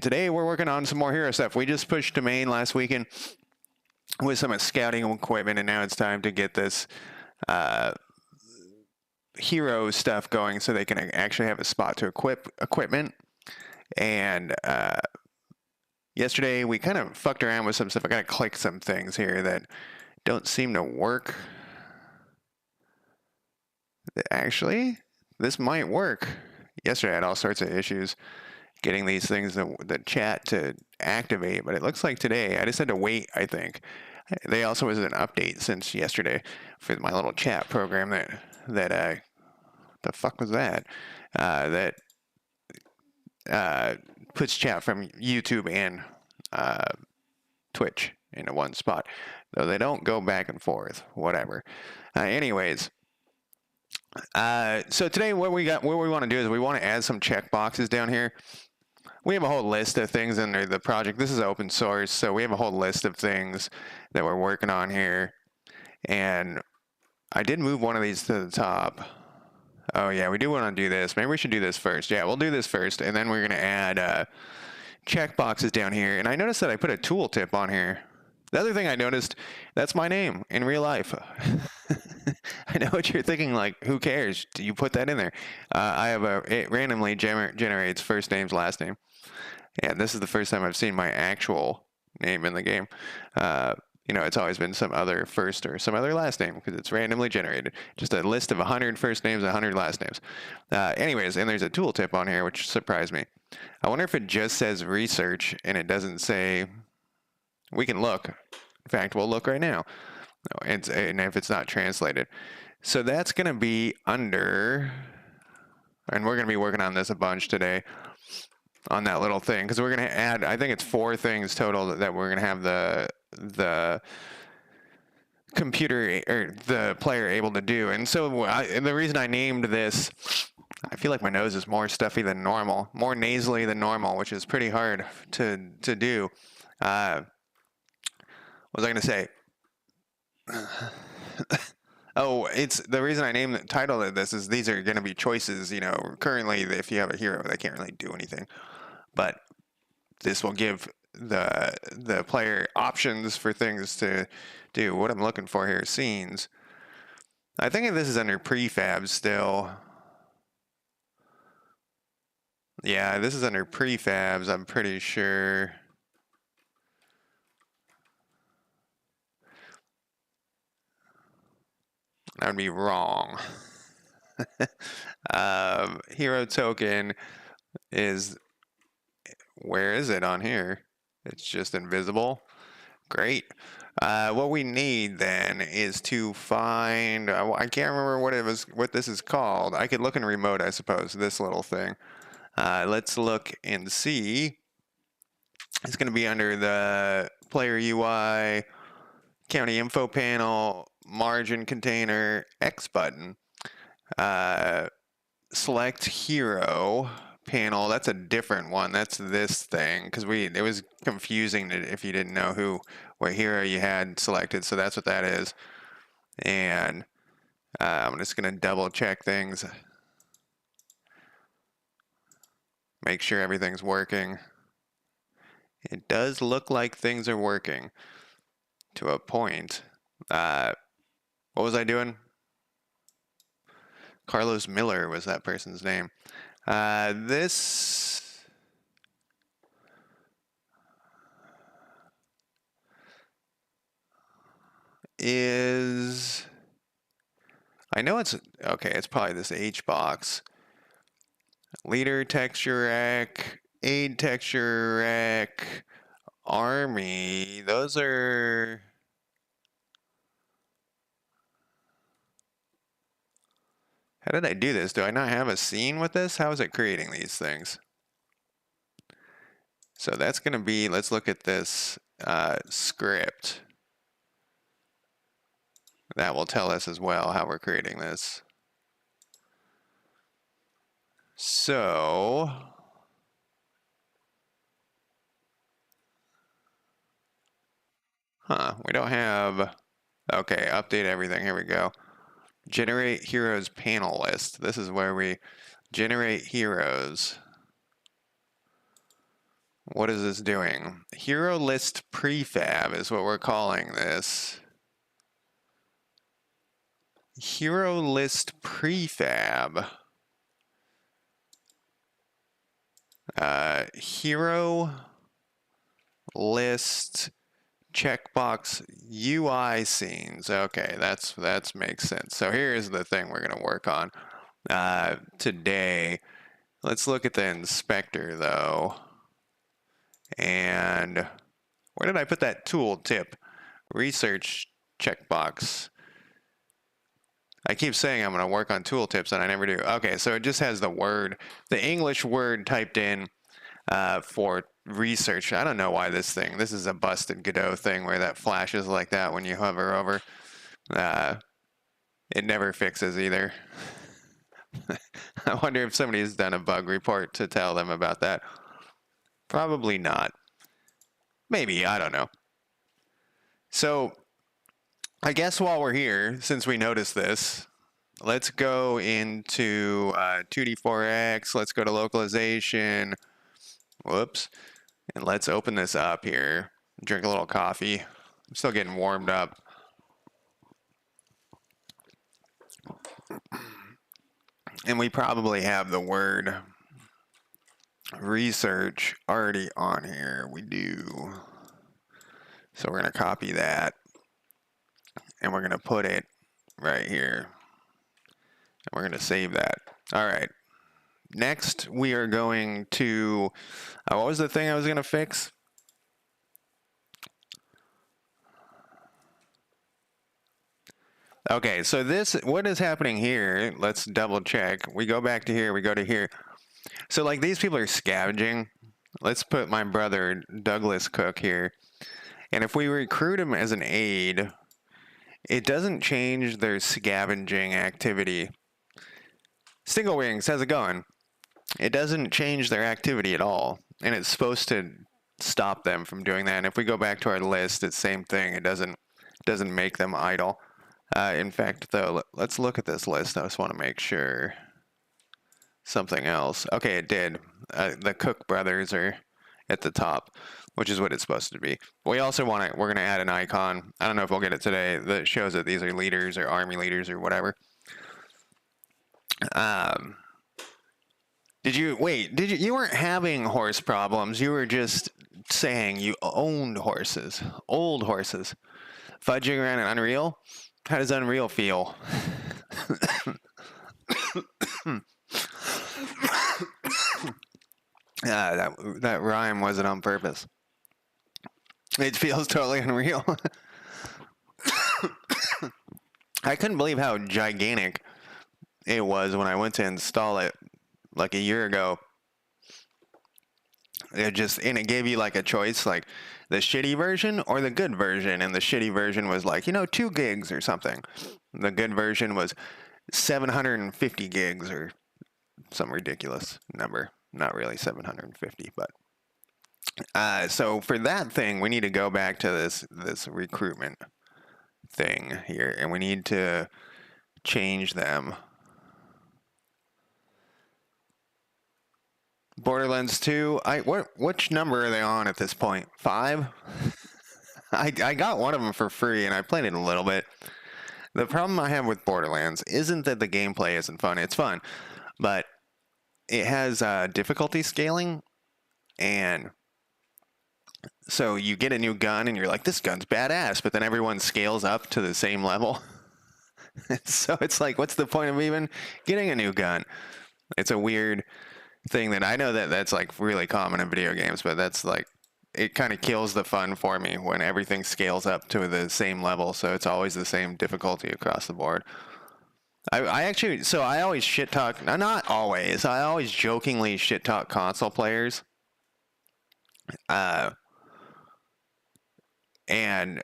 Today we're working on some more hero stuff. We just pushed to main last weekend with some scouting equipment, and now it's time to get this hero stuff going so they can actually have a spot to equip equipment. And yesterday we kind of fucked around with some stuff. I gotta click some things here that don't seem to work. Actually, this might work. Yesterday I had all sorts of issues getting these things, the chat to activate, but it looks like today I just had to wait, I think. They also was an update since yesterday for my little chat program that the fuck was that? That puts chat from YouTube and Twitch into one spot. Though they don't go back and forth, whatever. Anyways, so today what we want to do is we want to add some checkboxes down here. We have a whole list of things under the project. This is open source, so we have a whole list of things that we're working on here. And I did move one of these to the top. Oh yeah, we do want to do this. Maybe we should do this first. Yeah, we'll do this first, and then we're going to add checkboxes down here. And I noticed that I put a tooltip on here. The other thing I noticed, that's my name in real life. I know what you're thinking, like, who cares? Do you put that in there? It randomly generates first names, last name. And this is the first time I've seen my actual name in the game. It's always been some other first or some other last name because it's randomly generated. Just a list of 100 first names, 100 last names. Anyways, and there's a tooltip on here, which surprised me. I wonder if it just says research and it doesn't say... We can look. In fact, we'll look right now. And if it's not translated. So that's going to be under... And we're going to be working on this a bunch today. On that little thing. Because we're going to add... I think it's 4 things total that we're going to have the computer or the player able to do. And so the reason I named this... I feel like my nose is more stuffy than normal. More nasally than normal, which is pretty hard to do. What was I going to say? Oh, it's the reason I named the title of this is these are going to be choices. Currently, if you have a hero, they can't really do anything. But this will give the player options for things to do. What I'm looking for here, scenes. I think this is under prefab still. Yeah, this is under prefabs, I'm pretty sure. I would be wrong. Hero token is... Where is it on here? It's just invisible. Great. What we need then is to find... I can't remember what this is called. I could look in remote, I suppose, this little thing. Let's look and see. It's going to be under the player UI, county info panel, margin container, X button. Select hero panel. That's a different one. That's this thing because it was confusing if you didn't know what hero you had selected. So that's what that is. And I'm just going to double check things. Make sure everything's working. It does look like things are working to a point. What was I doing? Carlos Miller was that person's name. This is... I know it's... Okay, it's probably this H box. Leader texture rack, aid texture rack, army. Those are... How did I do this? Do I not have a scene with this? How is it creating these things? So that's going to be, let's look at this script. That will tell us as well how we're creating this. So, we don't have, okay, update everything. Here we go. Generate heroes panel list. This is where we generate heroes. What is this doing? Hero list prefab is what we're calling this. Hero list prefab. Hero list checkbox UI scenes. Okay, that's makes sense. So here's the thing we're gonna work on today. Let's look at the inspector though. And where did I put that tool tip? Research checkbox. I keep saying I'm going to work on tooltips and I never do. Okay, so it just has the word, the English word typed in for research. I don't know why this is a busted Godot thing where that flashes like that when you hover over. It never fixes either. I wonder if somebody's done a bug report to tell them about that. Probably not. Maybe, I don't know. So I guess while we're here, since we noticed this, let's go into 2D4X. Let's go to localization. Whoops. And let's open this up here. Drink a little coffee. I'm still getting warmed up. And we probably have the word research already on here. We do. So we're going to copy that. And we're going to put it right here. And we're going to save that. All right. Next, we are going to, what was the thing I was going to fix? Okay, so what is happening here, let's double check. We go back to here, we go to here. So like these people are scavenging. Let's put my brother Douglas Cook here. And if we recruit him as an aide, it doesn't change their scavenging activity. Stingle Wings, how's it going? It doesn't change their activity at all. And it's supposed to stop them from doing that. And if we go back to our list, it's the same thing. It doesn't make them idle. In fact, though, let's look at this list. I just want to make sure. Something else. Okay, it did. The Cook brothers are at the top, which is what it's supposed to be. We also we're going to add an icon. I don't know if we'll get it today that shows that these are leaders or army leaders or whatever. You weren't having horse problems. You were just saying you owned horses, old horses. Fudging around in Unreal? How does Unreal feel? That rhyme wasn't on purpose. It feels totally unreal. I couldn't believe how gigantic it was when I went to install it like a year ago. And it gave you like a choice, like the shitty version or the good version. And the shitty version was like, 2 gigs or something. The good version was 750 gigs or some ridiculous number. Not really 750, but so for that thing, we need to go back to this recruitment thing here, and we need to change them. Borderlands 2. Which number are they on at this point? 5? I got one of them for free, and I played it a little bit. The problem I have with Borderlands isn't that the gameplay isn't fun. It's fun, but it has difficulty scaling, and so you get a new gun and you're like, this gun's badass, but then everyone scales up to the same level. So it's like, what's the point of even getting a new gun? It's a weird thing that I know that's like really common in video games, but that's like, it kind of kills the fun for me when everything scales up to the same level. So it's always the same difficulty across the board. I always shit talk, not always, I always jokingly shit talk console players. And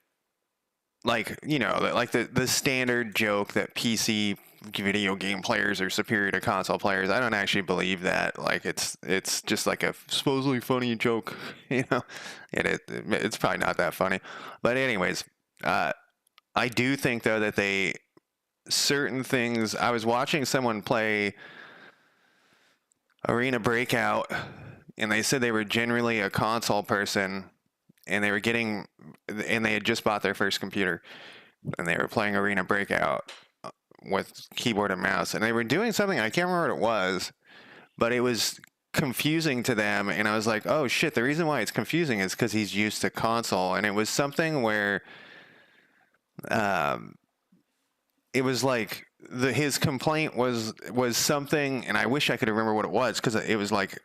like, like the standard joke that PC video game players are superior to console players. I don't actually believe that. Like it's just like a supposedly funny joke, it's probably not that funny. But anyways, I do think though that certain things, I was watching someone play Arena Breakout and they said they were generally a console person, and they had just bought their first computer, and they were playing Arena Breakout with keyboard and mouse, and they were doing something, I can't remember what it was, but it was confusing to them, and I was like, oh shit, the reason why it's confusing is because he's used to console. And it was something where it was like his complaint was something, and I wish I could remember what it was, because it was like,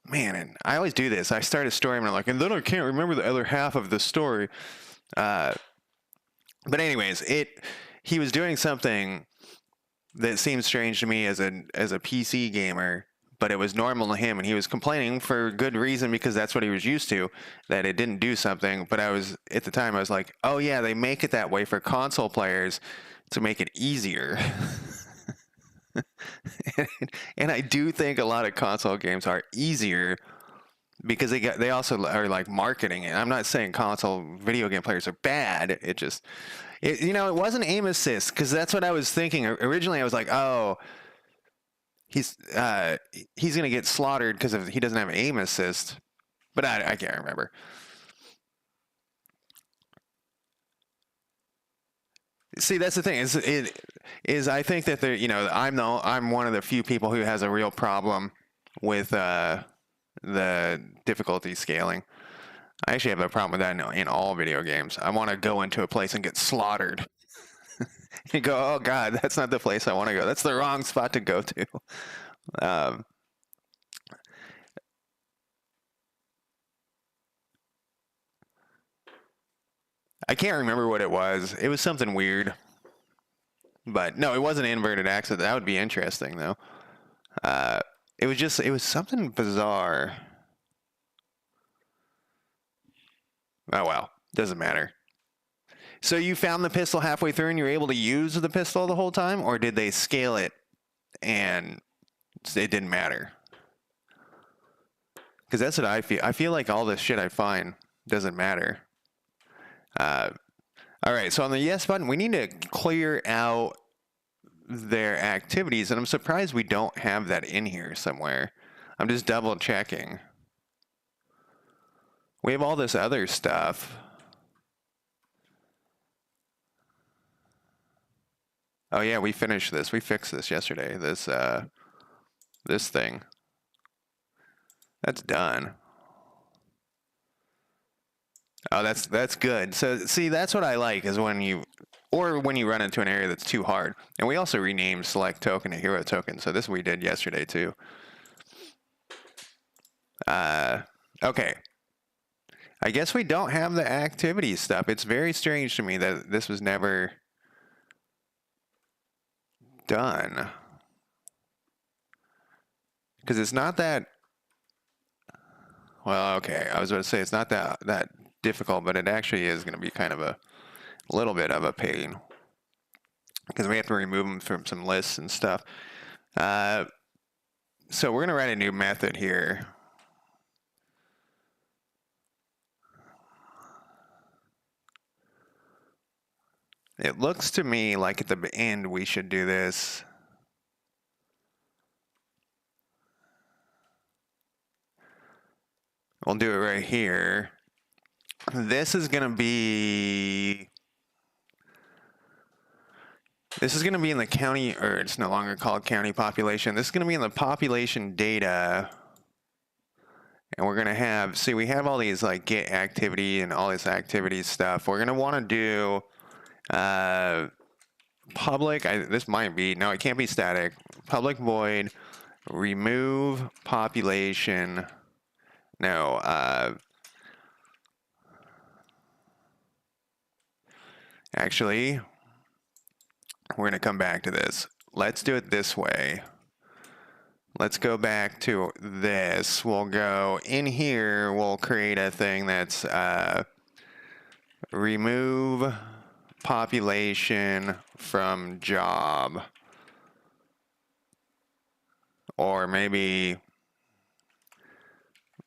man, and I always do this, I start a story and I'm like, and then I can't remember the other half of the story. But anyways, he was doing something that seemed strange to me as a PC gamer, but it was normal to him, and he was complaining for good reason, because that's what he was used to, that it didn't do something. But at the time I was like, oh yeah, they make it that way for console players to make it easier. And I do think a lot of console games are easier because they also are like marketing it. I'm not saying console video game players are bad. It wasn't aim assist, because that's what I was thinking originally. I was like, oh, he's gonna get slaughtered because he doesn't have aim assist, but I can't remember. See, that's the thing. Is I think that I'm one of the few people who has a real problem with the difficulty scaling. I actually have a problem with that in all video games. I want to go into a place and get slaughtered. You go, oh god, that's not the place I want to go. That's the wrong spot to go to. I can't remember what it was. It was something weird. But no, it wasn't inverted axis. That would be interesting, though. It was something bizarre. Oh well, doesn't matter. So you found the pistol halfway through and you were able to use the pistol the whole time, or did they scale it and it didn't matter? Because that's what I feel. I feel like all this shit I find doesn't matter. All right, so on the yes button, we need to clear out their activities, and I'm surprised we don't have that in here somewhere. I'm just double checking. We have all this other stuff. Oh yeah, we finished this. We fixed this yesterday. This thing. That's done. Oh, that's good. So see, that's what I like, is when you run into an area that's too hard. And we also renamed select token to hero token. So this we did yesterday too. Okay. I guess we don't have the activity stuff. It's very strange to me that this was never done. Because it's not that, well, okay, I was going to say it's not that difficult, but it actually is going to be kind of a little bit of a pain, because we have to remove them from some lists and stuff. So we're going to write a new method here. It looks to me like at the end we should do this. We'll do it right here. This is going to be in the county, or it's no longer called county population. This is going to be in the population data. And we're going to have, see, we have all these like get activity and all this activity stuff. We're going to want to do public, this might be, no, it can't be static. Public void, remove population. No, actually, we're going to come back to this. Let's do it this way. Let's go back to this. We'll go in here. We'll create a thing that's remove population from job. Or maybe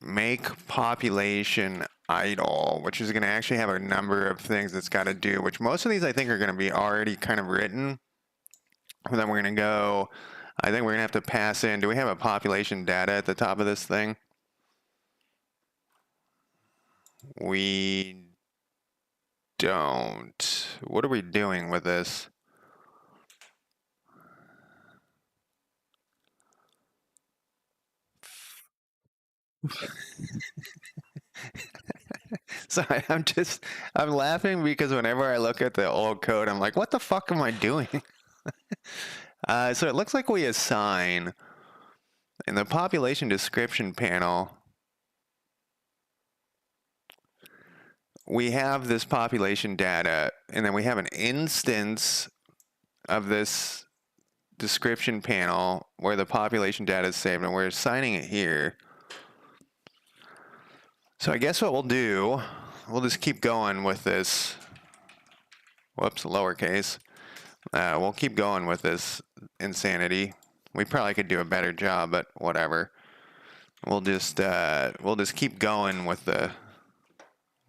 make population idle, which is going to actually have a number of things it's got to do, which most of these I think are going to be already kind of written. And then we're going to go, I think we're going to have to pass in, do we have a population data at the top of this thing? We don't. What are we doing with this? Sorry, I'm laughing because whenever I look at the old code, I'm like, what the fuck am I doing? So it looks like we assign in the population description panel, we have this population data, and then we have an instance of this description panel where the population data is saved, and we're assigning it here. So I guess what we'll do, we'll just keep going with this. Whoops, lowercase. We'll keep going with this insanity. We probably could do a better job, but whatever. We'll just keep going with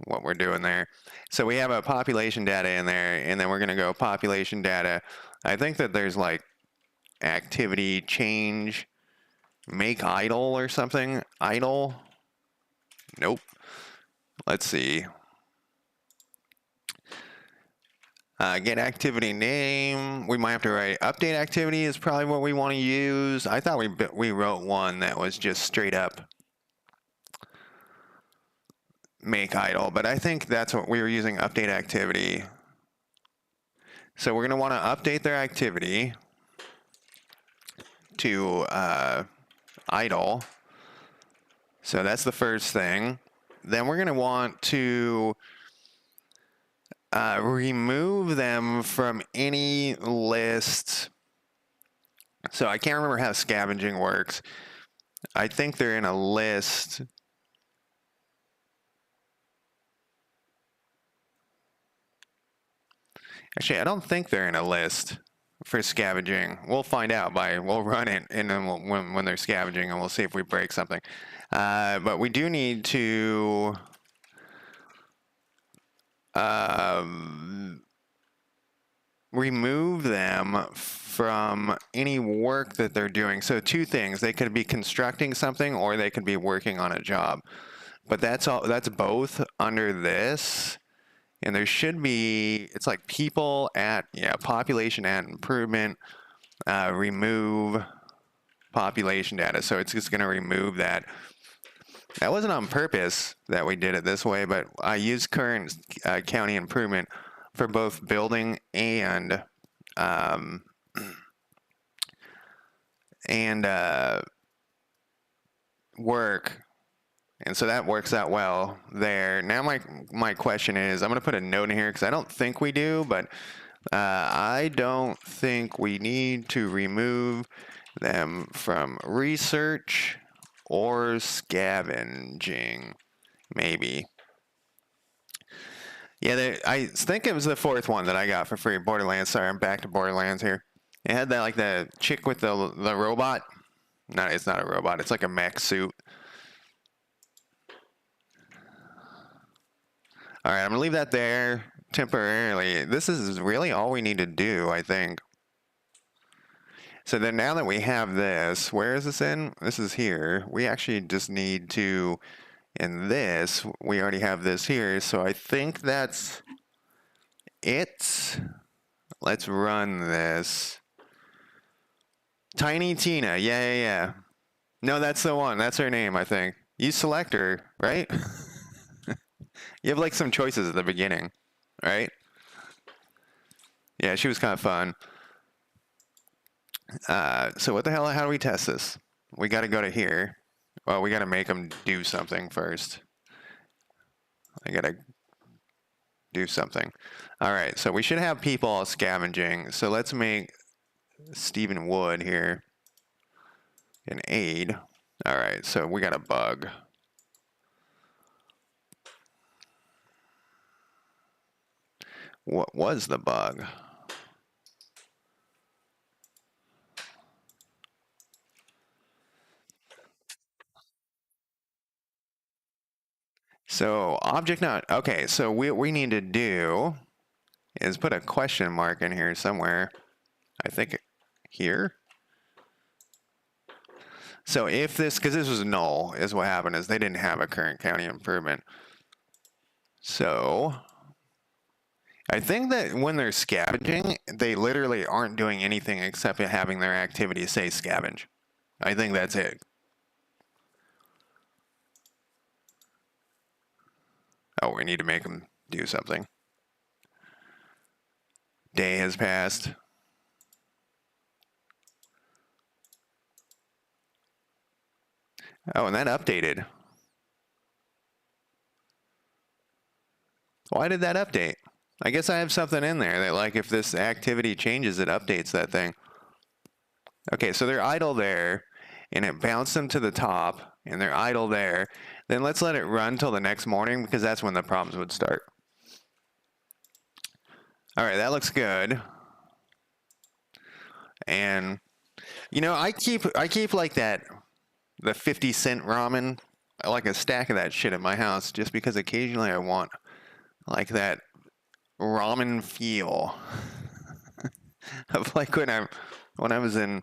what we're doing there. So we have a population data in there, and then we're going to go population data. I think that there's like activity change, make idle or something. Idle? Nope. Let's see. Get activity name. We might have to write update activity is probably what we want to use. I thought we wrote one that was just straight up make idle, but I think that's what we were using, update activity. So we're going to want to update their activity to idle. So that's the first thing. Then we're going to want to remove them from any list. So I can't remember how scavenging works. I think they're in a list. Actually, I don't think they're in a list for scavenging. We'll find out we'll run it, and then when they're scavenging, and we'll see if we break something. But we do need to remove them from any work that they're doing. So two things: they could be constructing something, or they could be working on a job. But that's both under this. And there should be, it's like people at, population at improvement, remove population data. So it's just going to remove that. That wasn't on purpose that we did it this way, but I used current county improvement for both building and work. And so that works out well there. Now my question is, I'm going to put a note in here because I don't think we do, but I don't think we need to remove them from research or scavenging. Maybe. Yeah, I think it was the fourth one that I got for free. Borderlands. Sorry, I'm back to Borderlands here. It had that, like, the chick with the robot. No, it's not a robot. It's like a mech suit. All right, I'm gonna leave that there temporarily. This is really all we need to do, I think. So then now that we have this, where is this in? This is here. We actually just need to, in this, we already have this here. So I think that's it. Let's run this. Tiny Tina, yeah. No, that's the one. That's her name, I think. You select her, right? You have like some choices at the beginning, right? Yeah, she was kind of fun. So what the hell, how do we test this? We got to go to here. Well, we got to make them do something first. I got to do something. All right, so we should have people scavenging. So let's make Stephen Wood here an aid. All right, so we got a bug. What was the bug? So object not, okay, so what we need to do is put a question mark in here somewhere. I think here. So if this, because this was null, is what happened, is they didn't have a current county improvement. So I think that when they're scavenging, they literally aren't doing anything except having their activity say scavenge. I think that's it. Oh, we need to make them do something. Day has passed. Oh, and that updated. Why did that update? I guess I have something in there that, like, if this activity changes, it updates that thing. Okay, so they're idle there, and it bounced them to the top, and they're idle there. Then let's let it run till the next morning, because that's when the problems would start. All right, that looks good. And you know, I keep like that, the 50-cent ramen. I like a stack of that shit at my house, just because occasionally I want like that ramen feel of like when I was in,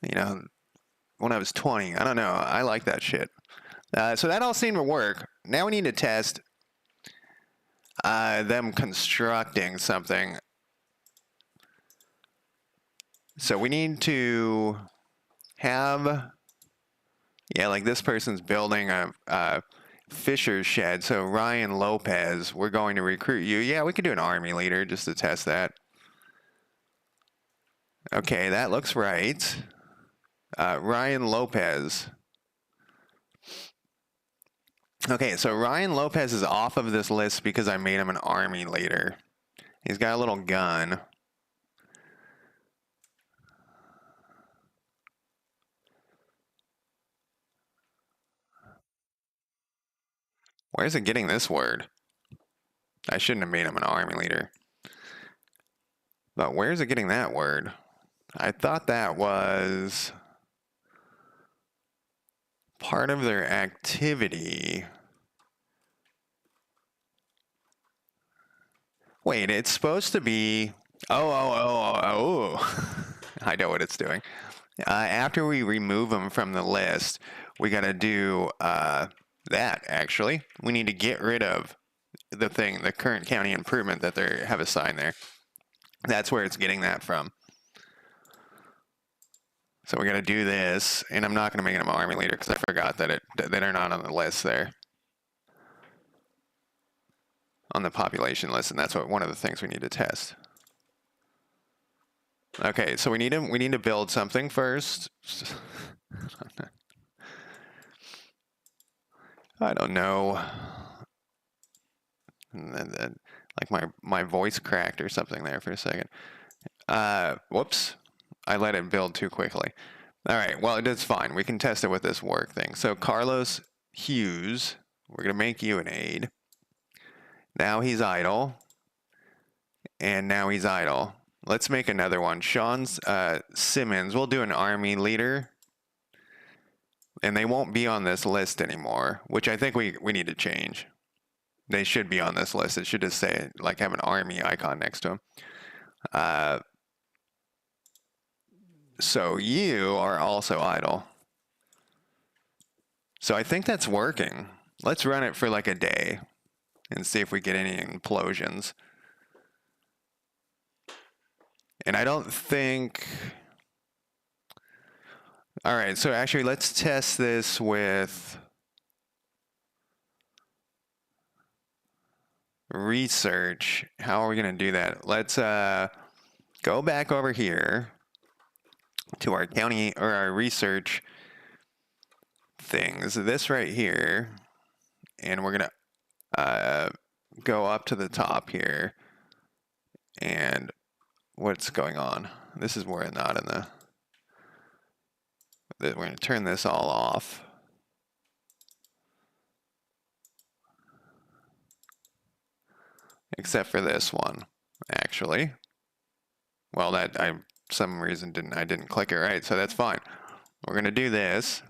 you know, when I was 20. I don't know. I like that shit. So that all seemed to work. Now we need to test them constructing something. So we need to have, yeah, like this person's building a Fisher shed. So Ryan Lopez, we're going to recruit you. Yeah, we could do an army leader just to test that. Okay, that looks right. Ryan Lopez. Okay, so Ryan Lopez is off of this list because I made him an army leader. He's got a little gun. Where's it getting this word? I shouldn't have made him an army leader. But where's it getting that word? I thought that was part of their activity. Wait, it's supposed to be. Oh. I know what it's doing. After we remove them from the list, we got to do that, actually. We need to get rid of the current county improvement that they have assigned there. That's where it's getting that from. So we're going to do this, and I'm not going to make them army leader because I forgot that they're not on the list there. On the population list, and that's one of the things we need to test. Okay, so we need to build something first. I don't know. Like my voice cracked or something there for a second. Whoops. I let it build too quickly. All right, well, it's fine. We can test it with this work thing. So Carlos Hughes, we're going to make you an aide. Now he's idle. And now he's idle. Let's make another one. Sean Simmons, we'll do an army leader. And they won't be on this list anymore, which I think we need to change. They should be on this list. It should just say, like, have an army icon next to them. So you are also idle. So I think that's working. Let's run it for like a day and see if we get any implosions. And I don't think... All right, so actually let's test this with research. How are we going to do that? Let's go back over here to our county or our research things. This right here, and we're going to go up to the top here. And what's going on? This is where not in the... We're going to turn this all off. Except for this one, actually. Well, that some reason I didn't click it right, so that's fine. We're going to do this.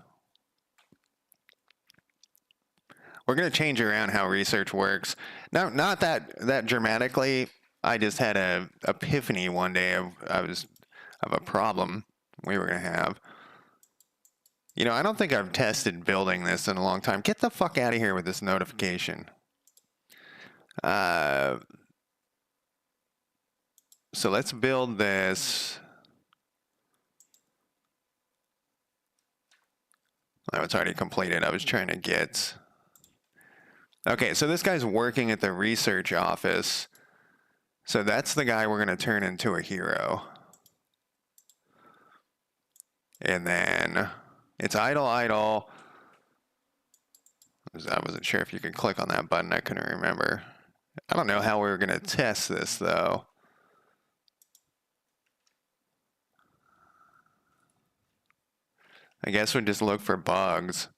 We're going to change around how research works. Now, not that dramatically. I just had a epiphany one day of a problem we were going to have. You know, I don't think I've tested building this in a long time. Get the fuck out of here with this notification. So let's build this. Oh, it's already completed. I was trying to get... Okay, so this guy's working at the research office. So that's the guy we're going to turn into a hero. And then it's idle, idle. I wasn't sure if you could click on that button. I couldn't remember. I don't know how we were going to test this, though. I guess we'd just look for bugs.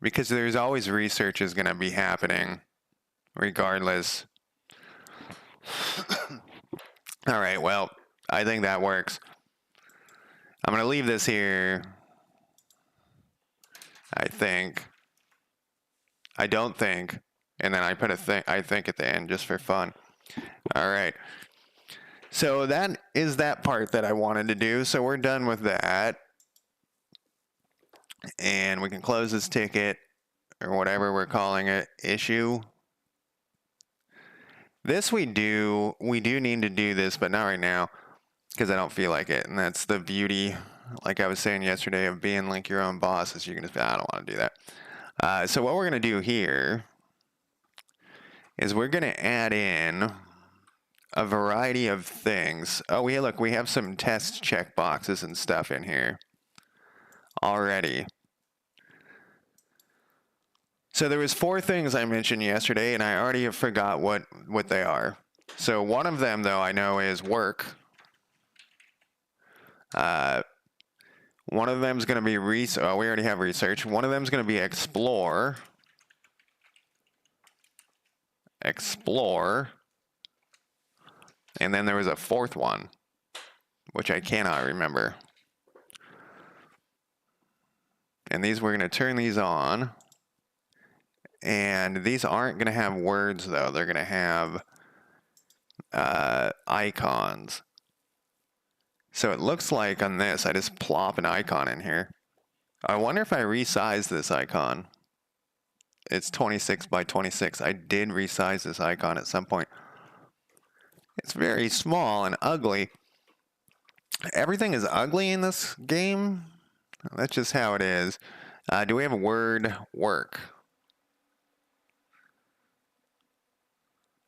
Because there's always research is going to be happening, regardless. All right, well, I think that works. I'm going to leave this here. I think. I don't think. And then I put a I think at the end just for fun. All right. So that is that part that I wanted to do. So we're done with that. And we can close this ticket or whatever we're calling it, issue. This we do need to do this, but not right now because I don't feel like it. And that's the beauty, like I was saying yesterday, of being like your own boss is you can just, I don't want to do that. So what we're going to do here is we're going to add in a variety of things. Oh, look, we have some test check boxes and stuff in here already. So there was 4 things I mentioned yesterday, and I already forgot what they are. So one of them, though, I know is work. One of them is going to be oh, we already have research. One of them is going to be explore. Explore. And then there was a 4th one, which I cannot remember. And these, we're going to turn these on. And these aren't going to have words, though. They're going to have icons. So it looks like on this, I just plop an icon in here. I wonder if I resize this icon. It's 26 by 26. I did resize this icon at some point. It's very small and ugly. Everything is ugly in this game. That's just how it is. Do we have a word work?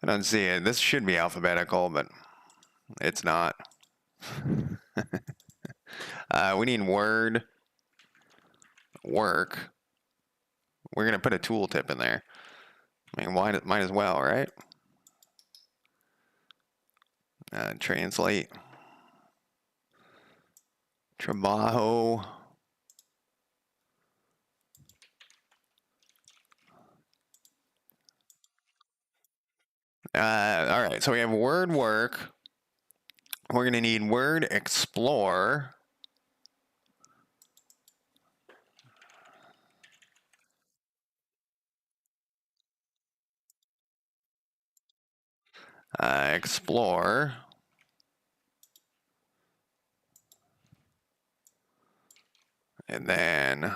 I don't see it. This should be alphabetical, but it's not. We need word work. We're going to put a tooltip in there. I mean, might as well, right? Translate. Trabajo. All right, so we have word work. We're going to need word explore. Explore. And then,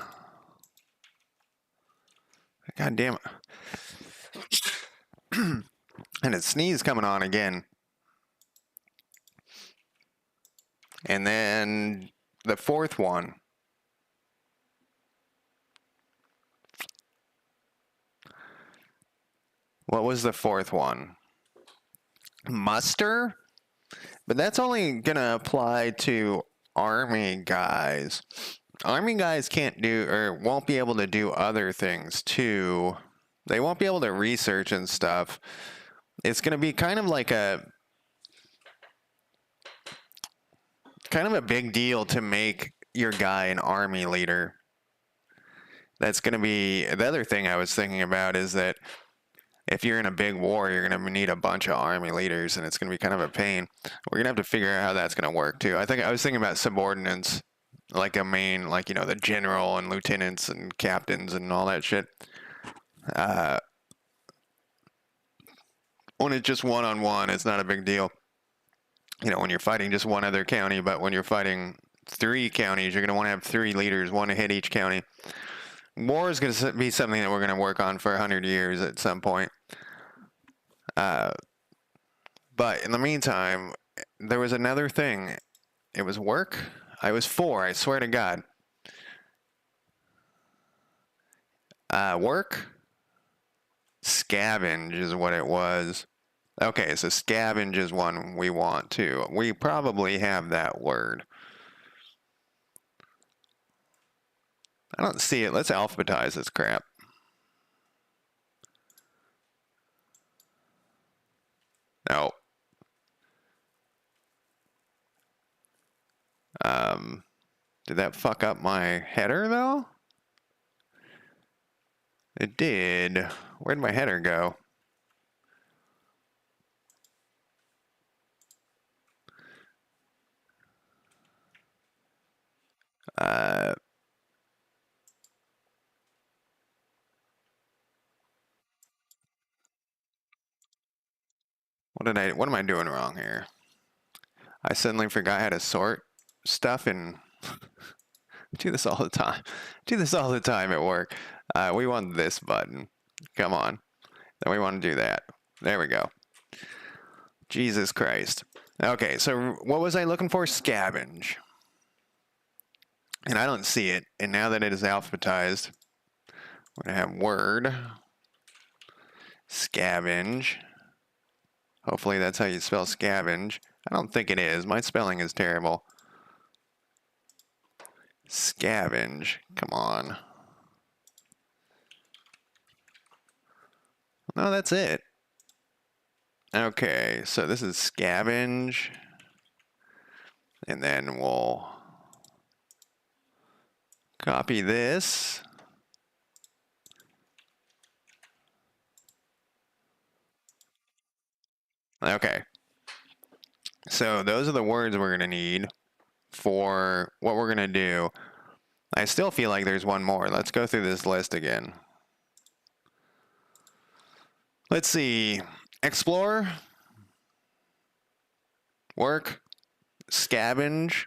God damn it. And a sneeze coming on again. And then the 4th one. What was the 4th one? Muster? But that's only going to apply to army guys. Army guys can't do, or won't be able to do other things too. They won't be able to research and stuff. It's going to be kind of like a big deal to make your guy an army leader. That's going to be, the other thing I was thinking about is that if you're in a big war, you're going to need a bunch of army leaders, and it's going to be kind of a pain. We're going to have to figure out how that's going to work too. I was thinking about subordinates, like a main, like, you know, the general and lieutenants and captains and all that shit. When it's just one-on-one, it's not a big deal. You know, when you're fighting just one other county, but when you're fighting 3 counties, you're going to want to have 3 leaders, one to hit each county. War is going to be something that we're going to work on for 100 years at some point. But in the meantime, there was another thing. It was work. I was 4, I swear to God. Work? Scavenge is what it was. Okay, so scavenge is one we want too. We probably have that word. I don't see it. Let's alphabetize this crap. No. Did that fuck up my header though? It did. Where'd my header go? What am I doing wrong here? I suddenly forgot how to sort stuff and do this all the time. Do this all the time at work. We want this button. Come on. Then we want to do that. There we go. Jesus Christ. Okay, so what was I looking for? Scavenge. And I don't see it. And now that it is alphabetized, we're going to have word. Scavenge. Hopefully that's how you spell scavenge. I don't think it is. My spelling is terrible. Scavenge. Come on. No, that's it. Okay, so this is scavenge. And then we'll copy this. Okay. So those are the words we're going to need for what we're going to do. I still feel like there's one more. Let's go through this list again. Let's see. Explore. Work. Scavenge.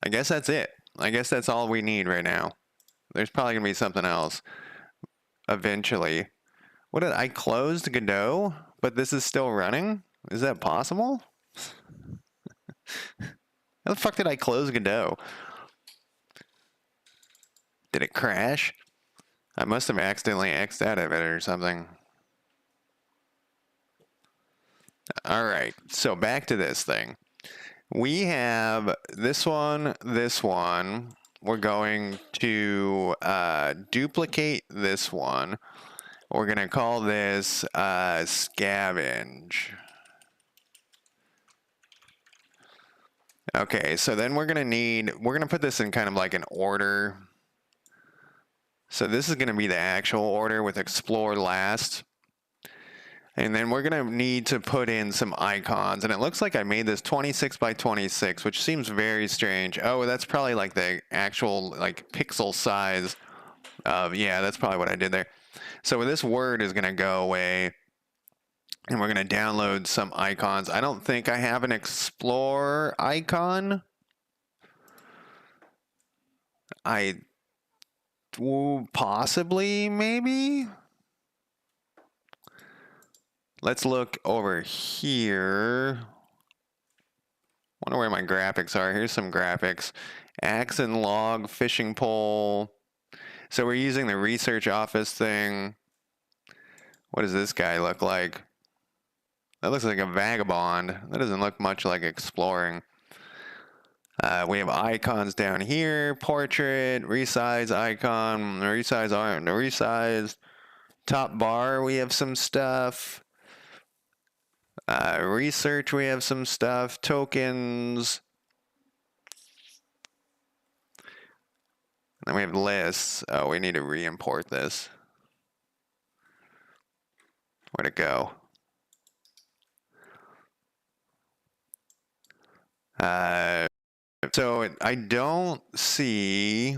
I guess that's it. I guess that's all we need right now. There's probably going to be something else eventually. What did I closed Godot, but this is still running? Is that possible? How the fuck did I close Godot? Did it crash? I must have accidentally X'd out of it or something. All right, so back to this thing. We have this one, this one. We're going to duplicate this one. We're going to call this scavenge. Okay, so then we're going to put this in kind of like an order. So this is going to be the actual order with explore last. And then we're going to need to put in some icons. And it looks like I made this 26 by 26, which seems very strange. Oh, that's probably like the actual like pixel size of, yeah, that's probably what I did there. So this word is going to go away. And we're going to download some icons. I don't think I have an explore icon. Possibly, maybe. Let's look over here. Wonder where my graphics are. Here's some graphics. Axe and log, fishing pole. So we're using the research office thing. What does this guy look like? That looks like a vagabond. That doesn't look much like exploring. We have icons down here. Portrait, resize icon, resize arm, resize. Top bar, we have some stuff. Research, we have some stuff. Tokens. Then we have lists. Oh, we need to re-import this. Where'd it go? So I don't see.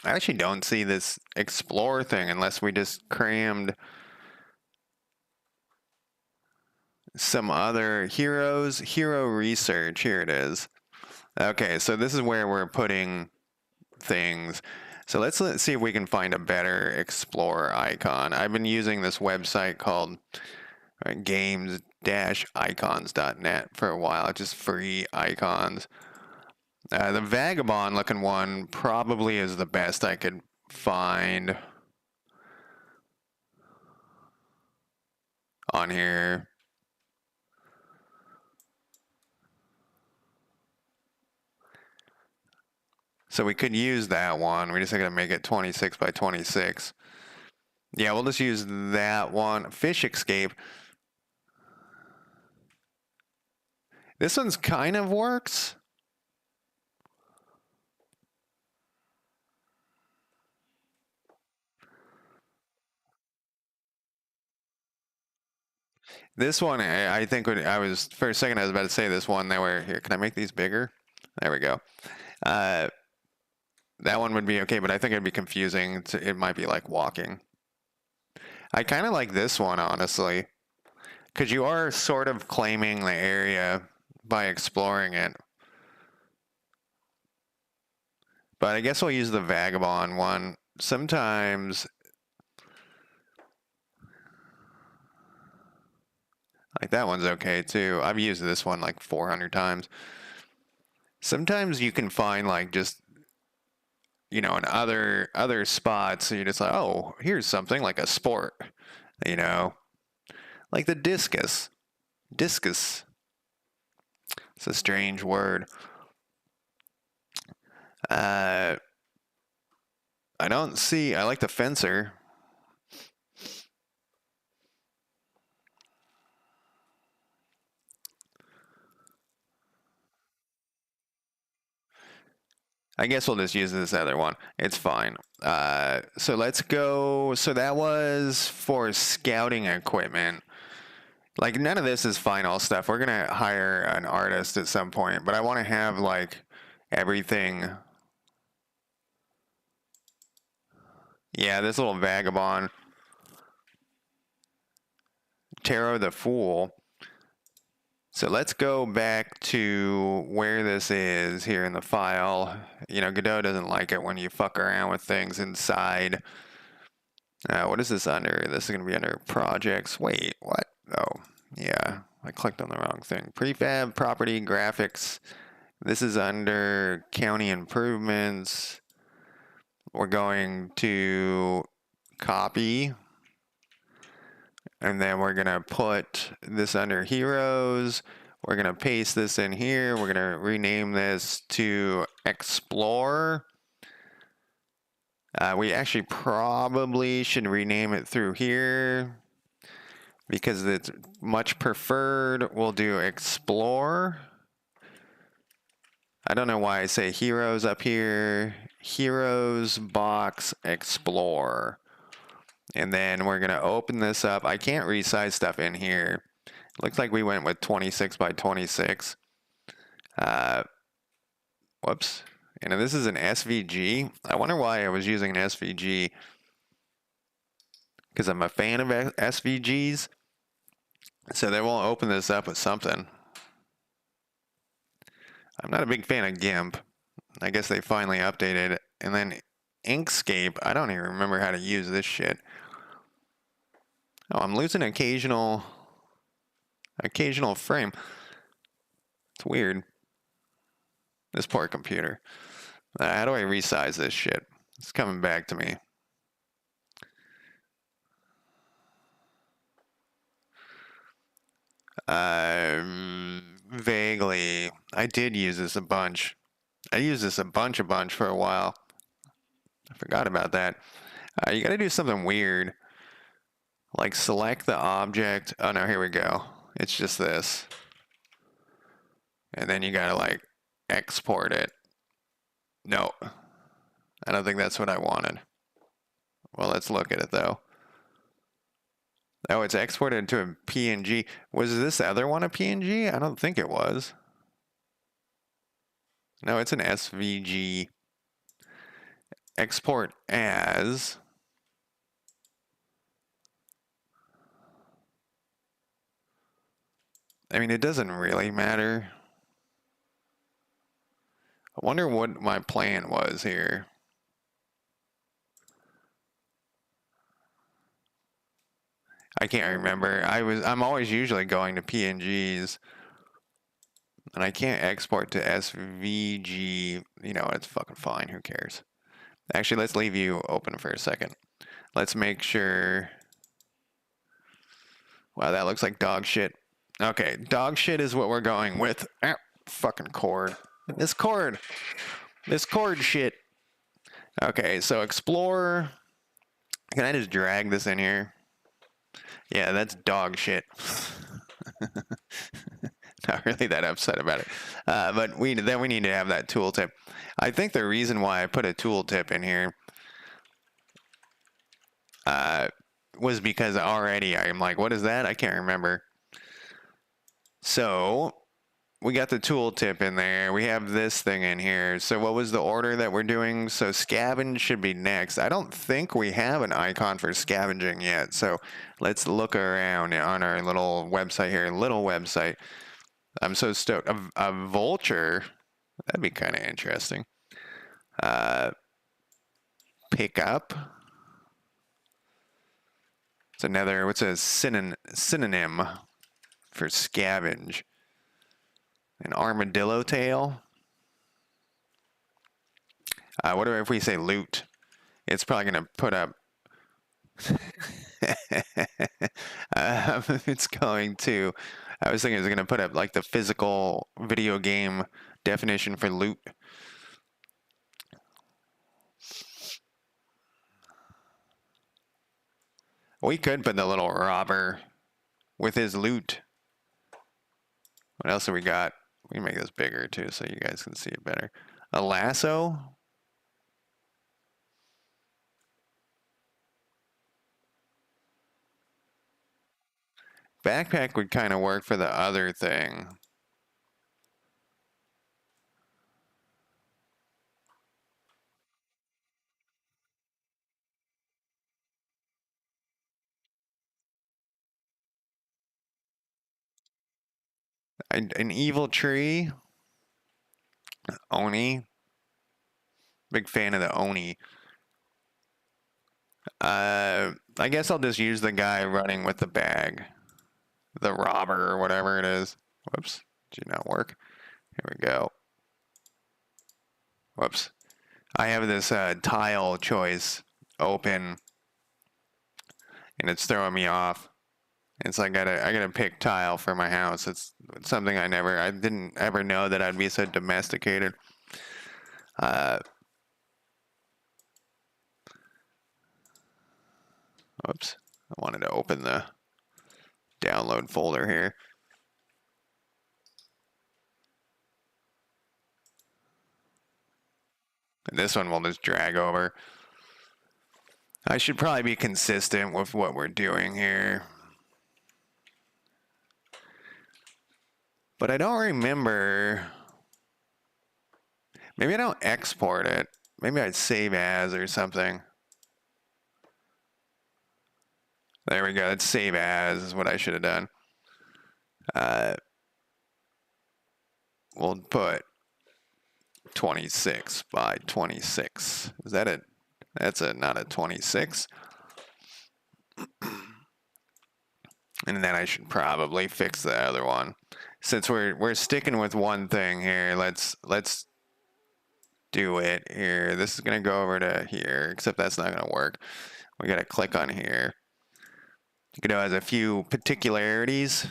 I actually don't see this explore thing unless we just crammed some other hero research. Here it is. Okay, so this is where we're putting things. So let's see if we can find a better explore icon. I've been using this website called games-icons.net for a while, just free icons. The vagabond looking one probably is the best I could find on here. So we could use that one. We're just going to make it 26 by 26. Yeah, we'll just use that one. Fish escape. This one's kind of works. This one, I think I was, for a second, I was about to say this one. They were, here, can I make these bigger? There we go. That one would be okay, but I think it'd be confusing. It might be like walking. I kind of like this one, honestly, because you are sort of claiming the area by exploring it. But I guess we'll use the vagabond one. Sometimes, like that one's okay too. I've used this one like 400 times. Sometimes you can find like just, you know, in other spots, you're just like, oh, here's something like a sport, you know, like the discus. Discus. It's a strange word. I don't see. I like the fencer. I guess we'll just use this other one. It's fine. So let's go. So that was for scouting equipment. Like none of this is final stuff. We're gonna hire an artist at some point, but I want to have like everything. Yeah, this little vagabond. Tarot the Fool. So let's go back to where this is here in the file. You know, Godot doesn't like it when you fuck around with things inside. What is this under? This is going to be under projects. Wait, what? Oh, yeah, I clicked on the wrong thing. Prefab, property, graphics. This is under county improvements. We're going to copy. And then we're going to put this under heroes. We're going to paste this in here. We're going to rename this to explore. We actually probably should rename it through here because it's much preferred. We'll do explore. I don't know why I say heroes up here. Heroes box explore. And then we're going to open this up. I can't resize stuff in here. Looks like we went with 26 by 26. Whoops. And this is an SVG. I wonder why I was using an SVG. Because I'm a fan of SVGs. So they will open this up with something. I'm not a big fan of GIMP. I guess they finally updated it. And then Inkscape. I don't even remember how to use this shit. Oh, I'm losing occasional frame. It's weird. This poor computer. How do I resize this shit? It's coming back to me. Vaguely. I did use this a bunch. I used this a bunch for a while. I forgot about that. You gotta do something weird. Like select the object. Oh no, here we go. It's just this. And then you gotta like export it. No. I don't think that's what I wanted. Well, let's look at it though. Oh, it's exported into a PNG. Was this other one a PNG? I don't think it was. No, it's an SVG. Export as. I mean, it doesn't really matter. I wonder what my plan was here. I can't remember. I'm always usually going to PNGs, and I can't export to SVG. You know, it's fucking fine. Who cares? Actually, let's leave you open for a second. Let's make sure. Wow, that looks like dog shit. Okay, dog shit is what we're going with. Ah, fucking cord. This cord. This cord shit. Okay, so explore. Can I just drag this in here? Yeah, that's dog shit. Not really that upset about it. But we need to have that tooltip. I think the reason why I put a tooltip in here was because already I'm like, what is that? I can't remember. So we got the tooltip in there. We have this thing in here. So what was the order that we're doing? So scavenge should be next. I don't think we have an icon for scavenging yet. So let's look around on our little website here. Little website. I'm so stoked. A vulture. That'd be kind of interesting. Pick up. It's another, what's a synonym for scavenge? An armadillo tail. What if we say loot? It's probably going to put up. It's going to. I was thinking it's going to put up like the physical video game definition for loot. We could put the little robber with his loot. What else have we got? We can make this bigger too so you guys can see it better. A lasso. Backpack would kind of work for the other thing. An evil tree. Oni. Big fan of the Oni. I guess I'll just use the guy running with the bag. The robber or whatever it is. Whoops. Did not work. Here we go. Whoops. I have this tile choice open and it's throwing me off. It's like I gotta pick tile for my house. It's something I didn't ever know that I'd be so domesticated. Whoops. I wanted to open the download folder here. And this one we'll just drag over. I should probably be consistent with what we're doing here. But I don't remember. Maybe I don't export it. Maybe I'd save as or something. There we go. That's save as is what I should have done. We'll put 26 by 26. Is that it? That's not a 26. And then I should probably fix the other one. Since we're sticking with one thing here, let's do it here. This is gonna go over to here, except that's not gonna work. We gotta click on here. You know, it has a few particularities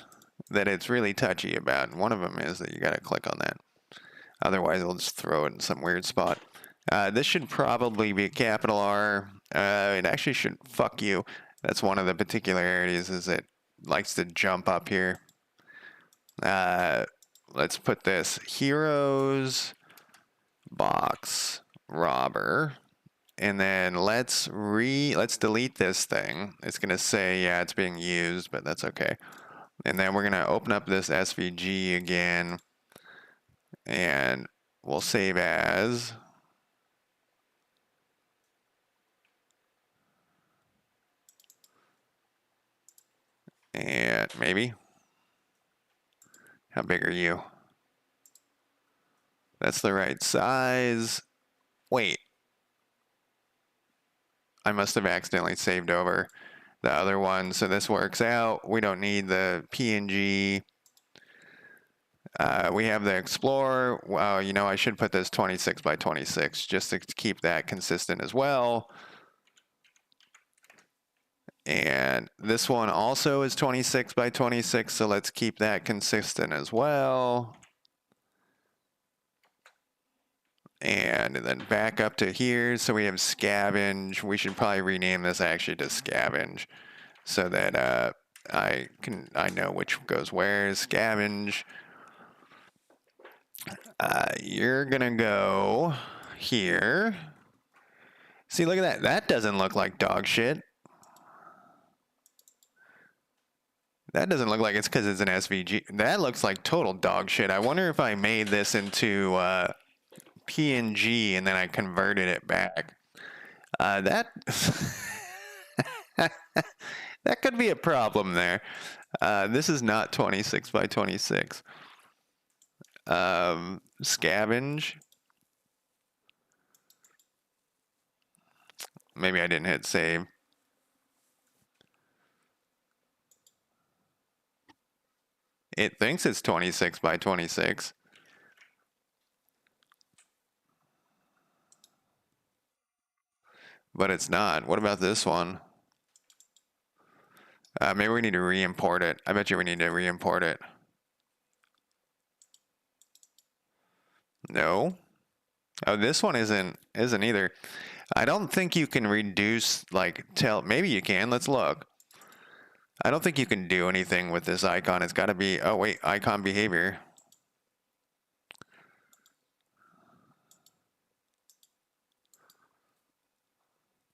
that it's really touchy about. And one of them is that you gotta click on that. Otherwise, it'll just throw it in some weird spot. This should probably be a capital R. It actually should, fuck you. That's one of the particularities, is it likes to jump up here. Let's put this heroes box robber, and then let's delete this thing. It's gonna say, yeah, it's being used, but that's okay. And then we're gonna open up this SVG again, and we'll save as. And maybe. How big are you? That's the right size. Wait. I must have accidentally saved over the other one, so this works out. We don't need the PNG. We have the Explorer. Well, you know, I should put this 26 by 26 just to keep that consistent as well. And this one also is 26 by 26, so let's keep that consistent as well. And then back up to here, so we have scavenge. We should probably rename this actually to scavenge, so that I know which goes where. Scavenge. You're gonna go here. See, look at that. That doesn't look like dog shit. That doesn't look like it's because it's an SVG. That looks like total dog shit. I wonder if I made this into PNG and then I converted it back. That that could be a problem there. This is not 26 by 26. Scavenge. Maybe I didn't hit save. It thinks it's 26 by 26. But it's not. What about this one? Maybe we need to re-import it. I bet you we need to re-import it. No. Oh, this one isn't either. I don't think you can reduce, like, maybe you can. Let's look. I don't think you can do anything with this icon. It's got to be, oh wait, icon behavior.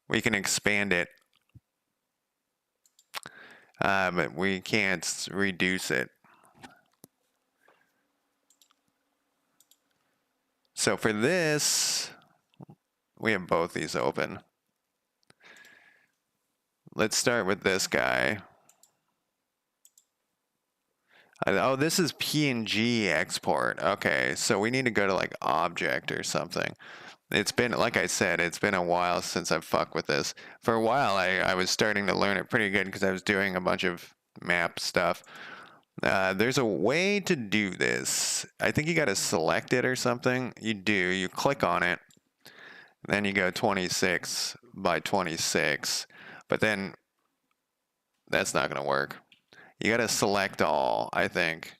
We can expand it. But we can't reduce it. So for this, we have both these open. Let's start with this guy. Oh, this is PNG export. Okay, so we need to go to like object or something. It's been, like I said, it's been a while since I've fucked with this. For a while, I was starting to learn it pretty good because I was doing a bunch of map stuff. There's a way to do this. I think you got to select it or something. You do. You click on it. Then you go 26 by 26. But then that's not going to work. You got to select all, I think.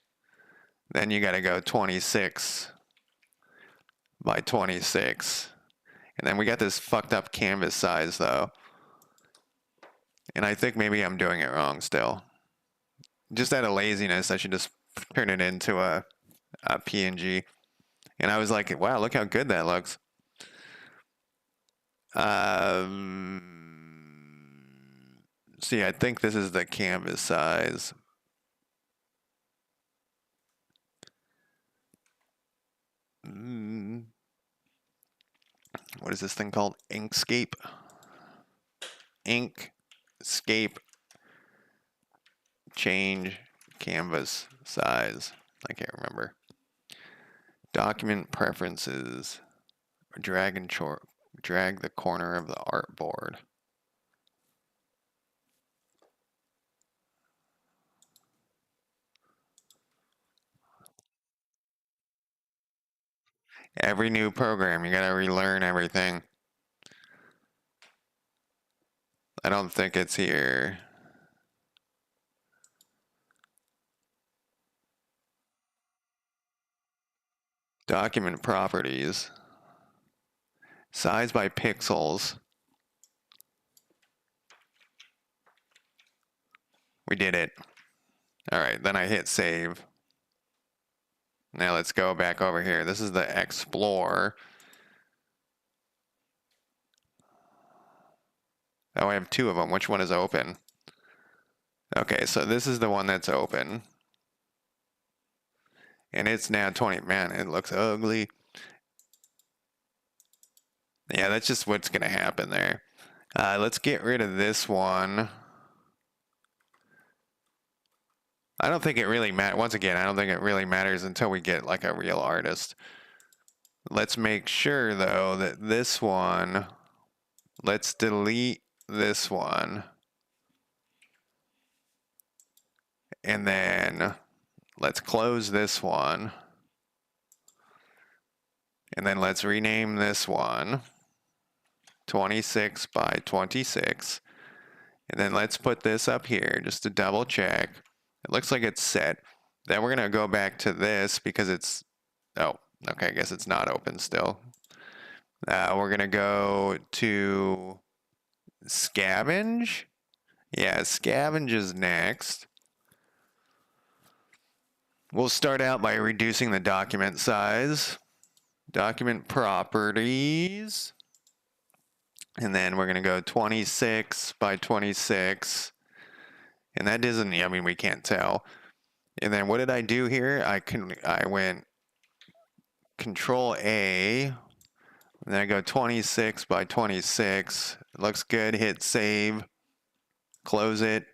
Then you got to go 26 by 26. And then we got this fucked up canvas size though. And I think maybe I'm doing it wrong still. Just out of laziness, I should just turn it into a PNG. And I was like, wow, look how good that looks. See, I think this is the canvas size. What is this thing called? Inkscape? Inkscape. Change canvas size. I can't remember. Document preferences. Drag the corner of the artboard. Every new program, you gotta relearn everything. I don't think it's here. Document properties. Size by pixels. We did it. All right, then I hit save. Now let's go back over here. This is the Explore. Oh, I have two of them. Which one is open? Okay, so this is the one that's open. And it's now 20. Man, it looks ugly. Yeah, that's just what's going to happen there. Let's get rid of this one. I don't think it really matters. Once again, I don't think it really matters until we get like a real artist. Let's make sure though that this one, let's delete this one. And then let's close this one. And then let's rename this one 26 by 26. And then let's put this up here just to double check. It looks like it's set. Then we're going to go back to this because it's, oh, okay, I guess it's not open still. We're going to go to scavenge. Yeah, scavenge is next. We'll start out by reducing the document size. Document properties. And then we're going to go 26 by 26. And that doesn't, I mean, we can't tell. And then what did I do here? I went Control A. And then I go 26 by 26. It looks good. Hit save. Close it.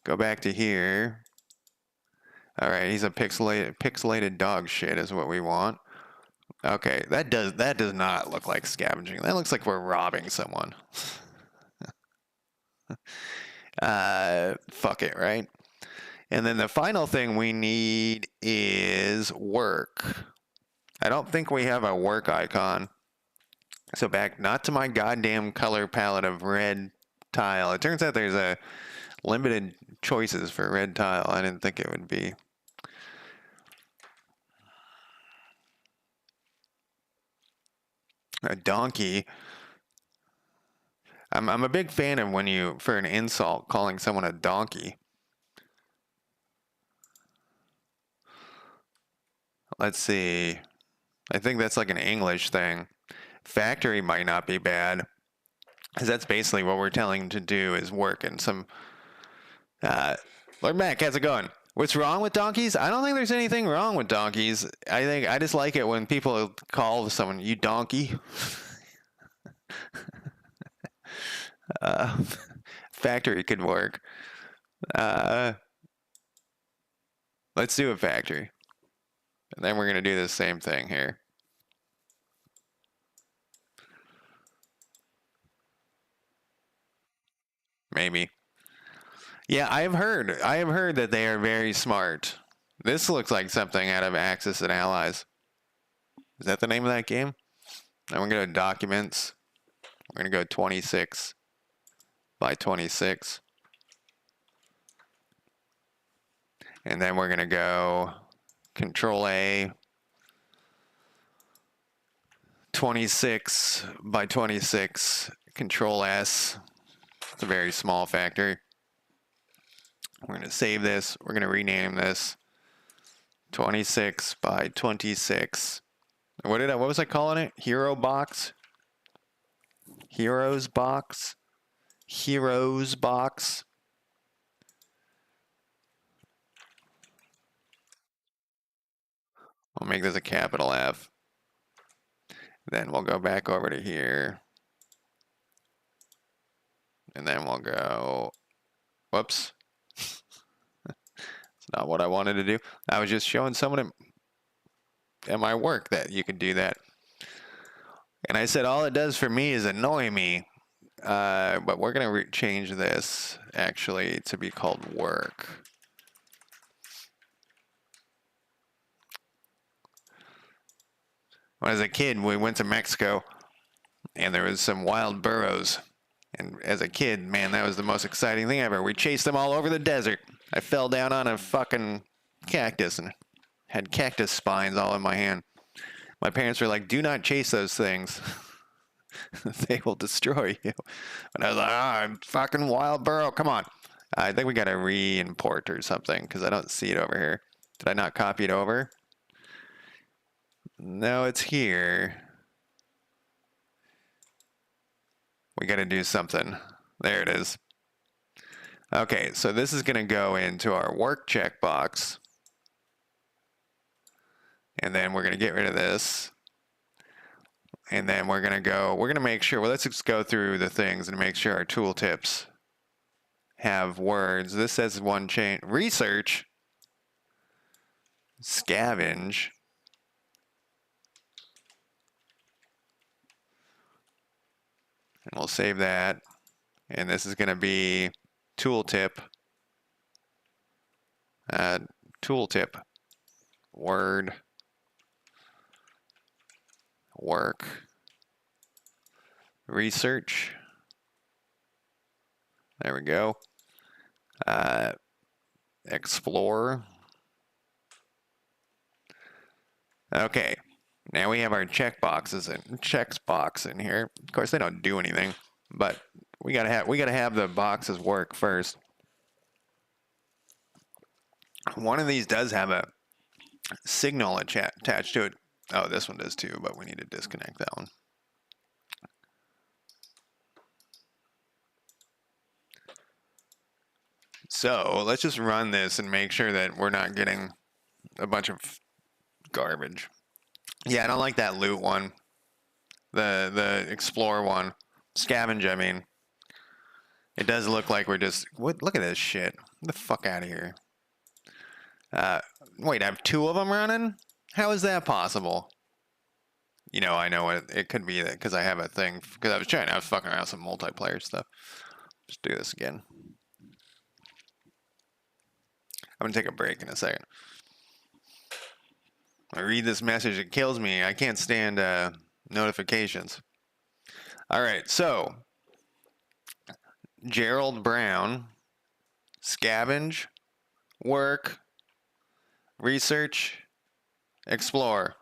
Go back to here. All right, he's a pixelated dog shit is what we want. Okay, that does not look like scavenging. That looks like we're robbing someone. Fuck it, right? And then the final thing we need is work. I don't think we have a work icon. So back not to my goddamn color palette of red tile. It turns out there's a limited choices for red tile. I didn't think it would be. A donkey. I'm a big fan of when you, for an insult, calling someone a donkey. Let's see. I think that's like an English thing. Factory might not be bad, because that's basically what we're telling to do is work in some. Lord Mac, how's it going? What's wrong with donkeys? I don't think there's anything wrong with donkeys. I just like it when people call someone, you donkey. Factory could work. Let's do a factory. And then we're going to do the same thing here. Maybe. Yeah, I have heard that they are very smart. This looks like something out of Axis and Allies. Is that the name of that game? And we're going to go documents. We're going to go 26 by 26. And then we're going to go Control A, 26 by 26, Control S. It's a very small factory. We're going to save this. We're going to rename this 26 by 26. What was I calling it? Hero box? Heroes box? Heroes box? I'll make this a capital F. Then we'll go back over to here. And then we'll go, whoops. It's not what I wanted to do. I was just showing someone at my work that you could do that. And I said, all it does for me is annoy me. But we're going to change this actually to be called work. When I was a kid, we went to Mexico and there was some wild burros. And as a kid, man, that was the most exciting thing ever. We chased them all over the desert. I fell down on a fucking cactus and had cactus spines all in my hand. My parents were like, do not chase those things. They will destroy you. And I was like, I'm fucking wild burro. Come on. I think we got to re-import or something because I don't see it over here. Did I not copy it over? No, it's here. We got to do something. There it is. Okay, so this is going to go into our work checkbox. And then we're going to get rid of this. And then we're going to make sure, well, let's just go through the things and make sure our tooltips have words. This says one chain. Research. Scavenge. And we'll save that. And this is going to be tooltip. Tooltip. Word. Work. Research. There we go. Explore. Okay. Now we have our checkboxes and checkbox in here. Of course, they don't do anything, but we gotta have the boxes work first. One of these does have a signal attached to it. Oh, this one does too, but we need to disconnect that one. So let's just run this and make sure that we're not getting a bunch of garbage. Yeah, I don't like that loot one. The explore one. Scavenge, I mean. It does look like we're just... What? Look at this shit. Get the fuck out of here. Wait, I have two of them running? How is that possible? You know, I know it could be that because I have a thing. Because I was fucking around with some multiplayer stuff. Just do this again. I'm going to take a break in a second. I read this message, it kills me. I can't stand notifications. All right, so Gerald Brown, scavenge, work, research, explore.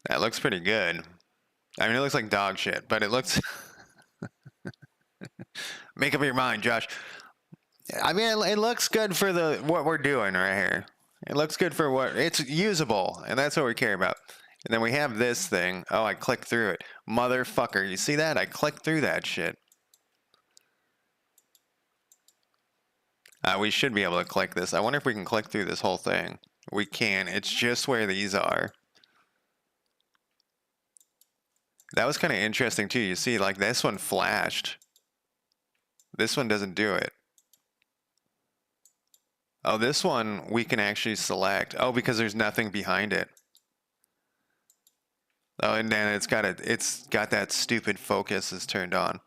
That looks pretty good. I mean, it looks like dog shit, but it looks... Make up your mind, Josh. I mean, it looks good for what we're doing right here. It looks good for what it's usable, and that's what we care about. And then we have this thing. Oh, I clicked through it. Motherfucker, you see that? I clicked through that shit. We should be able to click this. I wonder if we can click through this whole thing. We can. It's just where these are. That was kind of interesting, too. You see, like, this one flashed. This one doesn't do it. Oh, this one we can actually select. Oh, because there's nothing behind it. Oh, and then it's got that stupid focus is turned on.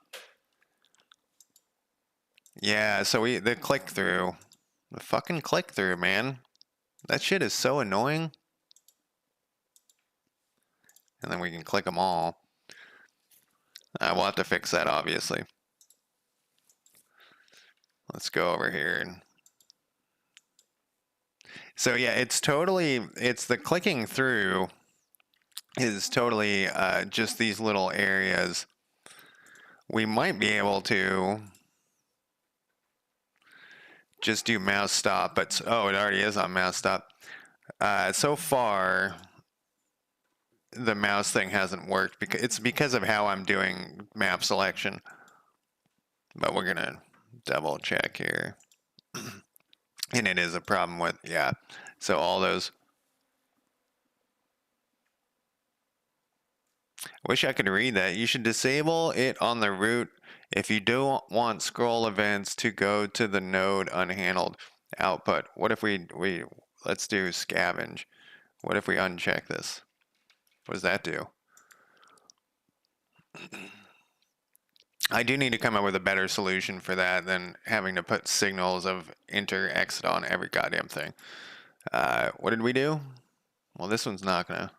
Yeah, so the click through. The fucking click through, man. That shit is so annoying. And then we can click them all. We'll have to fix that, obviously. Let's go over here. So yeah, it's the clicking through is totally just these little areas. We might be able to just do mouse stop, but oh, it already is on mouse stop. So far, the mouse thing hasn't worked because it's because of how I'm doing map selection. But we're gonna double check here. And it is a problem with, yeah. So all those. Wish I could read that. You should disable it on the root if you don't want scroll events to go to the node unhandled output. What if we let's do scavenge. What if we uncheck this? What does that do? I do need to come up with a better solution for that than having to put signals of enter, exit on every goddamn thing. What did we do? Well, this one's not gonna.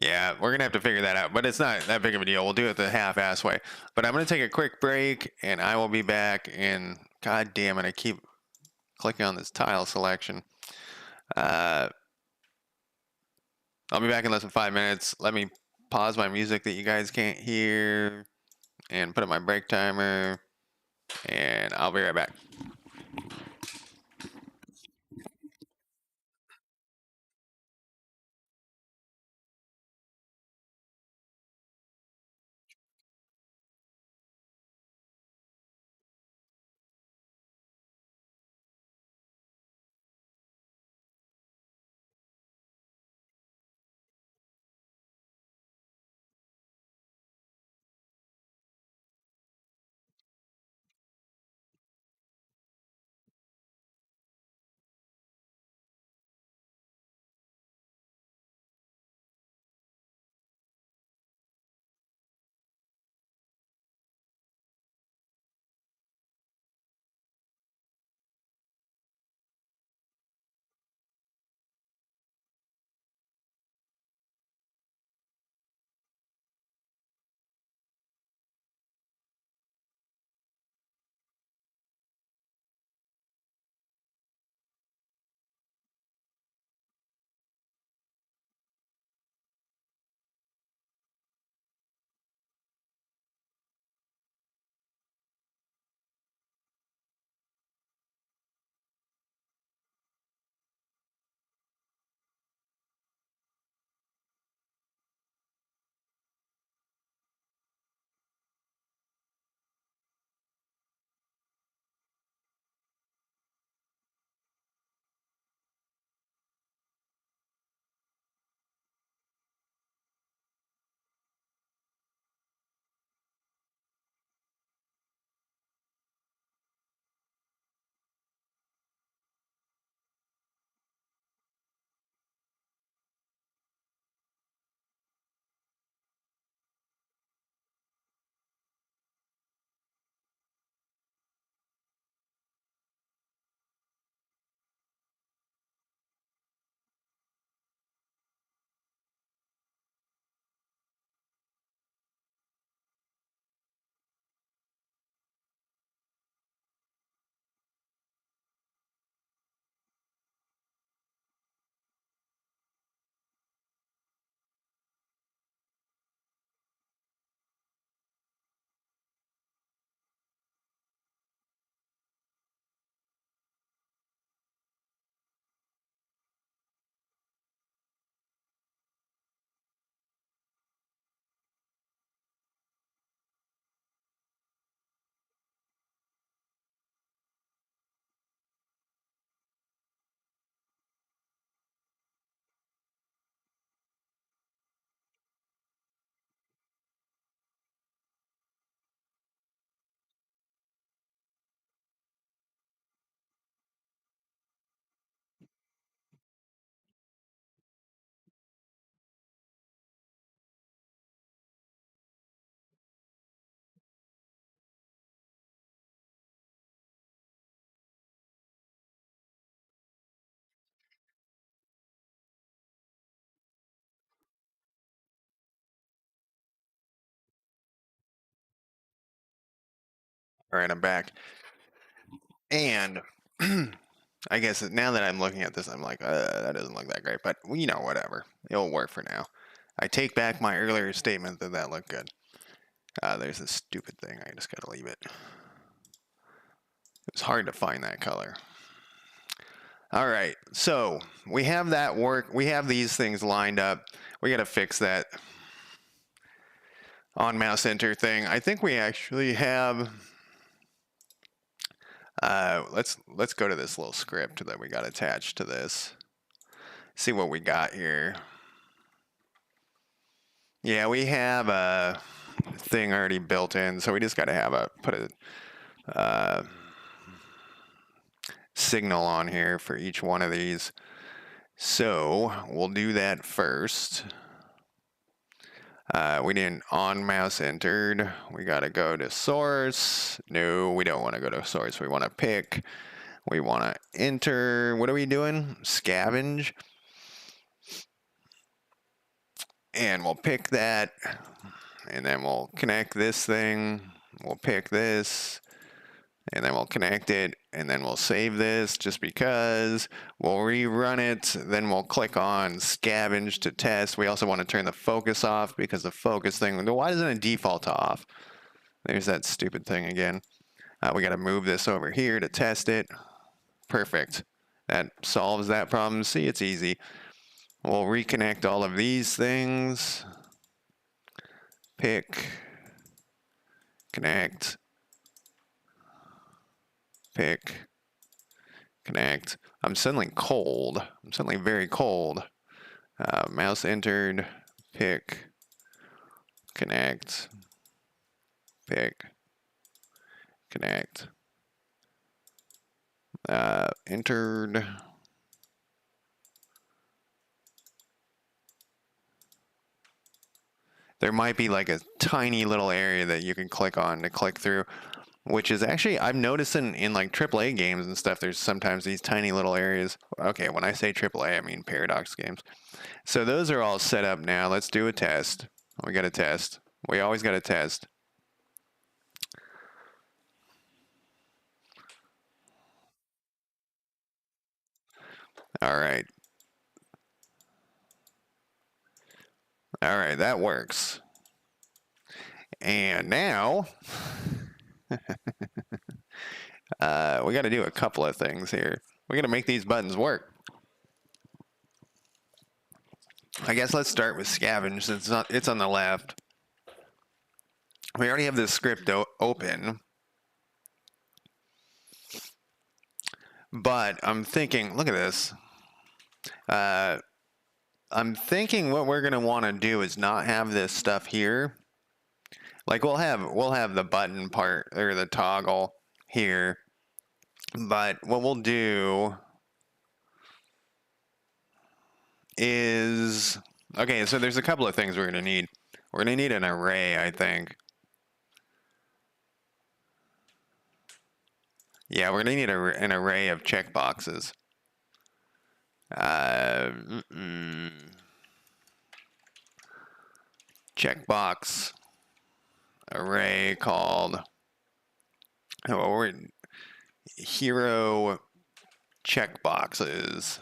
Yeah, we're gonna have to figure that out, but it's not that big of a deal. We'll do it the half-ass way. But I'm gonna take a quick break, and I will be back in. God damn it! I keep clicking on this tile selection. I'll be back in less than 5 minutes. Let me pause my music that you guys can't hear, and put up my break timer, and I'll be right back. All right, I'm back. And I guess now that I'm looking at this, I'm like, that doesn't look that great. But, you know, whatever. It'll work for now. I take back my earlier statement that that looked good. There's this stupid thing. I just got to leave it. It's hard to find that color. All right, so we have that work. We have these things lined up. We got to fix that on mouse enter thing. I think we actually have. Let's go to this little script that we got attached to this. See what we got here. Yeah, we have a thing already built in, so we just got to have put a signal on here for each one of these. So we'll do that first. We didn't on mouse entered. We got to go to source. No, we don't want to go to source. We want to pick. We want to enter. What are we doing? Scavenge. And we'll pick that. And then we'll connect this thing. We'll pick this. And then we'll connect it. And then we'll save this just because. We'll rerun it. Then we'll click on scavenge to test. We also want to turn the focus off because the focus thing, why doesn't it default to off? There's that stupid thing again. We got to move this over here to test it. Perfect. That solves that problem. See, it's easy. We'll reconnect all of these things. Pick. Connect. Pick. Connect. I'm suddenly cold. I'm suddenly very cold. Mouse entered. Pick. Connect. Pick. Connect. Entered. There might be like a tiny little area that you can click on to click through, which is actually, I'm noticing in like AAA games and stuff, there's sometimes these tiny little areas. Okay, when I say AAA, I mean Paradox games. So those are all set up now. Let's do a test. We got a test. We always got a test. All right. All right, that works. And now we got to do a couple of things here. We got to make these buttons work. I guess let's start with scavenge since it's on the left. We already have this script open. But I'm thinking, look at this. I'm thinking what we're going to want to do is not have this stuff here. Like we'll have the button part or the toggle here. But what we'll do is, okay, so there's a couple of things we're going to need. We're going to need an array, I think. Yeah, we're going to need an array of checkboxes. Checkbox array called hero checkboxes.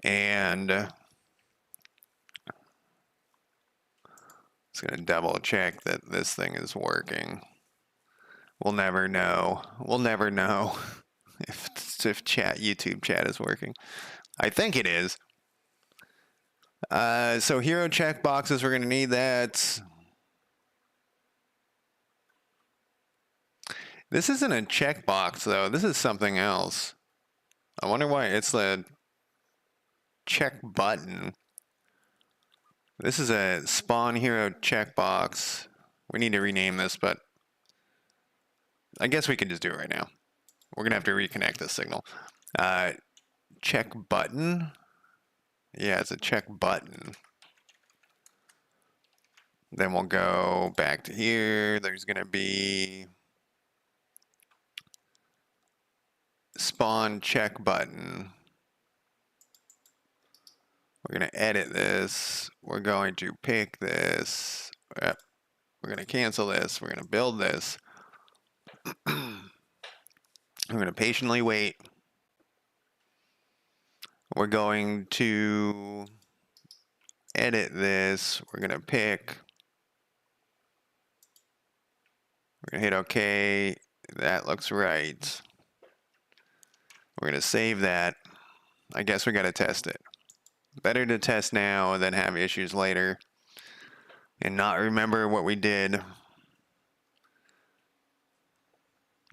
And it's going to double check that this thing is working. We'll never know. We'll never know if YouTube chat is working. I think it is. So hero checkboxes, we're going to need that. This isn't a checkbox, though. This is something else. I wonder why it's the check button. This is a spawn hero checkbox. We need to rename this, but I guess we can just do it right now. We're going to have to reconnect this signal. Check button. Yeah, it's a check button. Then we'll go back to here. There's going to be spawn check button. We're going to edit this. We're going to pick this. Yep. We're going to cancel this. We're going to build this. We're going to patiently wait. We're going to edit this. We're going to pick. We're going to hit OK. That looks right. We're going to save that. I guess we got to test it. Better to test now than have issues later and not remember what we did.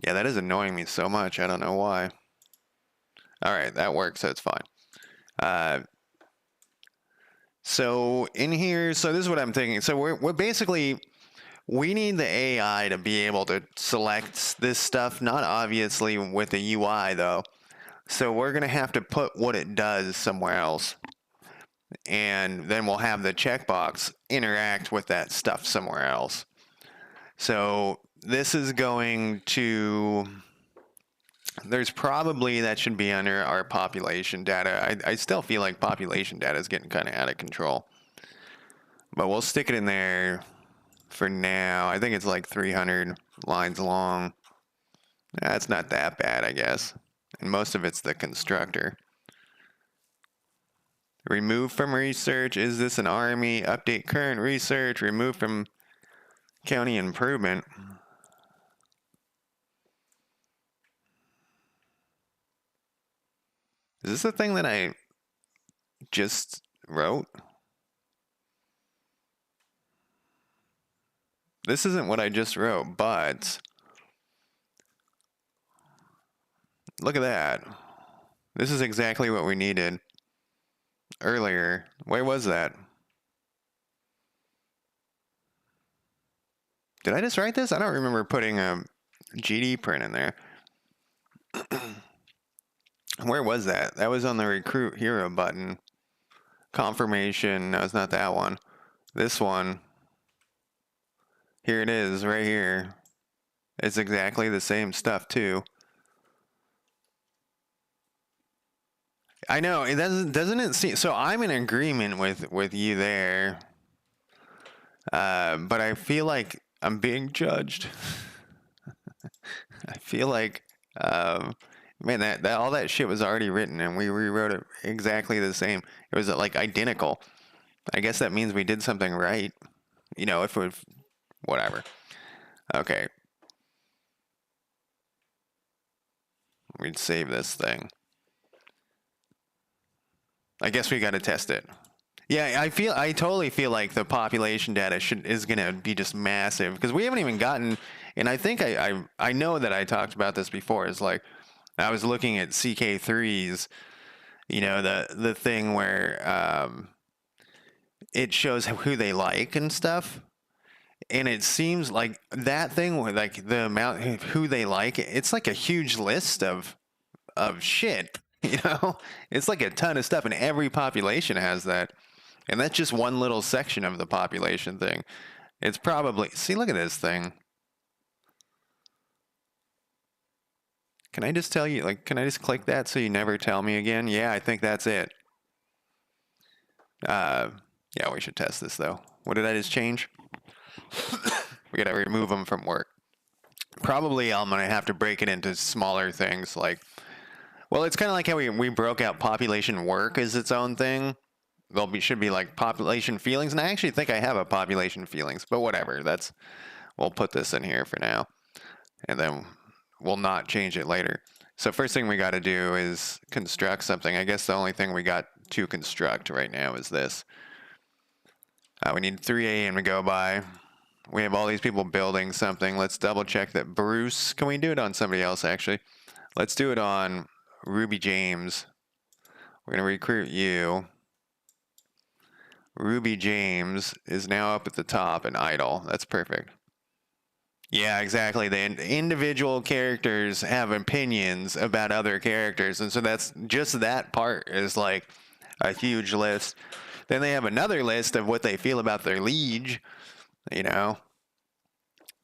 Yeah, that is annoying me so much. I don't know why. All right, that works, so it's fine. So in here, so this is what I'm thinking. So we're basically, we need the AI to be able to select this stuff, not obviously with the UI though. So we're going to have to put what it does somewhere else. And then we'll have the checkbox interact with that stuff somewhere else. So this is going to, there's probably, that should be under our population data. I still feel like population data is getting kind of out of control. But we'll stick it in there for now. I think it's like 300 lines long. That's not that bad, I guess. And most of it's the constructor. Remove from research. Is this an army? Update current research. Remove from county improvement. Is this the thing that I just wrote? This isn't what I just wrote, but look at that. This is exactly what we needed earlier. Where was that? Did I just write this? I don't remember putting a GD print in there. Where was that? That was on the recruit hero button. Confirmation. No, it's not that one. This one. Here it is, right here. It's exactly the same stuff too. I know, it doesn't it seem, so I'm in agreement with you there. But I feel like I'm being judged. I feel like, man, that all that shit was already written and we rewrote it exactly the same. It was like identical. I guess that means we did something right. You know, if we, whatever. Okay. We'd save this thing. I guess we got to test it. Yeah, I totally feel like the population data is going to be just massive because we haven't even gotten, and I think I know that I talked about this before. Is like I was looking at CK3s, you know, the thing where it shows who they like and stuff, and it seems like that thing with like the amount of who they like, it's like a huge list of shit. You know, it's like a ton of stuff, and every population has that. And that's just one little section of the population thing. It's probably, see, look at this thing. Can I just tell you, like, can I just click that so you never tell me again? Yeah, I think that's it. Yeah, we should test this though. What did I just change? We gotta remove them from work. Probably I'm gonna have to break it into smaller things like, well, it's kind of like how we broke out population work as its own thing. Should be like population feelings, and I actually think I have a population feelings, but whatever. We'll put this in here for now, and then we'll not change it later. So first thing we got to do is construct something. I guess the only thing we got to construct right now is this. We need 3 a.m. to go by. We have all these people building something. Let's double check that Bruce. Can we do it on somebody else actually? Let's do it on Ruby James. We're gonna recruit you. Ruby James is now up at the top and idle. That's perfect. Yeah, exactly. The individual characters have opinions about other characters. And so that's just that part is like a huge list. Then they have another list of what they feel about their liege. You know,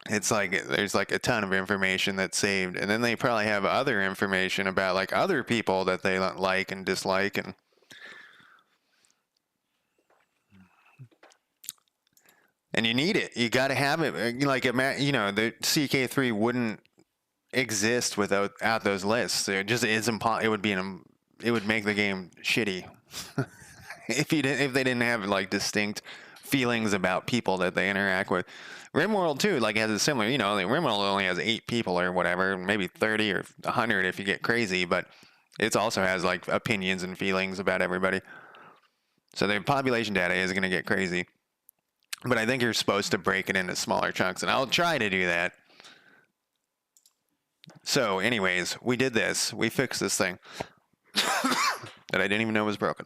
it's like there's like a ton of information that's saved. And then they probably have other information about like other people that they like and dislike. And And you need it. You got to have it. Like, the CK3 wouldn't exist without those lists. It just is impossible. It would be it would make the game shitty if they didn't have like distinct feelings about people that they interact with. RimWorld too, like, has a similar. Like, RimWorld only has 8 people or whatever, maybe 30 or 100 if you get crazy, but it also has like opinions and feelings about everybody. So the population data is going to get crazy. But I think you're supposed to break it into smaller chunks, and I'll try to do that. So, anyways, we did this. We fixed this thing that I didn't even know was broken.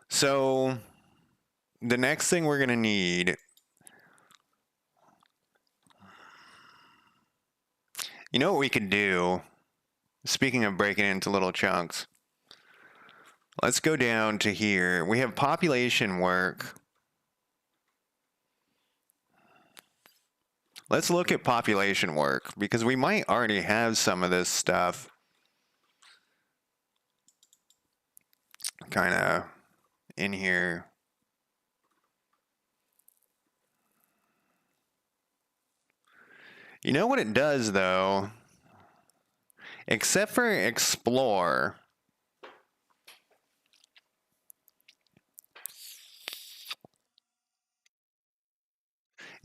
So, the next thing we're going to need... You know what we could do? Speaking of breaking it into little chunks, let's go down to here. We have population work. Let's look at population work, because we might already have some of this stuff kind of in here. You know what it does, though? Except for explore.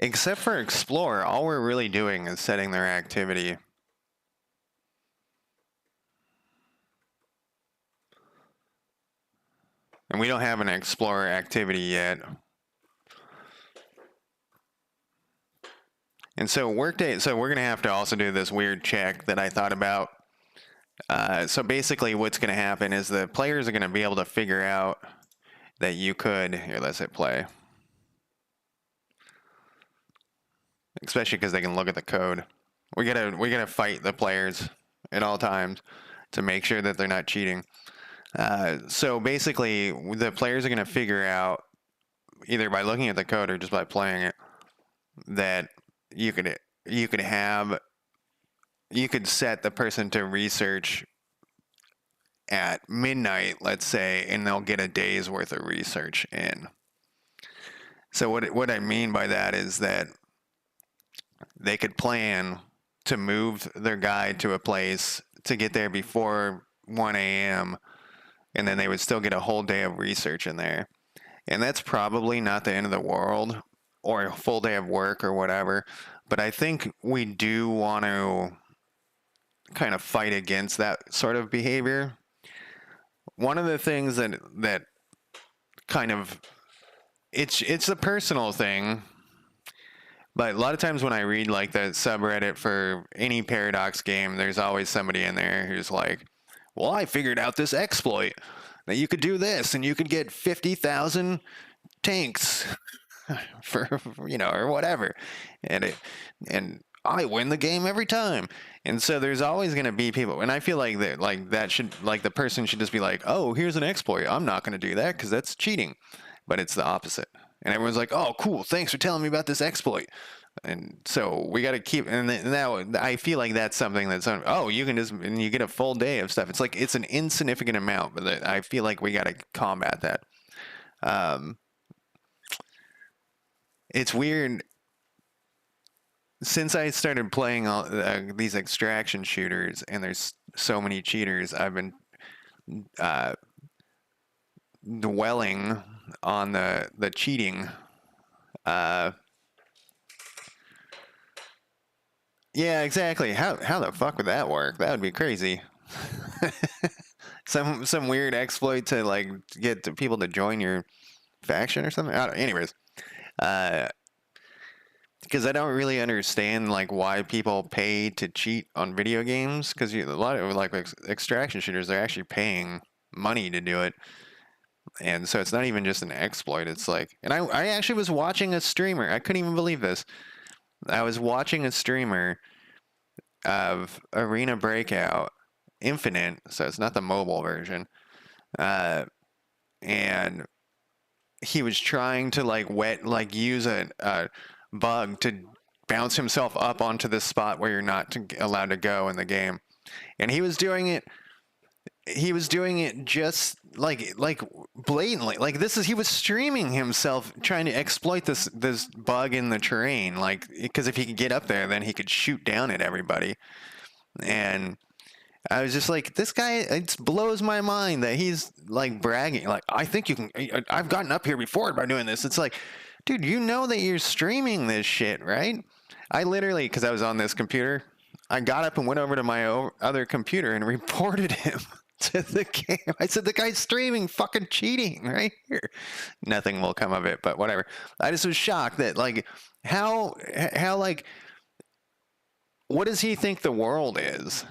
Except for explore, all we're really doing is setting their activity. And we don't have an explorer activity yet. And so Workday, so we're going to have to also do this weird check that I thought about. So basically what's going to happen is the players are going to be able to figure out that you could, here, let's hit play. Especially because they can look at the code. We gotta fight the players at all times to make sure that they're not cheating. So basically, the players are gonna figure out, either by looking at the code or just by playing it, that you could set the person to research at midnight, let's say, and they'll get a day's worth of research in. So what I mean by that is that they could plan to move their guy to a place to get there before 1 a.m. and then they would still get a whole day of research in there. And that's probably not the end of the world or a full day of work or whatever. But I think we do want to kind of fight against that sort of behavior. One of the things that kind of, it's a personal thing, but a lot of times when I read like the subreddit for any Paradox game, there's always somebody in there who's like, well, I figured out this exploit that you could do this and you could get 50,000 tanks for, or whatever. And I win the game every time. And so there's always going to be people. And I feel like the person should just be like, oh, here's an exploit. I'm not going to do that because that's cheating. But it's the opposite. And everyone's like, oh, cool, thanks for telling me about this exploit. And so we got to keep, and now I feel like that's something that's, you can just, and you get a full day of stuff. It's like, it's an insignificant amount, but I feel like we got to combat that. It's weird. Since I started playing all these extraction shooters, and there's so many cheaters, I've been dwelling on the cheating. Yeah, exactly. How the fuck would that work? That would be crazy. some weird exploit to like get people to join your faction or something. Anyways, because I don't really understand like why people pay to cheat on video games. Because a lot of like extraction shooters, they're actually paying money to do it. And so it's not even just an exploit. It's like, and I actually was watching a streamer. I couldn't even believe this. I was watching a streamer of Arena Breakout Infinite, so it's not the mobile version. And he was trying to use a bug to bounce himself up onto the spot where you're not allowed to go in the game. And he was doing it. he was doing it just like blatantly. Like he was streaming himself trying to exploit this bug in the terrain. Like because if he could get up there, then he could shoot down at everybody. And I was just like, this guy, it blows my mind that he's like bragging. Like, I think you can, I've gotten up here before by doing this. It's like, dude, you know that you're streaming this shit, right? I literally, because I was on this computer, I got up and went over to my other computer and reported him to the game. I said, the guy's streaming, fucking cheating right here. Nothing will come of it, but whatever. I just was shocked that, like, how, like, what does he think the world is?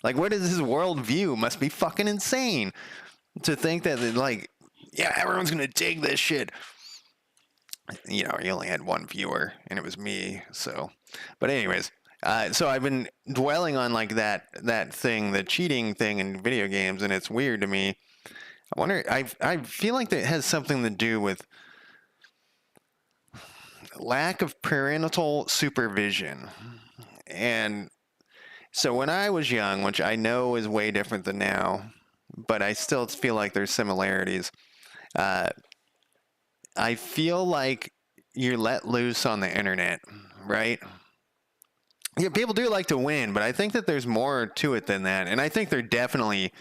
Like, what is his worldview? Must be fucking insane to think that, like, yeah, everyone's going to dig this shit. You know, he only had one viewer, and it was me, so. But anyways, so I've been dwelling on, like, that thing, the cheating thing in video games, and it's weird to me. I wonder, I feel like that has something to do with lack of parental supervision. And so when I was young, which I know is way different than now, but I still feel like there's similarities. I feel like you're let loose on the internet, right? Yeah, people do like to win, but I think that there's more to it than that. And I think they're definitely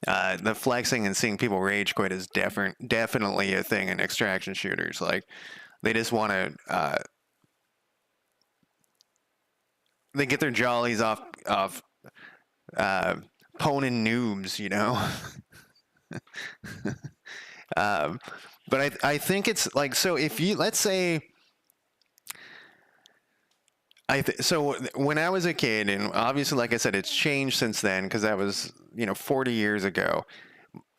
the flexing and seeing people rage quit is definitely a thing in extraction shooters. Like they just want to they get their jollies off poning noobs, you know. But I think it's like, so if you, let's say, so when I was a kid, and obviously, like I said, it's changed since then because that was, 40 years ago.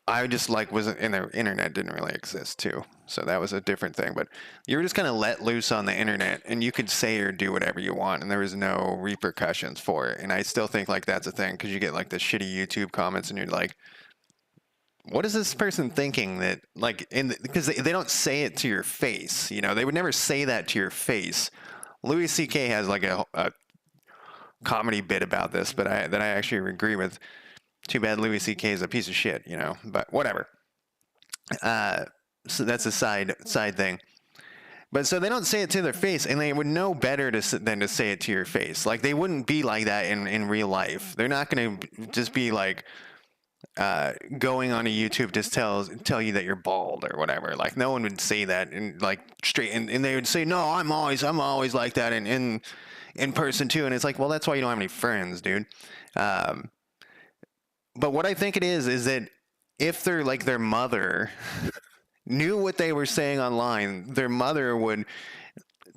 I just wasn't in the internet didn't really exist too. So that was a different thing, but you were just kind of let loose on the internet and you could say or do whatever you want and there was no repercussions for it. And I still think like that's a thing because you get like the shitty YouTube comments and you're like, what is this person thinking that like, because they don't say it to your face, they would never say that to your face. Louis C.K. has like a comedy bit about this, but that I actually agree with. Too bad Louis C.K. is a piece of shit, but whatever. So that's a side thing. But so they don't say it to their face, and they would know better than to say it to your face. Like they wouldn't be like that in real life. They're not going to just be like going on a YouTube to tell you that you're bald or whatever. Like no one would say that and like straight, and they would say, no, I'm always like that in person too. And it's like, well, that's why you don't have any friends, dude. But what I think it is that if they're like their mother knew what they were saying online, their mother would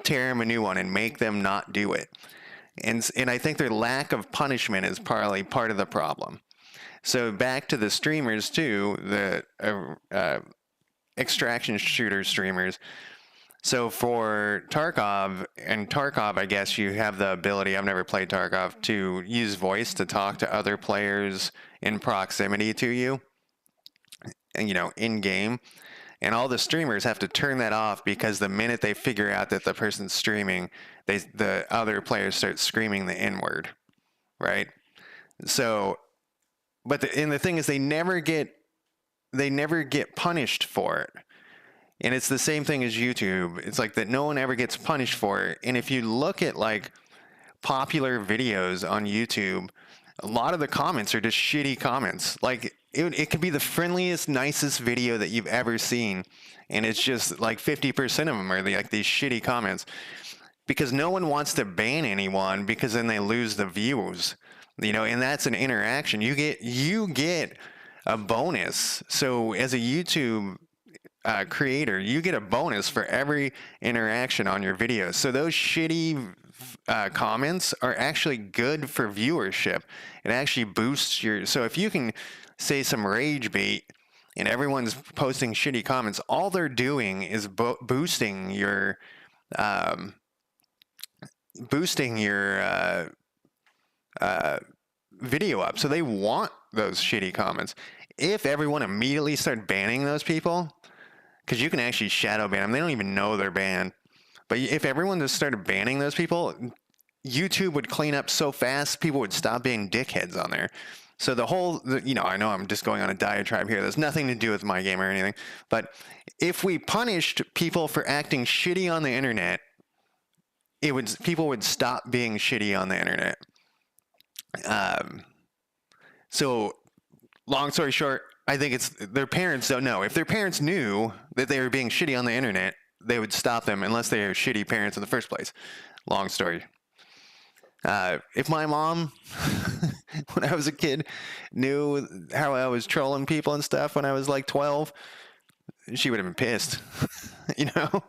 tear them a new one and make them not do it. And I think their lack of punishment is partly part of the problem. So back to the streamers too, the extraction shooter streamers. So for Tarkov, I guess you have the ability, I've never played Tarkov, to use voice to talk to other players in proximity to you, and, in game. And all the streamers have to turn that off because the minute they figure out that the person's streaming, the other players start screaming the N-word, right? So, but the thing is, they never get punished for it. And it's the same thing as YouTube. It's like that no one ever gets punished for it. And if you look at like popular videos on YouTube, a lot of the comments are just shitty comments. Like it could be the friendliest, nicest video that you've ever seen. And it's just like 50% of them are like these shitty comments because no one wants to ban anyone because then they lose the views, and that's an interaction. You get a bonus. So as a YouTube creator, you get a bonus for every interaction on your videos. So those shitty comments are actually good for viewership. It actually boosts so if you can say some rage bait and everyone's posting shitty comments, all they're doing is boosting your video up. So they want those shitty comments. If everyone immediately started banning those people, because you can actually shadow ban them. They don't even know they're banned. But if everyone just started banning those people, YouTube would clean up so fast, people would stop being dickheads on there. So I know I'm just going on a diatribe here. There's nothing to do with my game or anything. But if we punished people for acting shitty on the internet, people would stop being shitty on the internet. So long story short, I think it's their parents don't know. If their parents knew that they were being shitty on the internet, they would stop them unless they are shitty parents in the first place. Long story. If my mom, when I was a kid, knew how I was trolling people and stuff when I was like 12, she would have been pissed, you know?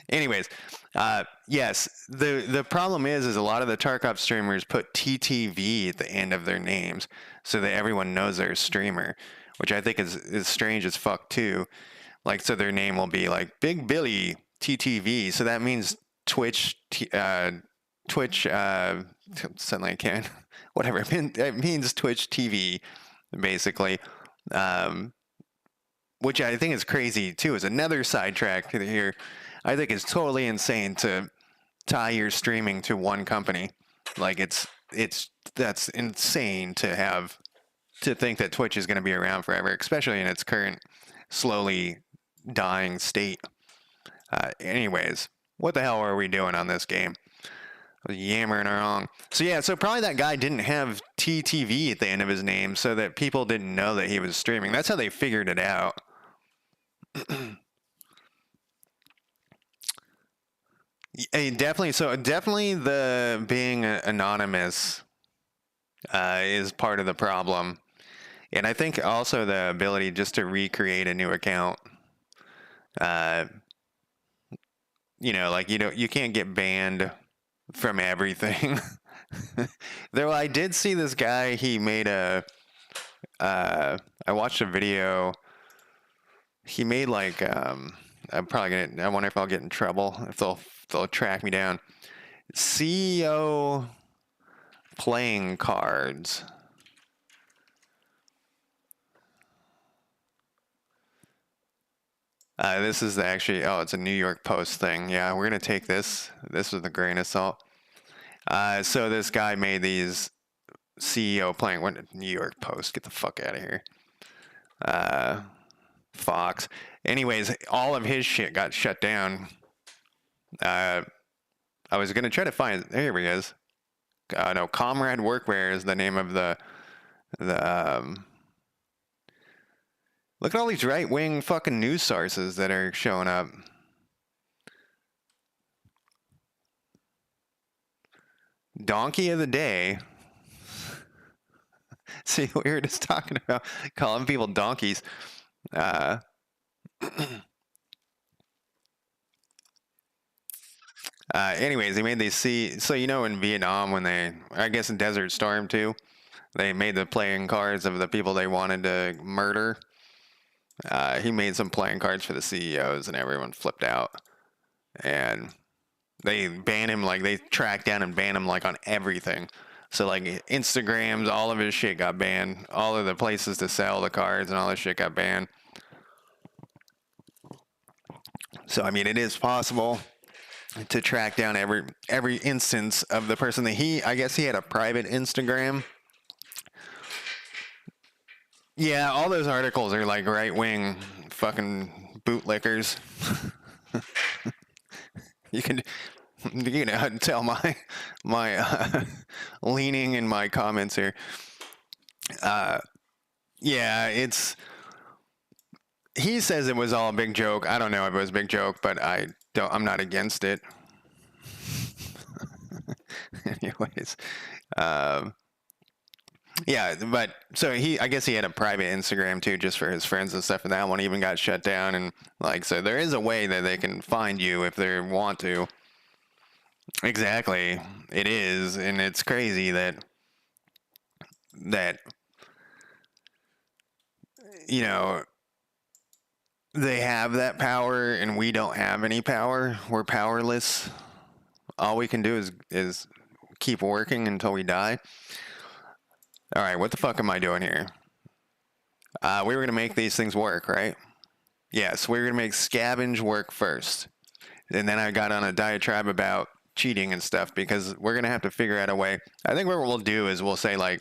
Anyways, yes, the problem is a lot of the Tarkov streamers put TTV at the end of their names so that everyone knows they're a streamer, which I think is strange as fuck too. Like, so their name will be like Big Billy TTV, so that means Twitch, suddenly I can't, whatever, it means Twitch TV, basically, which I think is crazy too, is another sidetrack here. I think it's totally insane to tie your streaming to one company. Like that's insane to think that Twitch is going to be around forever, especially in its current slowly dying state. Anyways, what the hell are we doing on this game? I was yammering along. So yeah, so probably that guy didn't have TTV at the end of his name so that people didn't know that he was streaming. That's how they figured it out. Definitely the being anonymous is part of the problem. And I think also the ability just to recreate a new account. Like you can't get banned from everything. Though I did see this guy, he made I watched a video. He made like I wonder if I'll get in trouble if they'll track me down. CEO playing cards. This is it's a New York Post thing. Yeah, we're going to take this with a grain of salt. So this guy made these CEO playing, New York Post, get the fuck out of here. Fox. Anyways, all of his shit got shut down. I was going to try to find, here he is. No, Comrade Workwear is the name of the look at all these right-wing fucking news sources that are showing up. Donkey of the day. See, we were just talking about calling people donkeys. Anyways, he made these so in Vietnam when I guess in Desert Storm too, they made the playing cards of the people they wanted to murder. He made some playing cards for the CEOs and everyone flipped out. And they banned him, like they tracked down and banned him like on everything. So like Instagrams, all of his shit got banned. All of the places to sell the cards and all this shit got banned. So I mean, it is possible to track down every instance of the person that I guess he had a private Instagram. Yeah, all those articles are like right-wing fucking bootlickers. You can tell my leaning in my comments here. Yeah, he says it was all a big joke. I don't know if it was a big joke, but I'm not against it. Anyways, yeah, but so I guess he had a private Instagram too, just for his friends and stuff, and that one even got shut down. And like, so there is a way that they can find you if they want to. Exactly, it is, and it's crazy that they have that power and we don't have any power. We're powerless. All we can do is keep working until we die. All right, what the fuck am I doing here? We were going to make these things work, right? Yes, we were going to make scavenge work first. And then I got on a diatribe about cheating and stuff because we're going to have to figure out a way. I think what we'll do is we'll say, like,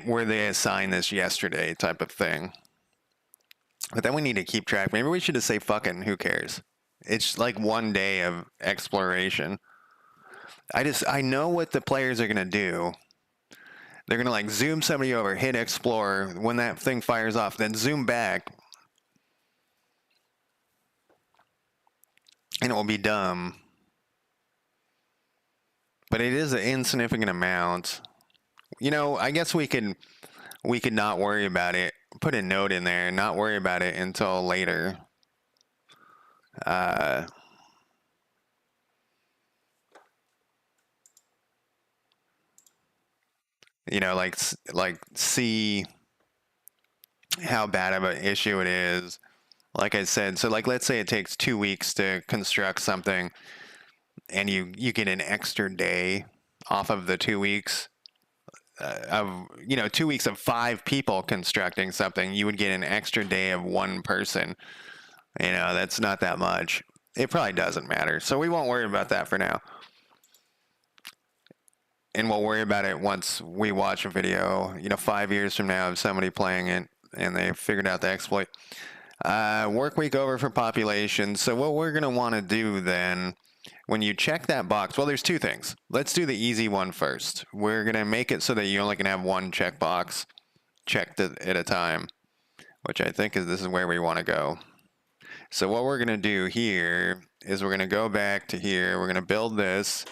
were they assigned this yesterday type of thing. But then we need to keep track. Maybe we should just say fucking who cares. It's like one day of exploration. I know what the players are gonna do. They're gonna like zoom somebody over, hit explore when that thing fires off, then zoom back, and it will be dumb. But it is an insignificant amount. You know, I guess we could not worry about it. Put a note in there, not worry about it until later. You know, like see how bad of an issue it is. Like I said, so like let's say it takes 2 weeks to construct something, and you get an extra day off of the 2 weeks of 2 weeks of 5 people constructing something. You would get an extra day of 1 person. You know, that's not that much. It probably doesn't matter, so we won't worry about that for now. And we'll worry about it once we watch a video, 5 years from now of somebody playing it and they figured out the exploit. Work week over for population. So what we're going to want to do then, when you check that box, well, there's 2 things. Let's do the easy one first. We're going to make it so that you only can have 1 checkbox checked at a time, which I think this is where we want to go. So what we're going to do here is we're going to go back to here. We're going to build this.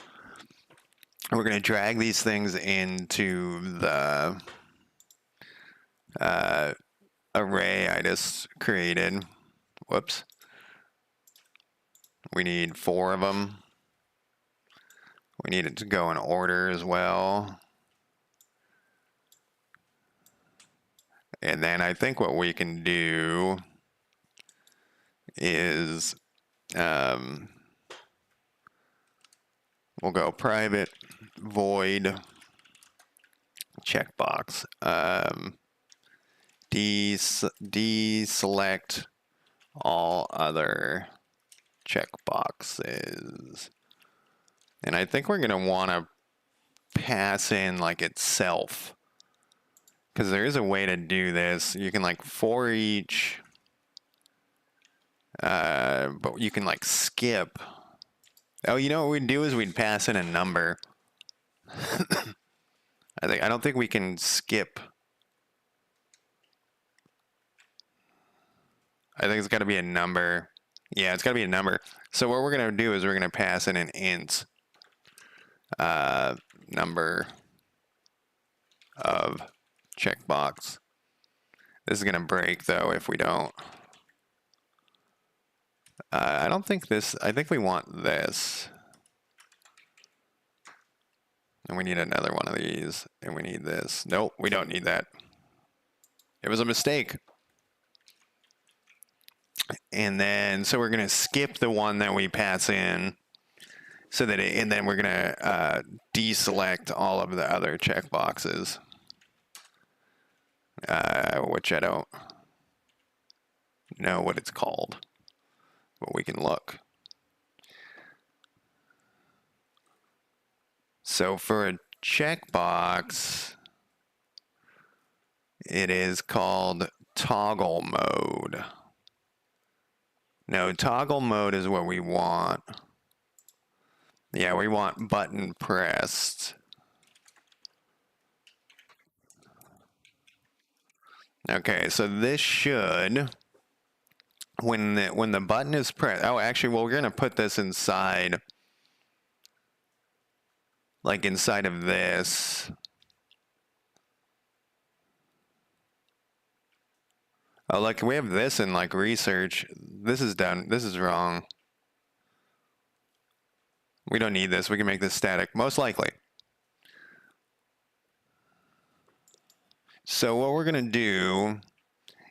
We're going to drag these things into the array I just created. Whoops. We need 4 of them. We need it to go in order as well. And then I think what we can do is we'll go private void checkbox. Deselect all other checkboxes. And I think we're going to want to pass in like itself, because there is a way to do this. You can like for each, but you can like skip. Oh, you know what we'd do is we'd pass in a number. I don't think we can skip. I think it's got to be a number. Yeah, it's got to be a number. So what we're going to do is we're going to pass in an int number of checkbox. This is going to break though if we don't. I don't think this, I think we want this. And we need another one of these. And we need this. Nope, we don't need that. It was a mistake. And then, so we're going to skip the one that we pass in. So that and then we're going to deselect all of the other checkboxes. Which I don't know what it's called. But we can look. So for a checkbox, it is called toggle mode. No, toggle mode is what we want. Yeah, we want button pressed. Okay, so this should, when the button is pressed, oh, actually, well, we're going to put this inside, like inside of this. Oh, like we have this in like research. This is done. This is wrong. We don't need this. We can make this static, most likely. So what we're going to do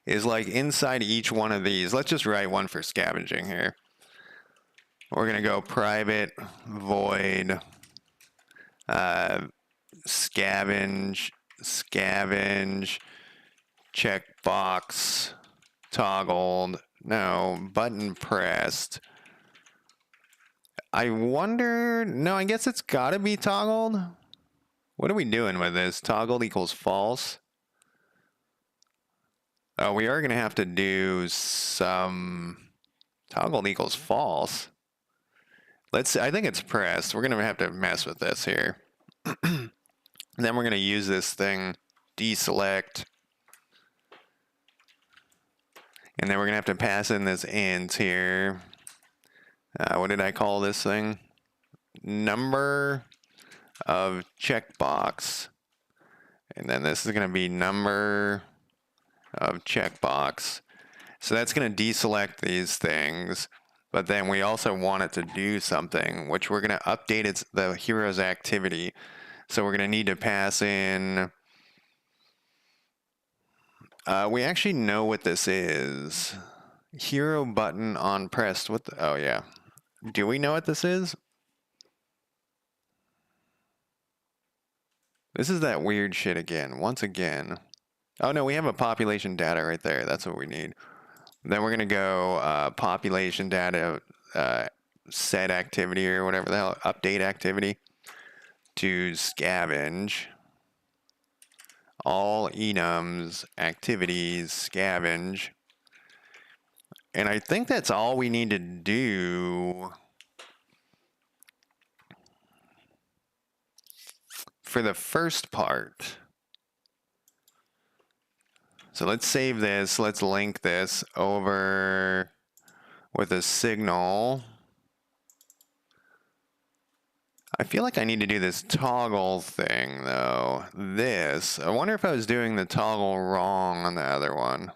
is like inside each one of these, let's just write one for scavenging here. We're going to go private void scavenge checkbox toggled, no, button pressed. I wonder, no, I guess it's got to be toggled. What are we doing with this? Toggled equals false. Oh, we are going to have to do some toggled equals false. I think it's pressed. We're going to have to mess with this here. Then we're going to use this thing, deselect. And then we're going to have to pass in this int here. What did I call this thing? Number of checkbox. And then this is going to be number of checkbox. So that's going to deselect these things. But then we also want it to do something, which we're going to update the hero's activity. So we're going to need to pass in. We actually know what this is. Hero button on pressed. Oh yeah. Do we know what this is? This is that weird shit again. Once again. Oh no, we have a population data right there. That's what we need. Then we're gonna go population data set activity or whatever the hell, update activity to scavenge. All enums activities scavenge. And I think that's all we need to do for the first part. So let's save this. Let's link this over with a signal. I feel like I need to do this toggle thing, though. I wonder if I was doing the toggle wrong on the other one.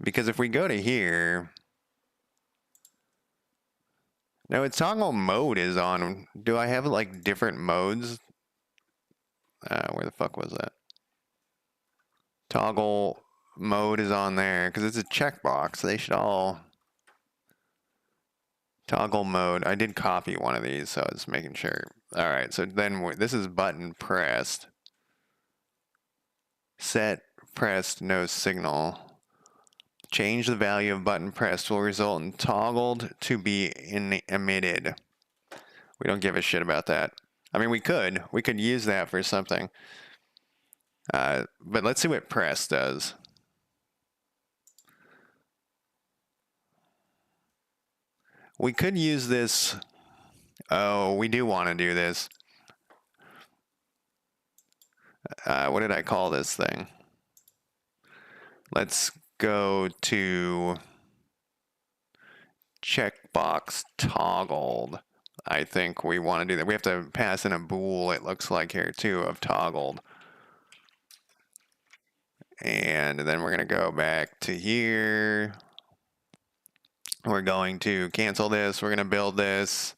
Because if we go to here, no, its toggle mode is on. Do I have like different modes? Where the fuck was that? Toggle mode is on there because it's a checkbox. They should all toggle mode. I did copy one of these, so I was making sure. All right, so then this is button pressed. Set pressed, no signal. Change the value of button pressed will result in toggled to be emitted. We don't give a shit about that. I mean, we could use that for something. But let's see what press does. We could use this. Oh, we do want to do this. What did I call this thing? Let's go to checkbox toggled. I think we want to do that. We have to pass in a bool, it looks like here too, of toggled. And then we're going to go back to here. We're going to cancel this. We're going to build this.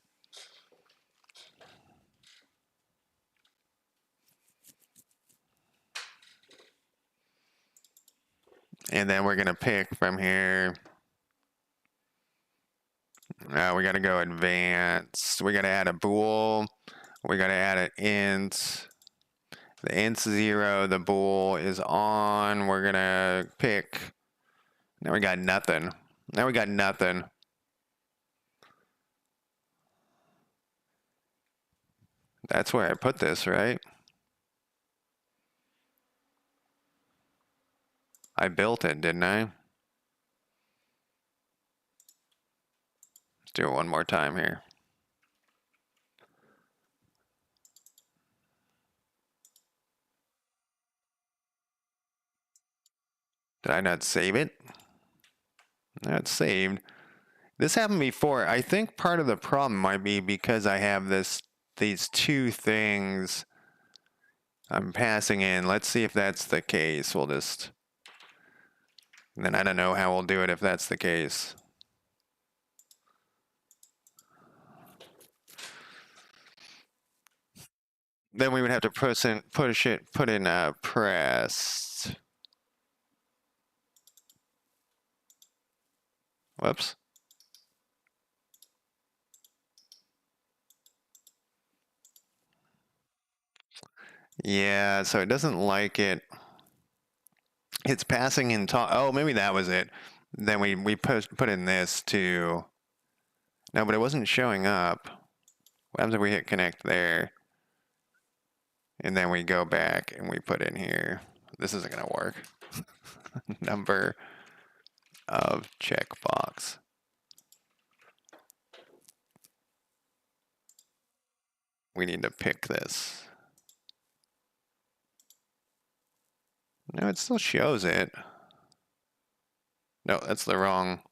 And then we're going to pick from here. We got to go advanced. We got to add a bool. We got to add an int. The int's 0. The bool is on. We're going to pick. Now we got nothing. Now we got nothing. That's where I put this, right? I built it, didn't I? Let's do it one more time here. Did I not save it? No, it's saved. This happened before. I think part of the problem might be because I have these two things I'm passing in. Let's see if that's the case. We'll just... And then I don't know how we'll do it if that's the case. Then we would have to put in pressed. Whoops. Yeah, so it doesn't like it. It's passing in oh, maybe that was it. Then we put in this to... No, but it wasn't showing up. What happens if we hit connect there? And then we go back and we put in here. This isn't going to work. Number of checkbox. We need to pick this. No, it still shows it. No, that's the wrong.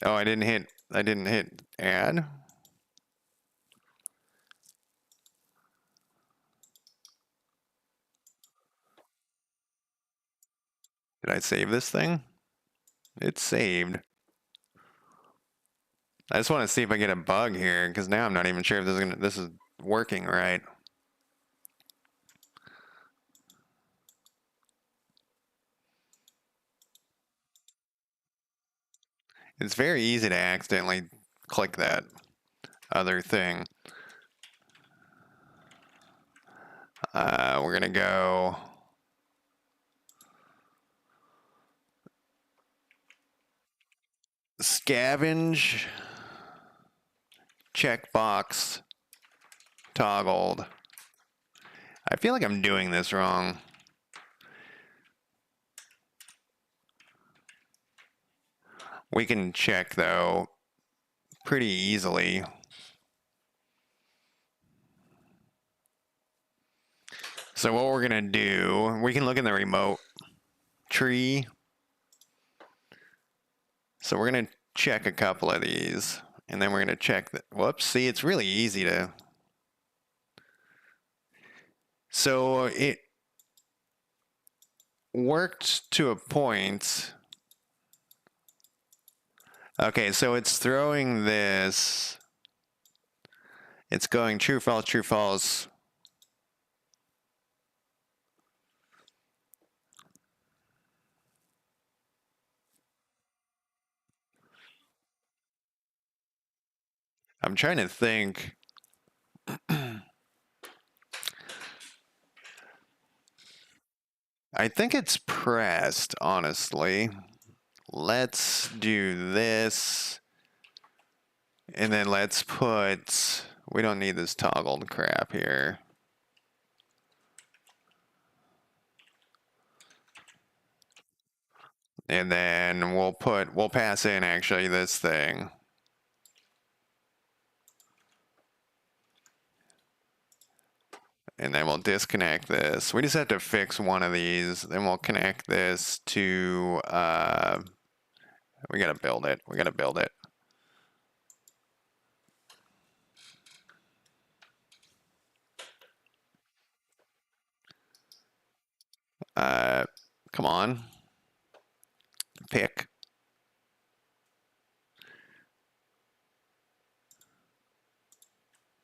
Oh, I didn't hit add. Did I save this thing? It's saved. I just want to see if I get a bug here, because now I'm not even sure if this is working right. It's very easy to accidentally click that other thing. We're gonna go scavenge checkbox toggled. I feel like I'm doing this wrong. We can check though pretty easily. So what we're gonna do, we can look in the remote tree. So we're gonna check a couple of these, and then we're gonna check the, whoops, see, it's really easy to. So it worked to a point. Okay, so it's throwing this. It's going true, false, true, false. I'm trying to think. I think it's pressed, honestly. Let's do this. And then let's put, we don't need this toggled crap here. And then we'll pass in actually this thing. And then we'll disconnect this. We just have to fix one of these. Then we'll connect this to, we gotta build it. We gotta build it. Come on. Pick.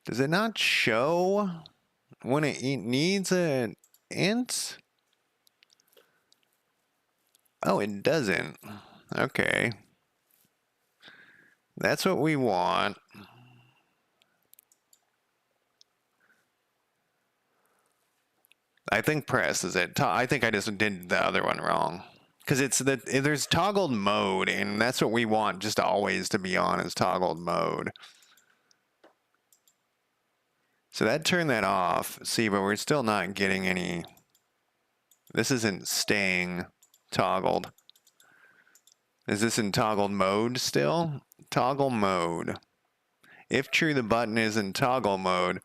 Does it not show when it needs an int? Oh, it doesn't. Okay. That's what we want. I think press is it. I think I just did the other one wrong. Because there's toggled mode, and that's what we want just always to be on is toggled mode. So that turned that off. See, but we're still not getting any. This isn't staying toggled. Is this in toggled mode still? Toggle mode. If true, the button is in toggle mode.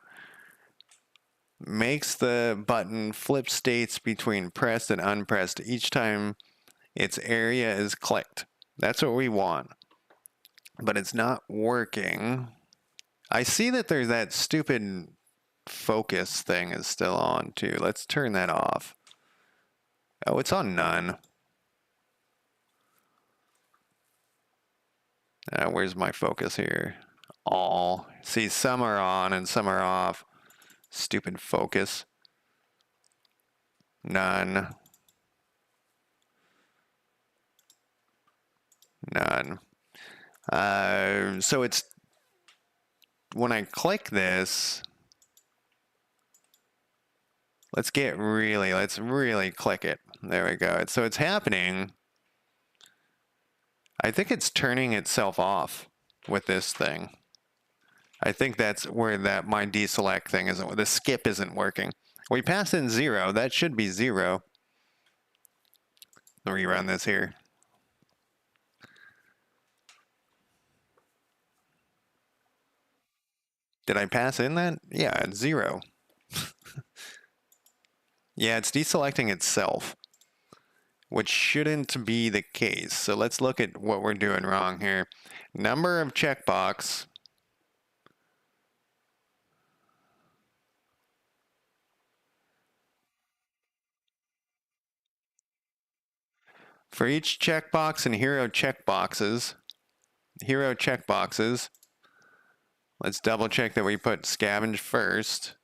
Makes the button flip states between pressed and unpressed each time its area is clicked. That's what we want. But it's not working. I see that there's that stupid focus thing is still on too. Let's turn that off. Oh, it's on none. Where's my focus here? All. See, some are on and some are off. Stupid focus. None. None. So it's when I click this, let's really click it. There we go. So it's happening. I think it's turning itself off with this thing. I think that's where that my deselect thing isn't. The skip isn't working. We passed in 0. That should be 0. Let me rerun this here. Did I pass in that? Yeah, it's 0. Yeah, it's deselecting itself, which shouldn't be the case. So let's look at what we're doing wrong here. Number of checkbox. For each checkbox and hero checkboxes, let's double check that we put scavenge first.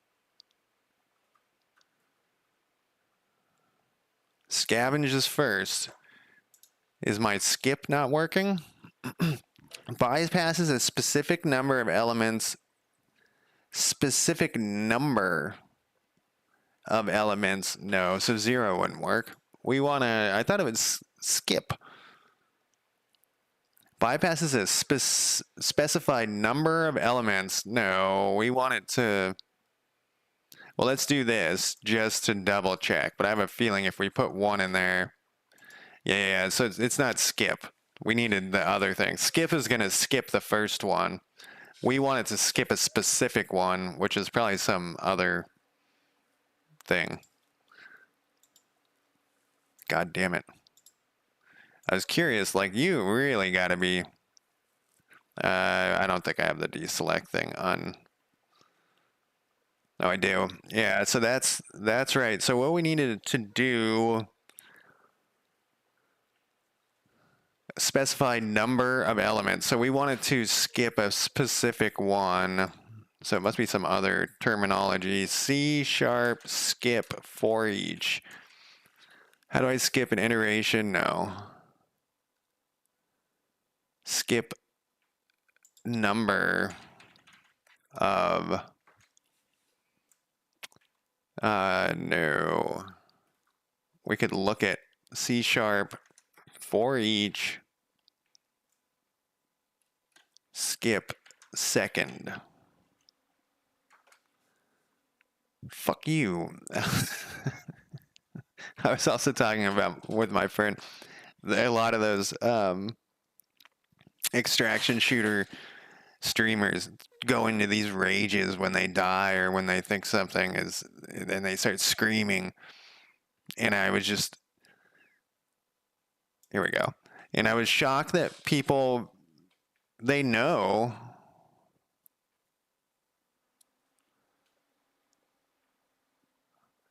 Scavenge is first. Is my skip not working? Bypasses a specific number of elements. Specific number of elements. No, so 0 wouldn't work. We want to, I thought it would skip. Bypasses a specified number of elements. No, we want it to, well, let's do this just to double check. But I have a feeling if we put 1 in there, yeah, so it's not skip. We needed the other thing. Skip is going to skip the first one. We want it to skip a specific one, which is probably some other thing. God damn it. I was curious, like, you really got to be... I don't think I have the deselect thing on. No, I do. Yeah, so that's right. So what we needed to do... Specify number of elements. So we wanted to skip a specific one. So it must be some other terminology. C# skip for each. How do I skip an iteration? No. Skip number of... no. We could look at C# for each. Skip second. Fuck you. I was also talking about with my friend a lot of those extraction shooter streamers go into these rages when they die or when they think something is, and they start screaming. And I was just, here we go. And I was shocked that people, they know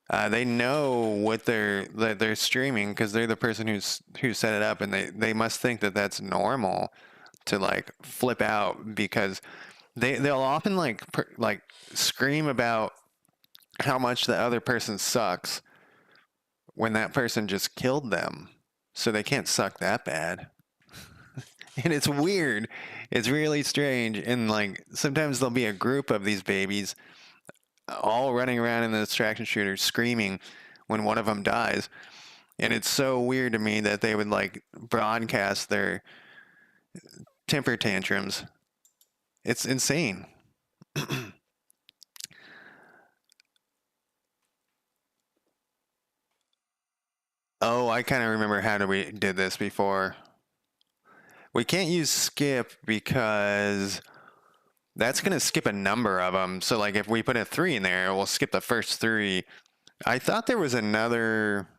what they're streaming because they're the person who set it up, and they must think that that's normal to like flip out because they'll often like scream about how much the other person sucks when that person just killed them, so they can't suck that bad. And it's weird. It's really strange. And like sometimes there'll be a group of these babies all running around in the distraction shooter screaming when one of them dies. And it's so weird to me that they would like broadcast their temper tantrums. It's insane. Oh, I kind of remember how we did this before. We can't use skip because that's going to skip a number of them. So like if we put a 3 in there, we'll skip the first 3. I thought there was another...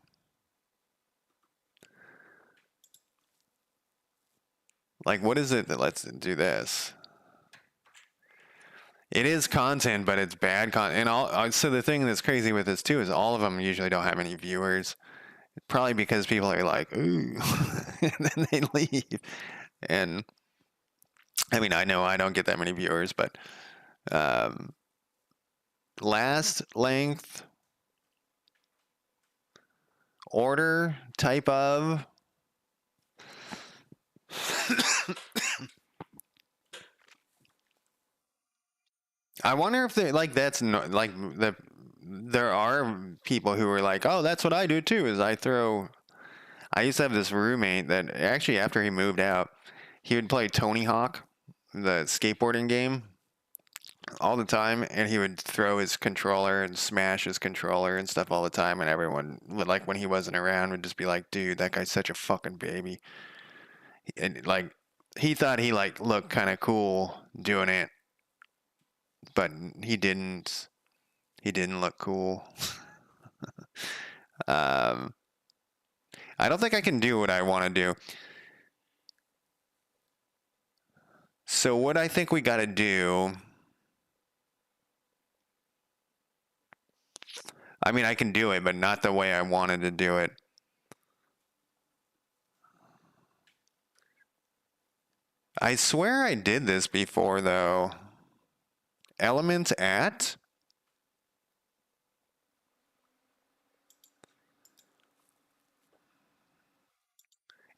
Like, what is it that lets it do this? It is content, but it's bad content. And so the thing that's crazy with this too is all of them usually don't have any viewers. Probably because people are like, ooh, and then they leave. And I mean, I know I don't get that many viewers, but last, length, order, type of. I wonder if they like that's no, like there are people who are like, oh, that's what I do too. Is I throw. I used to have this roommate that actually, after he moved out, he would play Tony Hawk, the skateboarding game, all the time, and he would throw his controller and smash his controller and stuff all the time, and everyone would, like, when he wasn't around, would just be like, "Dude, that guy's such a fucking baby," and like he thought he like looked kind of cool doing it, but he didn't. He didn't look cool. Um, I don't think I can do what I want to do. So what I think we got to do, I mean, I can do it, but not the way I wanted to do it. I swear I did this before, though. Elements at?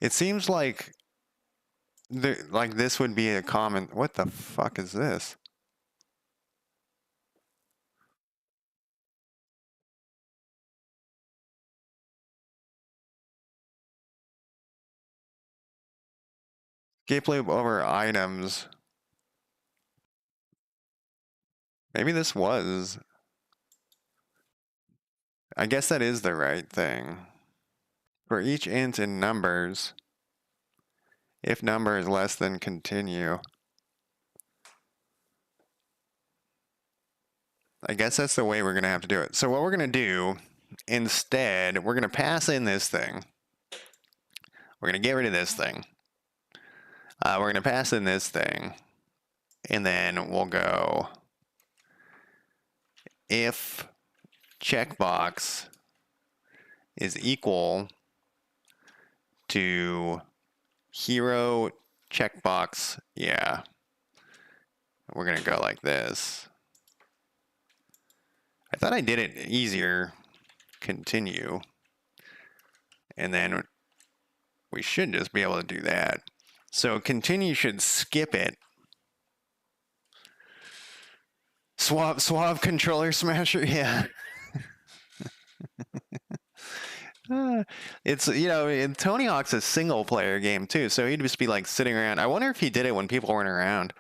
It seems like this would be a common. What the fuck is this? Escape loop over items. Maybe this was. I guess that is the right thing. For each int in numbers, if number is less than continue. I guess that's the way we're going to have to do it. So what we're going to do instead, we're going to pass in this thing. We're going to get rid of this thing. We're going to pass in this thing. And then we'll go if checkbox is equal to hero checkbox. Yeah. We're going to go like this. I thought I did it easier. Continue. And then we should just be able to do that. So continue should skip it. Suave controller smasher, yeah. It's, Tony Hawk's a single player game too, so he'd just be like sitting around. I wonder if he did it when people weren't around.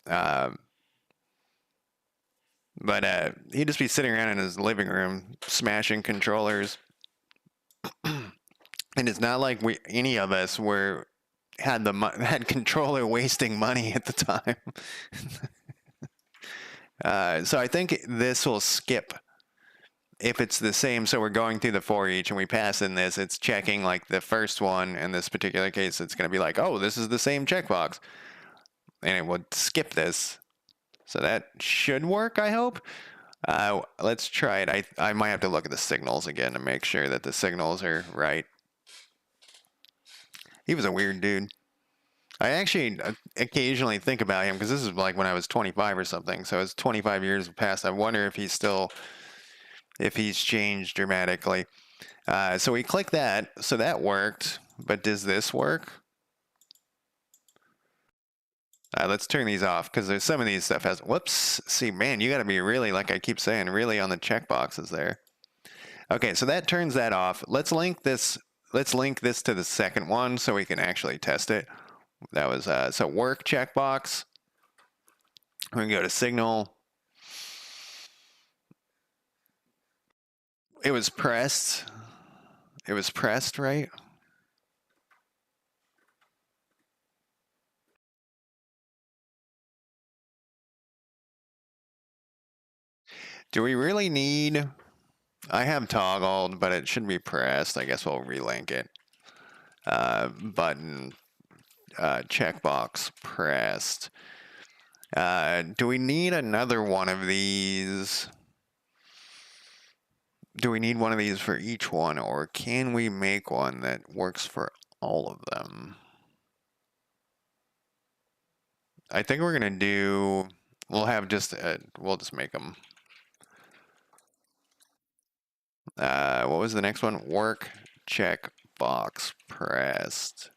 Uh, but he'd just be sitting around in his living room smashing controllers. And it's not like any of us had controller wasting money at the time. So I think this will skip if it's the same. So we're going through the for each and we pass in this, it's checking like the first one. In this particular case, it's going to be like, oh, this is the same checkbox. And it would skip this. So that should work, I hope. Let's try it. I might have to look at the signals again to make sure that the signals are right. He was a weird dude. I actually occasionally think about him because this is like when I was 25 or something. So it's 25 years past. I wonder if he's changed dramatically. So we click that. So that worked. But does this work? Let's turn these off because there's some of these stuff has. Whoops. See, man, you got to be really, like I keep saying, really on the checkboxes there. Okay, so that turns that off. Let's link this. Let's link this to the second one so we can actually test it. That was so work checkbox. We can go to signal. It was pressed. It was pressed, right? Do we really need? I have toggled, but it should be pressed. I guess we'll relink it. Button checkbox pressed. Do we need another one of these? Do we need one of these for each one, or can we make one that works for all of them? I think we're gonna do. We'll have just. We'll just make them. What was the next one? Work check box pressed.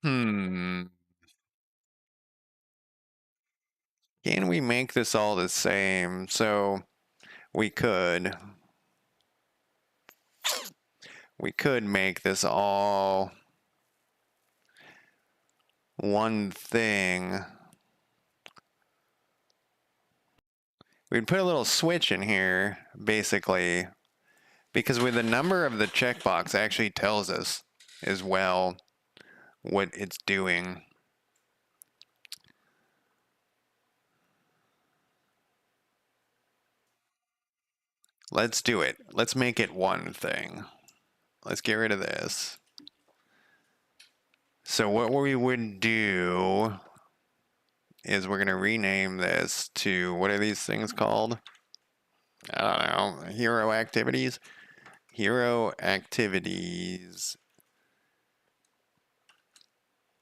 Hmm. Can we make this all the same? So we could make this all one thing. We'd put a little switch in here, basically, because with the number of the checkbox actually tells us as well what it's doing. Let's do it. Let's make it one thing. Let's get rid of this. So what we would do is we're going to rename this to, what are these things called? I don't know. Hero activities? Hero activities.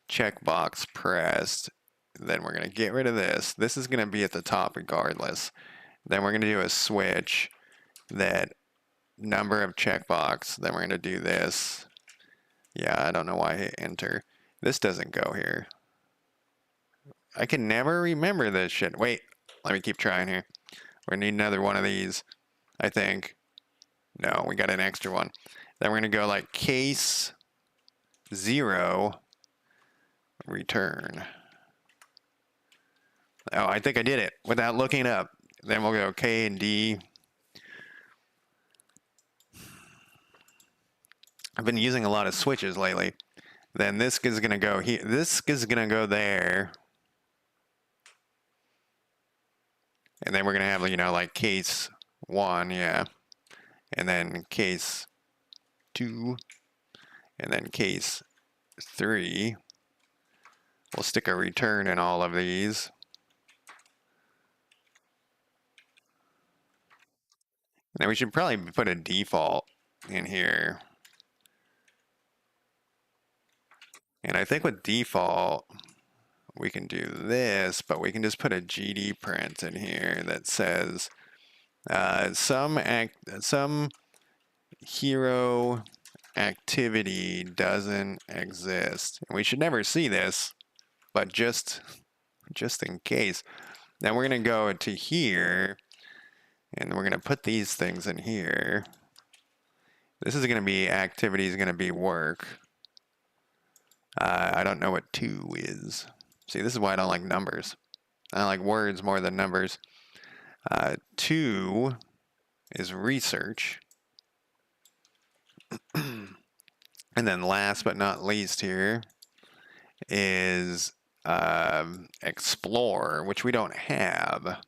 Checkbox pressed. Then we're going to get rid of this. This is going to be at the top regardless. Then we're going to do a switch that number of checkbox. Then we're going to do this. Yeah, I don't know why I hit enter. This doesn't go here. I can never remember this shit. Wait, let me keep trying here. We're going to need another one of these, I think. No, we got an extra one. Then we're going to go like case 0 return. Oh, I think I did it without looking it up. Then we'll go K and D. I've been using a lot of switches lately. Then this is going to go here. This is going to go there. And then we're going to have, you know, like case 1, yeah. And then case 2. And then case 3. We'll stick a return in all of these. Now we should probably put a default in here. And I think with default, we can do this, but we can just put a GD print in here that says some hero activity doesn't exist. And we should never see this, but just in case. Now we're going to go to here, and we're going to put these things in here. This is going to be activity, is going to be work. I don't know what 2 is. See, this is why I don't like numbers. I like words more than numbers. 2 is research. And then last but not least here is explore, which we don't have.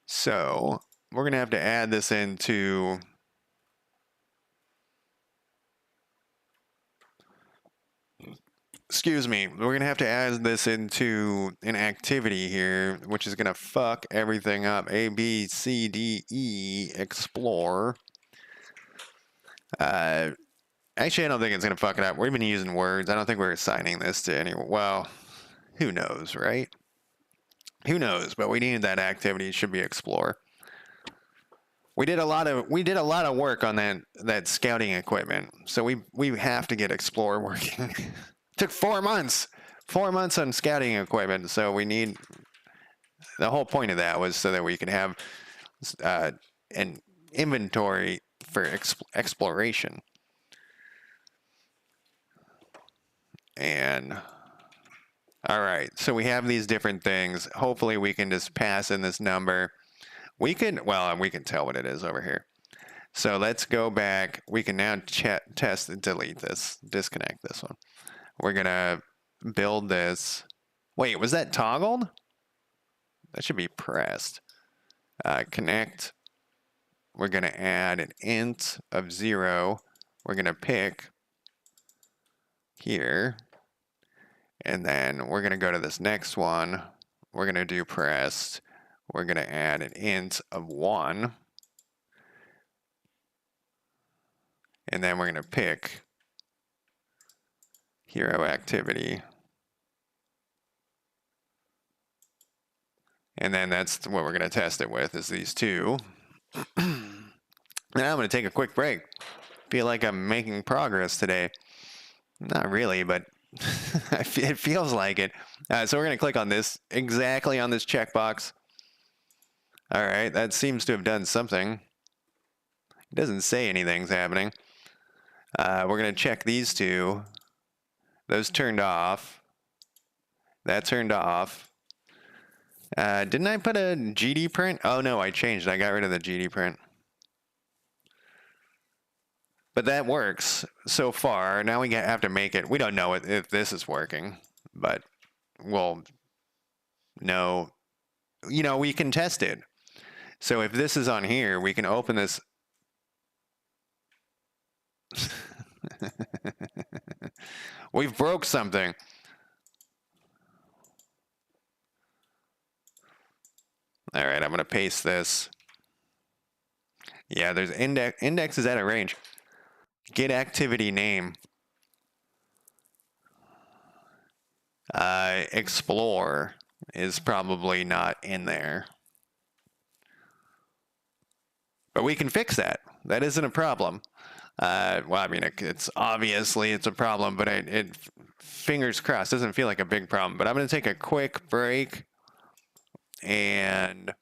So we're going to have to add this into... Excuse me, we're going to have to add this into an activity here, which is going to fuck everything up. A, B, C, D, E, explore. Actually, I don't think it's going to fuck it up. We've been using words. I don't think we're assigning this to anyone. Well, who knows, right? Who knows? But we needed that activity. It should be explore. We did a lot of work on that scouting equipment. So we have to get explore working. Took 4 months. 4 months on scouting equipment. So we need... The whole point of that was so that we could have an inventory for exploration. And... Alright, so we have these different things. Hopefully we can just pass in this number. We can tell what it is over here. So let's go back. We can now test and delete this. Disconnect this one. We're going to build this. Wait, was that toggled? That should be pressed. Connect. We're going to add an int of 0. We're going to pick here. And then we're going to go to this next one. We're going to do pressed. We're going to add an int of 1. And then we're going to pick hero activity. And then that's what we're going to test it with, is these 2. Now I'm going to take a quick break. Feel like I'm making progress today. Not really, but It feels like it. So we're going to click on this, exactly on this checkbox. All right, that seems to have done something. It doesn't say anything's happening. We're going to check these two. Those turned off. That turned off. Didn't I put a GD print? Oh no, I changed. I got rid of the GD print. But that works so far. Now we have to make it. We don't know if this is working, but we'll know. You know, we can test it. So if this is on here, we can open this. We've broke something. All right, I'm going to paste this. Yeah, there's index is out of range. Get activity name. Explore is probably not in there. But we can fix that. That isn't a problem. Well, I mean, it's obviously it's a problem, but it fingers crossed, doesn't feel like a big problem. But I'm going to take a quick break and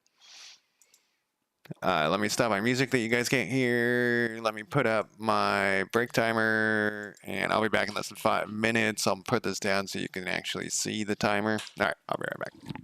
let me stop my music that you guys can't hear. Let me put up my break timer, and I'll be back in less than 5 minutes. I'll put this down so you can actually see the timer. All right, I'll be right back.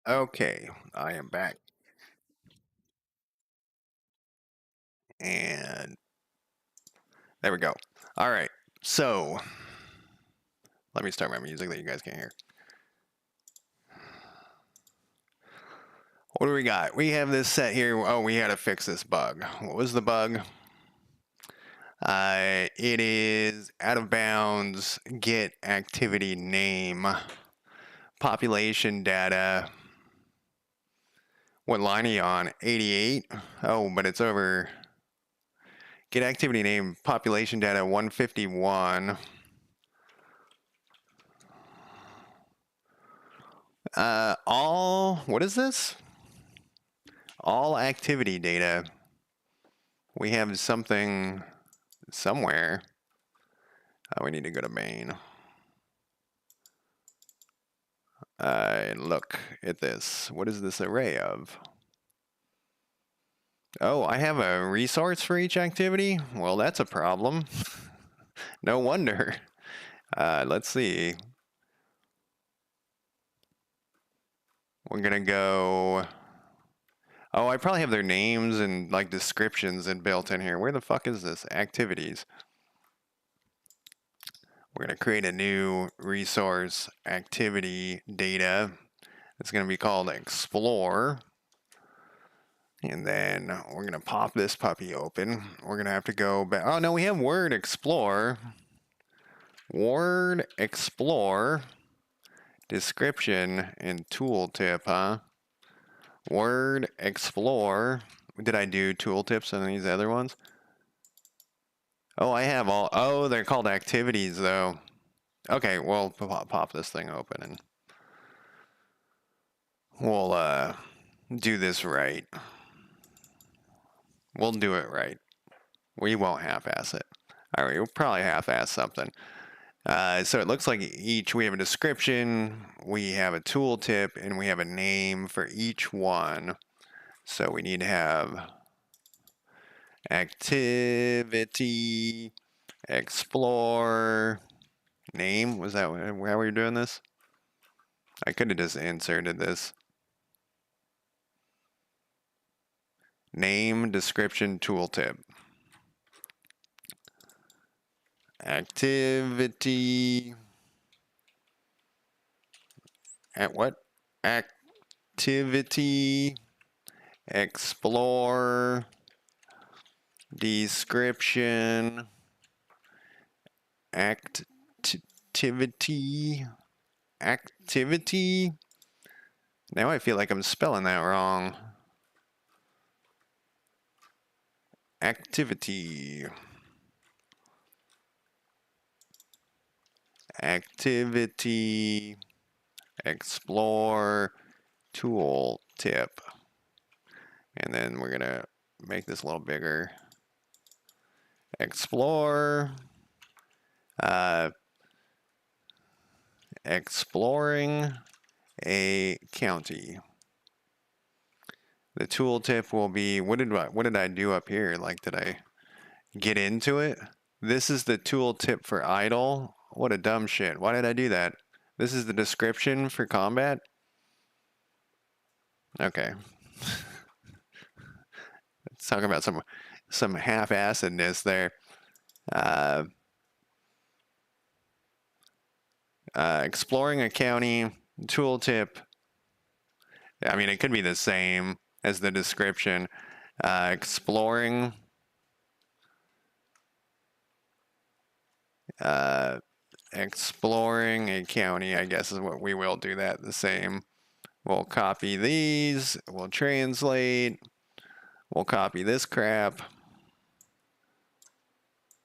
Okay, I am back. And there we go. All right, so let me start my music that you guys can't hear. What do we got? We have this set here. Oh, we had to fix this bug. What was the bug? It is out of bounds. Get activity name. Population data. What line are you on? 88? Oh, but it's over. Get activity name, population data 151. What is this? All activity data. We have something somewhere. We need to go to main. Look at this. What is this array of? Oh, I have a resource for each activity? Well, that's a problem. No wonder. Let's see. We're gonna go... Oh, I probably have their names and like descriptions and built in here. Where the fuck is this? Activities. We're gonna create a new resource activity data. It's gonna be called explore. And then we're gonna pop this puppy open. We're gonna have to go back. Oh no, we have word explore. Word explore. Description and tooltip, huh? Word explore. Did I do tooltips on these other ones? Oh, I have all. Oh, they're called activities though. Okay, we'll pop this thing open and we'll do this right. We'll do it right. We won't half-ass it. All right, we'll probably half-ass something. So it looks like we have a description, we have a tooltip, and we have a name for each one. So we need to have activity, explore, name. Was that how we were doing this? I could have just inserted this. Name, description, tooltip. Activity. At what? Activity. Explore. Description. Activity. Activity. Now I feel like I'm spelling that wrong. Activity. Activity. Explore. Tool tip. And then we're going to make this a little bigger. Explore. Exploring a county. The tooltip will be, what did I do up here? Like, did I get into it? This is the tooltip for idle. What a dumb shit. Why did I do that? This is the description for combat. Okay. Let's talk about some half-assedness there. Exploring a county, tooltip. I mean, it could be the same as the description. Exploring. Exploring a county, I guess is what we will do that the same. We'll copy these. We'll translate. We'll copy this crap.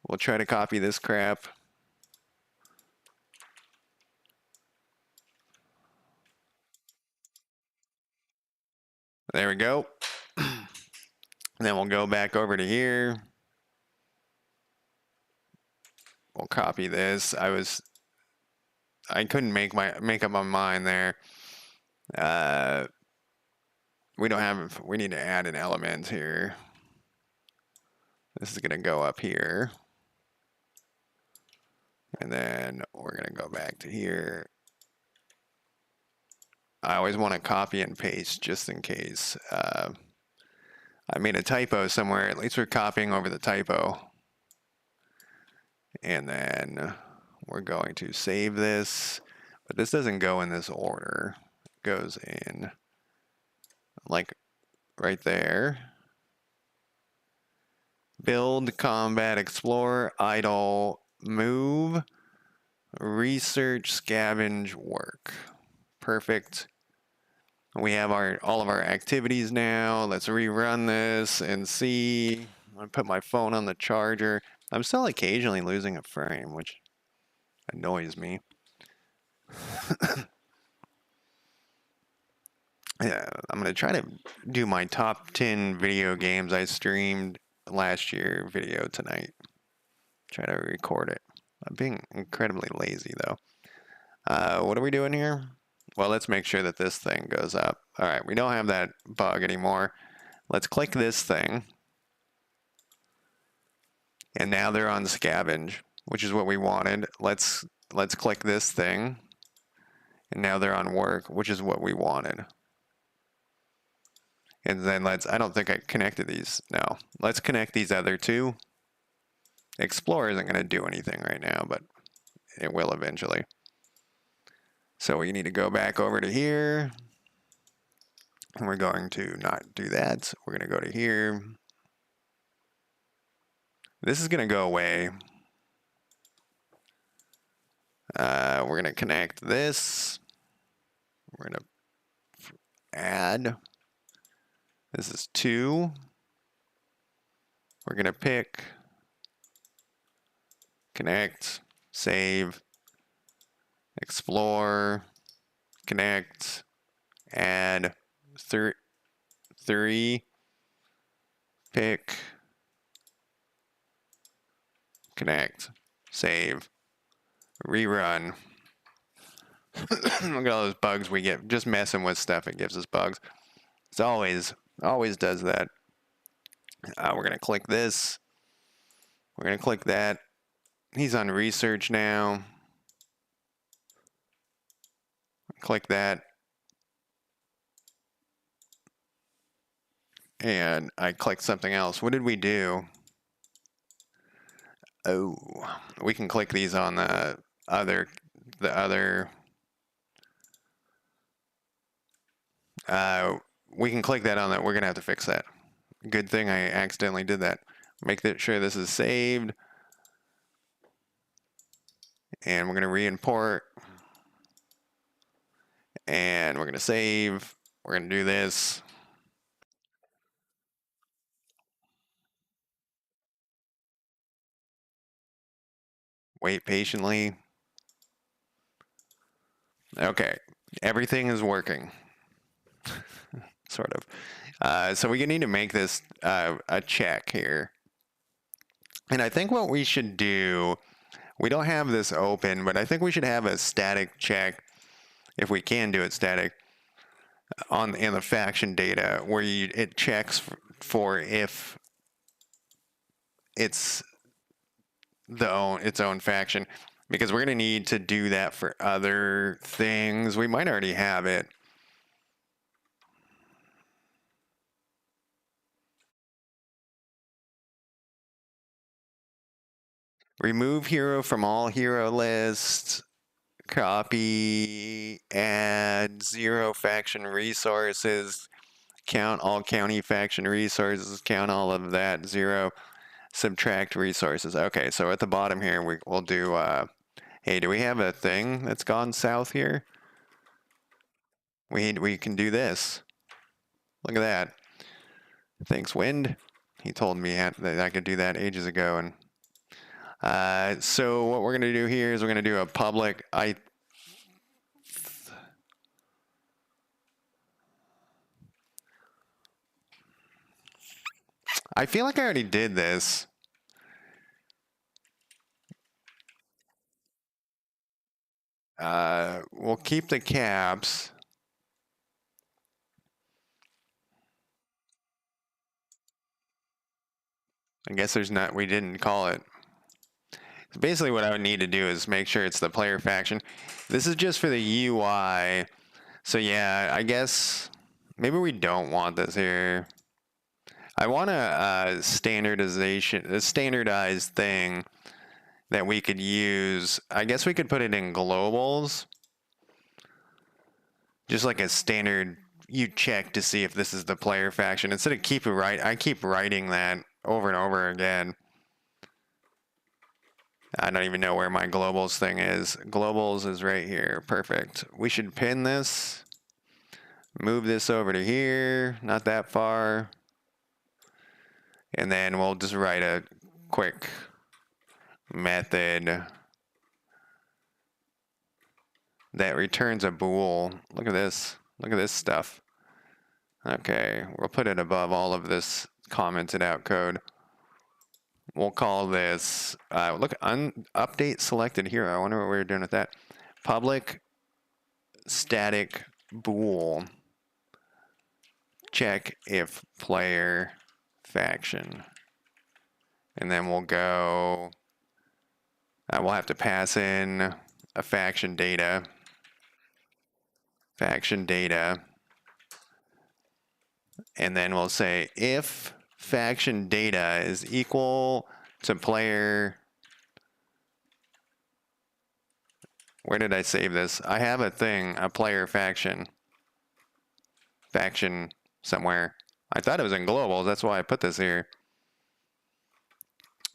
We'll try to copy this crap. There we go. Then we'll go back over to here. We'll copy this. I couldn't make up my mind there. We need to add an element here. This is gonna go up here. And then we're gonna go back to here. I always want to copy and paste just in case. I made a typo somewhere. At least we're copying over the typo. And then we're going to save this. But this doesn't go in this order. It goes in like right there. Build, combat, explore, idle, move, research, scavenge, work. Perfect. We have all of our activities now. Let's rerun this and see. I put my phone on the charger. I'm still occasionally losing a frame, which annoys me. Yeah, I'm gonna try to do my top 10 video games I streamed last year video tonight. Try to record it. I'm being incredibly lazy though. What are we doing here? Well, let's make sure that this thing goes up. All right, we don't have that bug anymore. Let's click this thing. And now they're on scavenge, which is what we wanted. Let's click this thing. And now they're on work, which is what we wanted. And then I don't think I connected these. No, let's connect these other two. Explore isn't going to do anything right now, but it will eventually. So we need to go back over to here. And we're going to not do that. We're going to go to here. This is going to go away. We're going to connect this. We're going to add. This is 2. We're going to pick, connect, save, explore, connect, add, 3, pick, connect, save, rerun. Look at all those bugs we get. Just messing with stuff, it gives us bugs. It's always does that. We're going to click this. We're going to click that. He's on research now. Click that. And I clicked something else. What did we do? Oh, we can click these on the other. We can click that on that. We're going to have to fix that. Good thing I accidentally did that. Make sure this is saved. And we're going to re-import. And we're going to save. We're going to do this. Wait patiently. Okay. Everything is working. Sort of. So we need to make this a check here. And I think what we should do, we don't have this open, but I think we should have a static check, if we can do it static, in the faction data where it checks for if it's its own faction, because we're going to need to do that for other things. We might already have it. Remove hero from all hero lists. Copy, add 0 faction resources. Count all county faction resources. Count all of that. 0. Subtract resources. Okay, so at the bottom here, we'll do, hey, do we have a thing that's gone south here? We can do this. Look at that. Thanks, Wind. He told me that I could do that ages ago. And so what we're going to do here is we're going to do a public. I feel like I already did this. We'll keep the caps. I guess we didn't call it. So basically what I would need to do is make sure it's the player faction. This is just for the UI. So yeah, I guess maybe we don't want this here. I want a standardized thing that we could use. I guess we could put it in globals. Just like a standard, you check to see if this is the player faction. Instead of I keep writing that over and over again. I don't even know where my globals thing is. Globals is right here. Perfect. We should pin this. Move this over to here. Not that far. And then we'll just write a quick method that returns a bool. Look at this. Look at this stuff. Okay, we'll put it above all of this commented out code. We'll call this, update selected hero. I wonder what we were doing with that. Public static bool. Check if player faction. And then we'll go, we'll have to pass in a faction data. And then we'll say if faction data is equal to player. Where did I save this? I have a thing, a player faction somewhere. I thought it was in globals. That's why I put this here.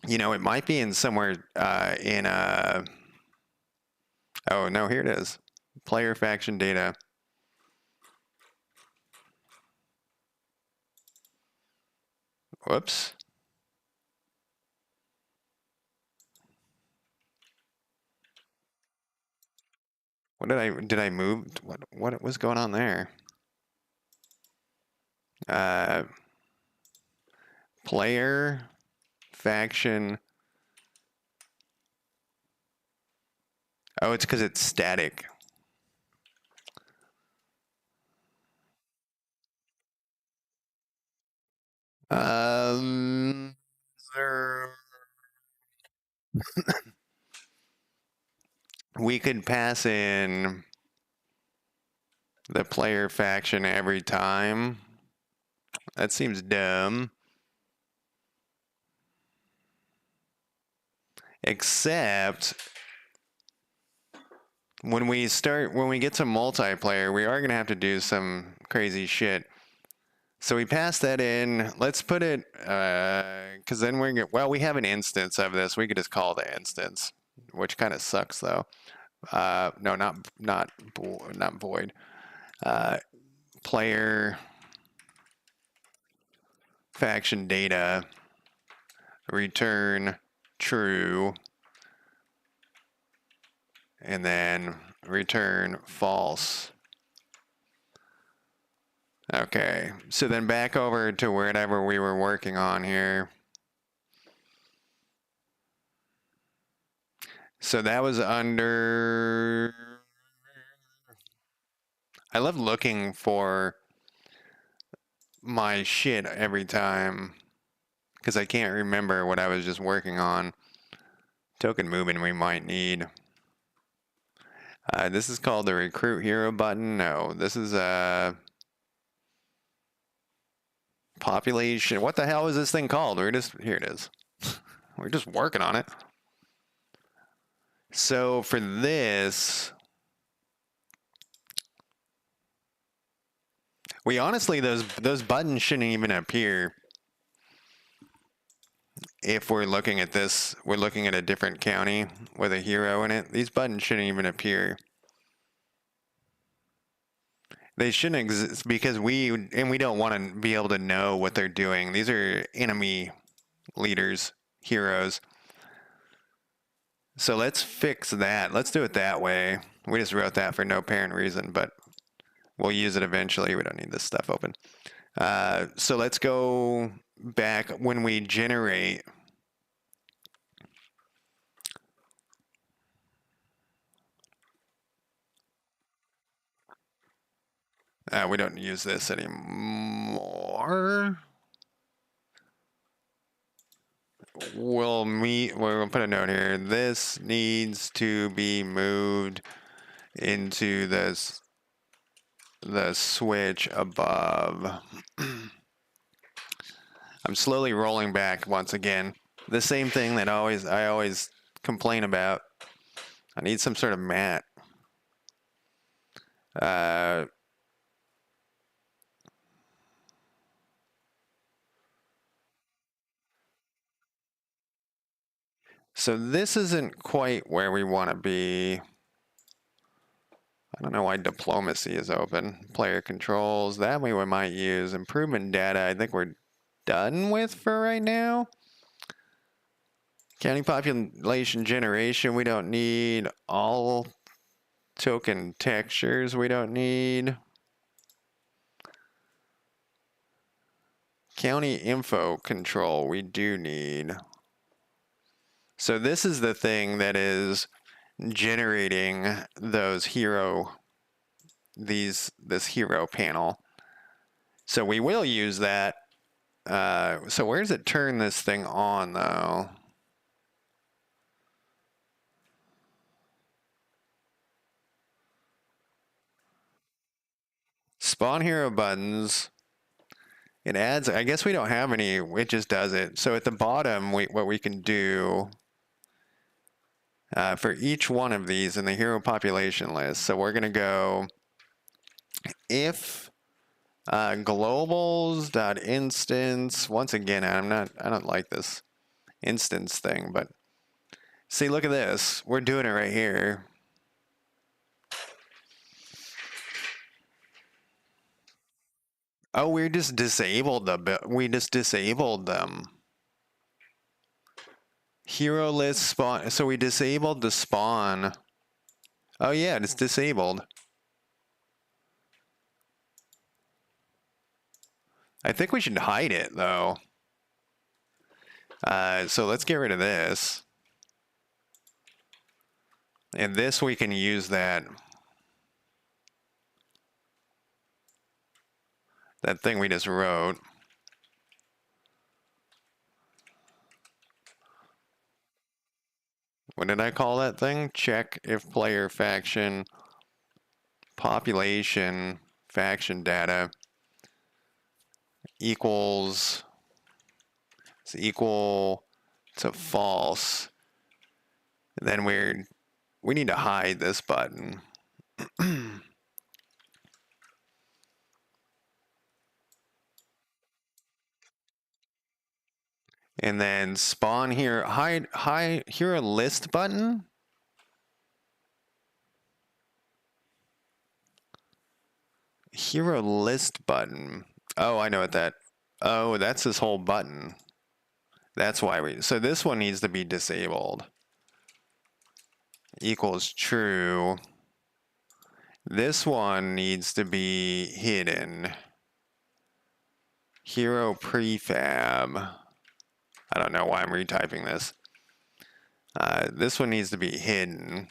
You know, it might be in somewhere oh no, here it is. Player faction data. Whoops. What did I move? What was going on there? Player faction. Oh, it's because it's static. We could pass in the player faction every time. That seems dumb. Except when we get to multiplayer, we are going to have to do some crazy shit. So we pass that in. Let's put it, because then we have an instance of this. We could just call the instance, which kind of sucks though. No, not void. Player faction data return true, and then return false. Okay, so then back over to whatever we were working on here. So that was under, I love looking for my shit every time because I can't remember what I was just working on. Token movement we might need. This is called the recruit hero button. No, this is a population. What the hell is this thing called? Here it is. We're just working on it. So for this, we honestly, those buttons shouldn't even appear. If we're looking at this, we're looking at a different county with a hero in it. These buttons shouldn't even appear. They shouldn't exist because we don't want to be able to know what they're doing. These are enemy leaders, heroes. So let's fix that. Let's do it that way. We just wrote that for no apparent reason, but we'll use it eventually. We don't need this stuff open. So let's go back when we generate. We don't use this anymore. We'll put a note here. This needs to be moved into the switch above. I'm slowly rolling back once again. The same thing that I always complain about. I need some sort of mat. So this isn't quite where we want to be. I don't know why diplomacy is open. Player controls. That way we might use improvement data. I think we're done with for right now. County population generation, we don't need. All token textures, we don't need. County info control, we do need. So this is the thing that is generating those this hero panel. So we will use that. So where does it turn this thing on though? Spawn hero buttons. It adds, I guess we don't have any, it just does it. So at the bottom, what we can do for each one of these in the hero population list. So we're going to go if globals.instance, once again, I don't like this instance thing, but see, look at this. We're doing it right here. Oh, we just disabled them. Hero list spawn. So we disabled the spawn. Oh yeah, it's disabled. I think we should hide it though. So let's get rid of this. And this we can use that thing we just wrote. What did I call that thing? Check if player faction population faction data equals is equal to false. And then we need to hide this button. And then spawn here, hide here a list button. Hero list button. Oh, I know what that. Oh, that's this whole button. That's why so this one needs to be disabled. Equals true. This one needs to be hidden. Hero prefab. I don't know why I'm retyping this. This one needs to be hidden.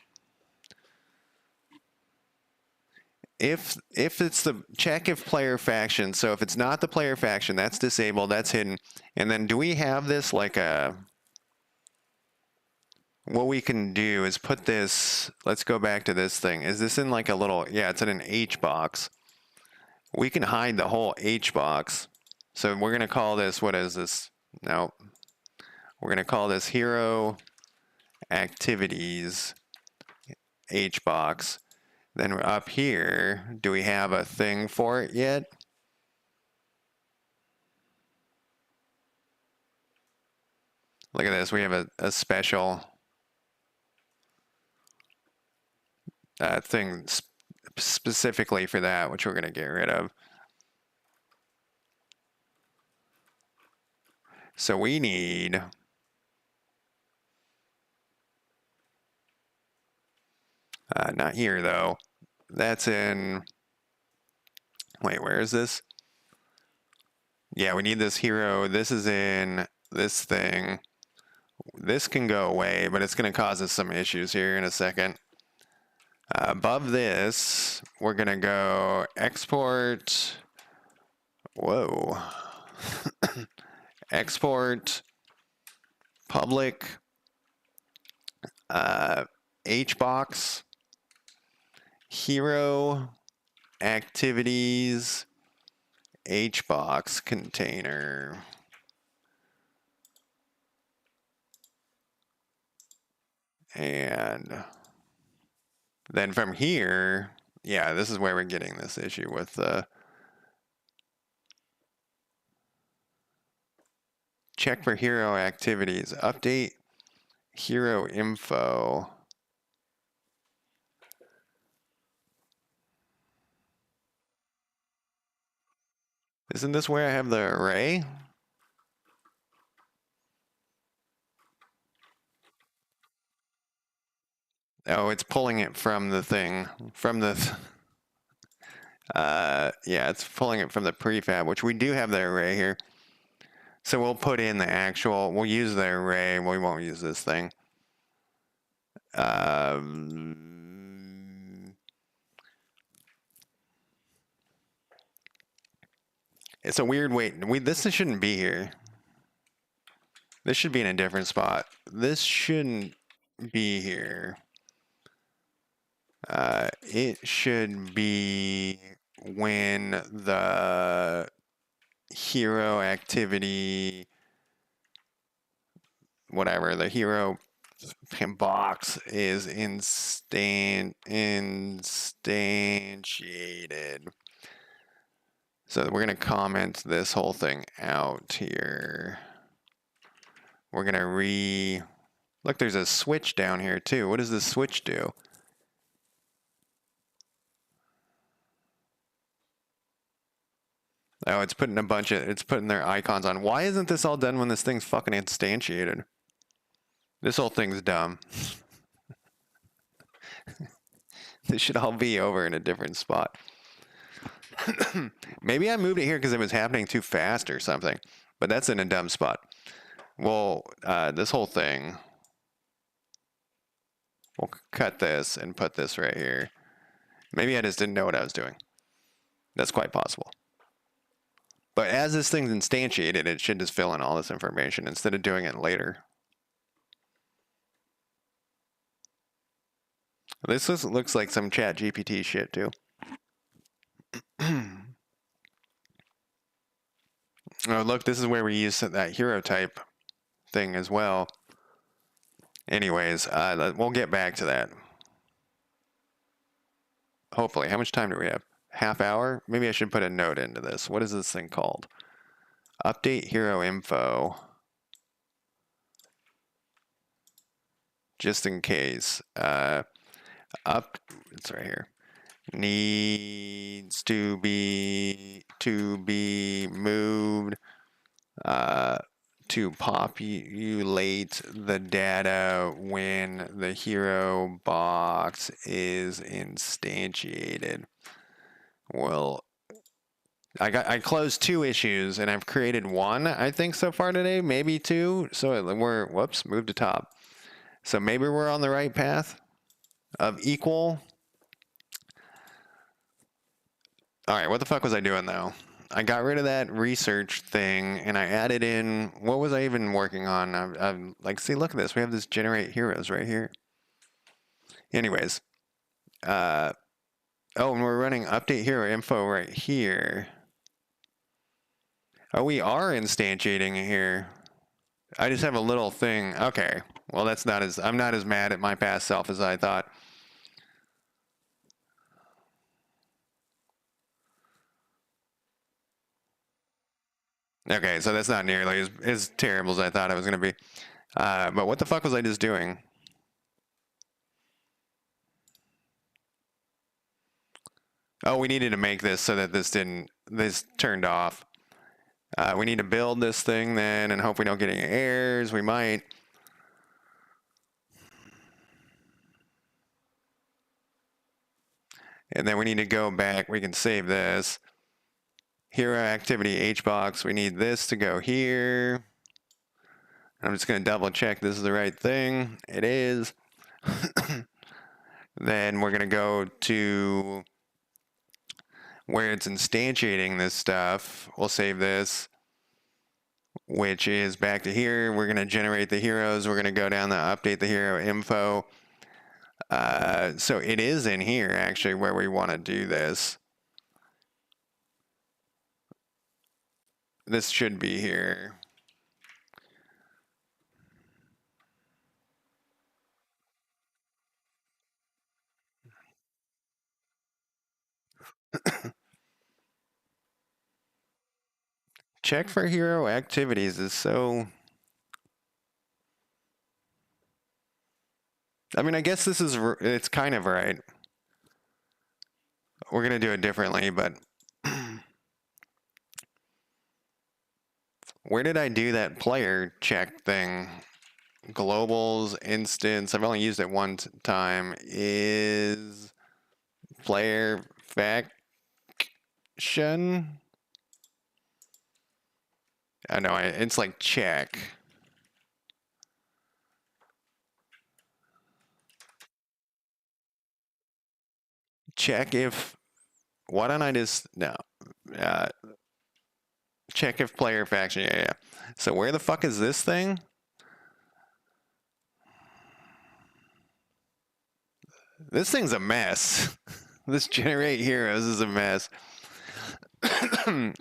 If it's the check if player faction, so if it's not the player faction, that's disabled, that's hidden. And then do we have this like a, what we can do is put this, let's go back to this thing. Is this in like a little, yeah, it's in an H box. We can hide the whole H box. So we're going to call this, what is this? No. We're going to call this hero activities H box. Then up here, do we have a thing for it yet? Look at this, we have a special thing specifically for that, which we're going to get rid of. So we need not here though. That's in, wait, where is this? Yeah, we need this hero. This is in this thing. This can go away, but it's going to cause us some issues here in a second. Above this, we're going to go export. Whoa. Export public HBox hero activities HBox container. And then from here, yeah, this is where we're getting this issue with the check for hero activities, update hero info. Isn't this where I have the array? Oh, it's pulling it from the thing, from the, yeah, it's pulling it from the prefab, which we do have the array here. So we'll put in the actual, we'll use the array, we won't use this thing. It's a weird way, this shouldn't be here. This should be in a different spot. This shouldn't be here. It should be when the hero activity, whatever, the hero box is instantiated. So we're going to comment this whole thing out here. We're going to look, there's a switch down here too. What does this switch do? Oh, it's putting it's putting their icons on. Why isn't this all done when this thing's fucking instantiated? This whole thing's dumb. This should all be over in a different spot. Maybe I moved it here because it was happening too fast or something, but that's in a dumb spot. Well, this whole thing, we'll cut this and put this right here. Maybe I just didn't know what I was doing. That's quite possible. But as this thing's instantiated, it should just fill in all this information instead of doing it later. This looks like some ChatGPT shit too. Oh, look, this is where we use that hero type thing as well. Anyways, we'll get back to that. Hopefully. How much time do we have? Half hour? Maybe I should put a note into this. What is this thing called? Update hero info. Just in case. It's right here. Needs to be moved to populate the data when the hero box is instantiated. Well, I closed 2 issues and I've created 1, I think, so far today, maybe 2. So we're, whoops, moved to top. So maybe we're on the right path of equal. All right, what the fuck was I doing though? I got rid of that research thing and I added in, what was I even working on? I'm like, see, look at this. We have this generate heroes right here. Anyways, oh, and we're running update hero info right here. Oh, we are instantiating it here. I just have a little thing. Okay, well, that's not as, I'm not as mad at my past self as I thought. Okay, so that's not nearly as terrible as I thought it was going to be. But what the fuck was I just doing? Oh, we needed to make this so that this turned off. We need to build this thing then and hope we don't get any errors. We might. And then we need to go back. We can save this. Hero activity HBox. We need this to go here. I'm just going to double check this is the right thing. It is. Then we're going to go to where it's instantiating this stuff. We'll save this, which is back to here. We're going to generate the heroes. We're going to go down the update the hero info. So it is in here actually where we want to do this. This should be here. Check for hero activities is so... I mean, I guess this is, it's kind of right. We're going to do it differently, but... Where did I do that player check thing? globals instance, I've only used it one time, is player faction. I know, it's like check. Check if, why don't I just, no. Check if player faction, yeah. So where the fuck is this thing? This thing's a mess. This generate heroes is a mess.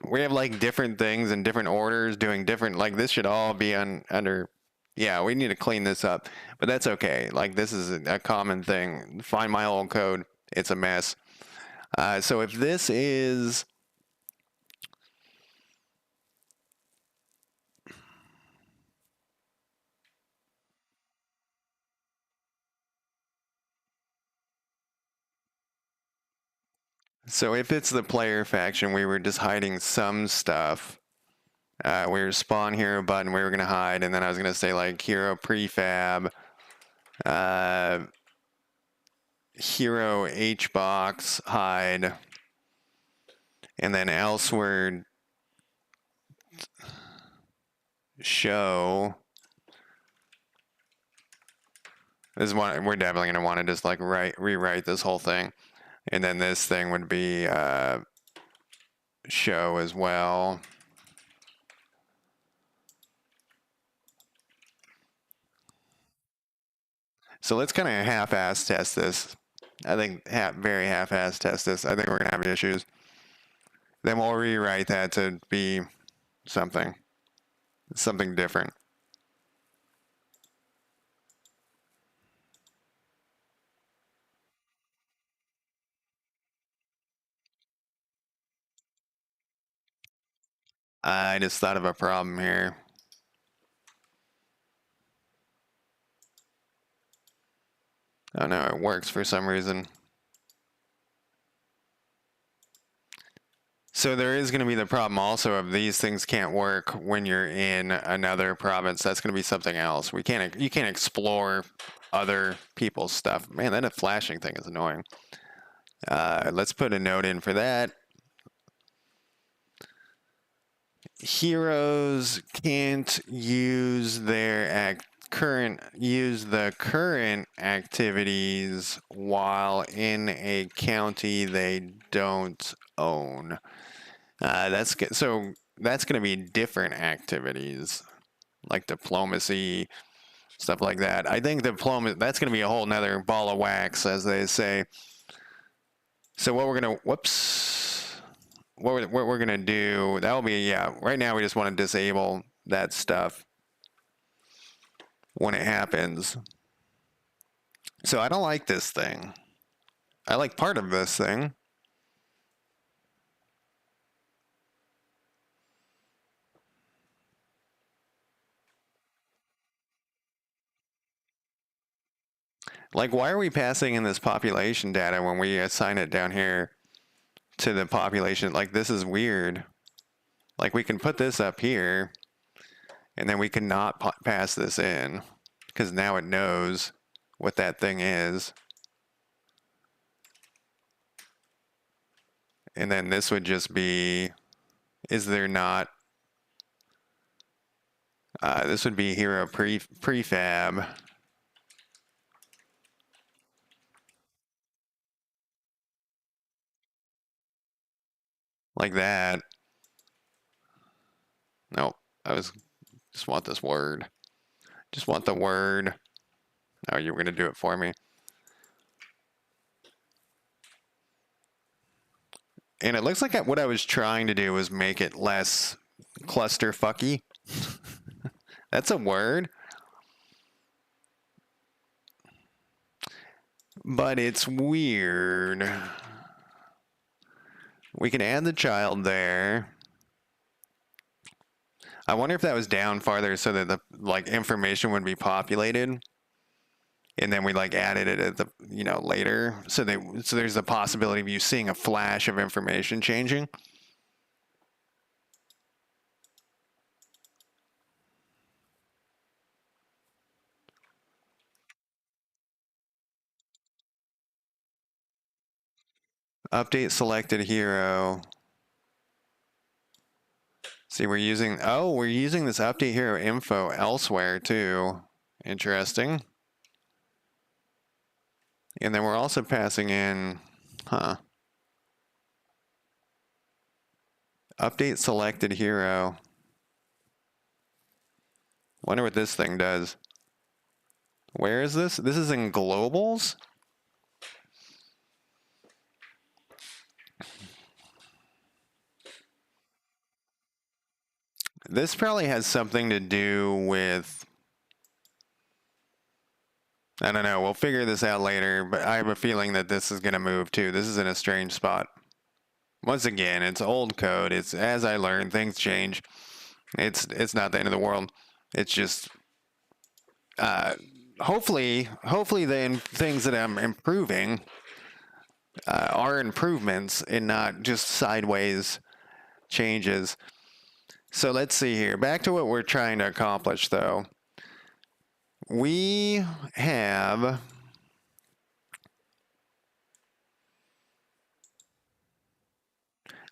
We have like different things in different orders doing different, like this should all be under, yeah, we need to clean this up, but that's okay. Like this is a common thing. Find my old code. It's a mess. So if this is, so if it's the player faction, we were just hiding some stuff. We were spawn hero button, we were going to hide, and then I was going to say like hero prefab, hero hbox hide, and then elsewhere show. This is one we're definitely going to want to just like rewrite this whole thing, and then this thing would be show as well. So let's kind of half-ass test this. I think very half-ass test this. I think we're gonna have issues. Then we'll rewrite that to be something different. I just thought of a problem here. Oh no, it works for some reason. So there is going to be the problem also of these things can't work when you're in another province. That's going to be something else. You can't explore other people's stuff. Man, that flashing thing is annoying. Let's put a note in for that. Heroes can't use their current activities while in a county they don't own. That's going to be different activities like diplomacy, stuff like that. I think that's going to be a whole nother ball of wax, as they say. So what we're gonna what we're gonna do, that will be, yeah, right now we just want to disable that stuff when it happens. So I don't like this thing. I like part of this thing. Like, why are we passing in this population data when we assign it down here to the population? Like, this is weird. Like, we can put this up here, and then we cannot pass this in, because now it knows what that thing is. And then this would just be, is there not, this would be hero prefab. Like that. Nope, just want this word. Just want the word. Oh, you were gonna do it for me. And it looks like what I was trying to do was make it less clusterfucky. That's a word. But it's weird. We can add the child there. I wonder if that was down farther so that the like information would be populated. And then we like added it at the, later. So there's a possibility of you seeing a flash of information changing. Update selected hero. See, we're using this update hero info elsewhere too. Interesting. And then we're also passing in, update selected hero. Wonder what this thing does. Where is this? This is in globals? This probably has something to do with, I don't know, we'll figure this out later, but I have a feeling that this is going to move too. This is in a strange spot. Once again, it's old code. It's, as I learn, things change. It's not the end of the world. It's just, hopefully the things that I'm improving are improvements and not just sideways changes. So let's see here. Back to what we're trying to accomplish, though. We have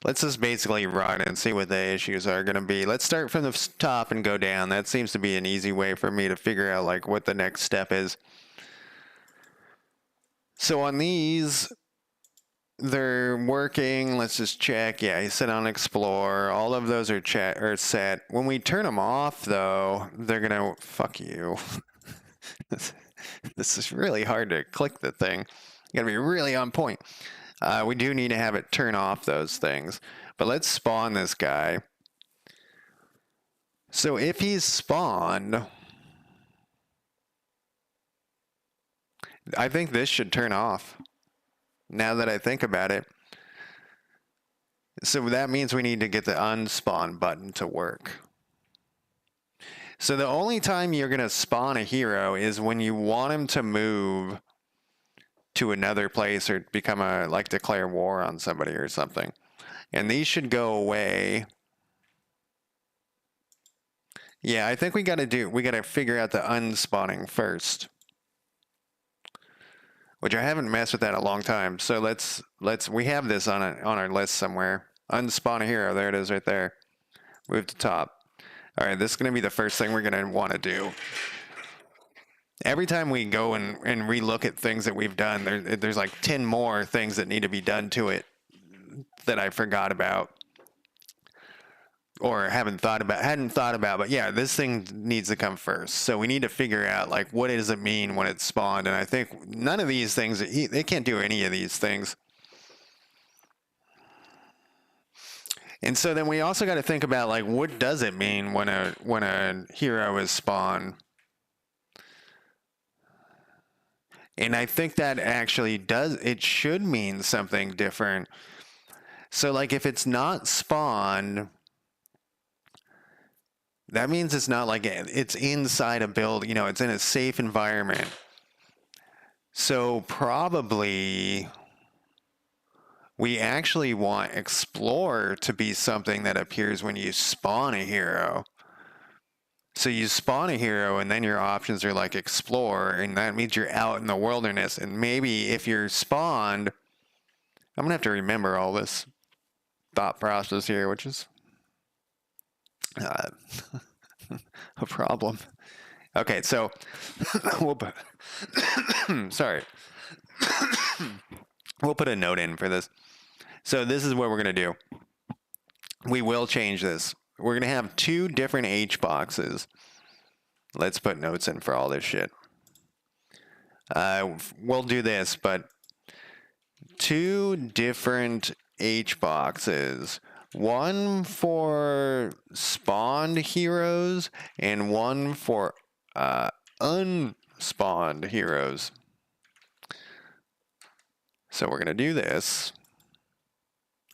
let's just basically run and see what the issues are going to be. Let's start from the top and go down. That seems to be an easy way for me to figure out like what the next step is. So on these, they're working. Let's just check. Yeah, you set on explore. All of those are set. When we turn them off, though, they're gonna fuck you. This is really hard to click the thing. You gotta be really on point. We do need to have it turn off those things. But let's spawn this guy. So if he's spawned, I think this should turn off. Now that I think about it. So that means we need to get the unspawn button to work. So the only time you're going to spawn a hero is when you want him to move to another place or become like declare war on somebody or something. And these should go away. Yeah, I think we got to figure out the unspawning first. Which I haven't messed with that in a long time. So we have this on our list somewhere. Unspawn a hero. There it is right there. Move to top. All right, this is going to be the first thing we're going to want to do. Every time we go and relook at things that we've done, there's like 10 more things that need to be done to it that I forgot about or hadn't thought about. But yeah, this thing needs to come first. So we need to figure out like what does it mean when it's spawned. And I think none of these things, they can't do any of these things. And so then we also got to think about like what does it mean when a hero is spawned. And I think that actually it should mean something different. So like if it's not spawned, that means it's not like it's inside a build, it's in a safe environment. So probably we actually want explore to be something that appears when you spawn a hero. So you spawn a hero and then your options are like explore, and that means you're out in the wilderness. And maybe if you're spawned, I'm gonna have to remember all this thought process here, which is a problem. Okay, so sorry. We'll put a note in for this. So this is what we're going to do. We will change this. We're going to have 2 different H boxes. Let's put notes in for all this shit. We'll do this, but 2 different H boxes. One for spawned heroes and one for unspawned heroes. So we're going to do this.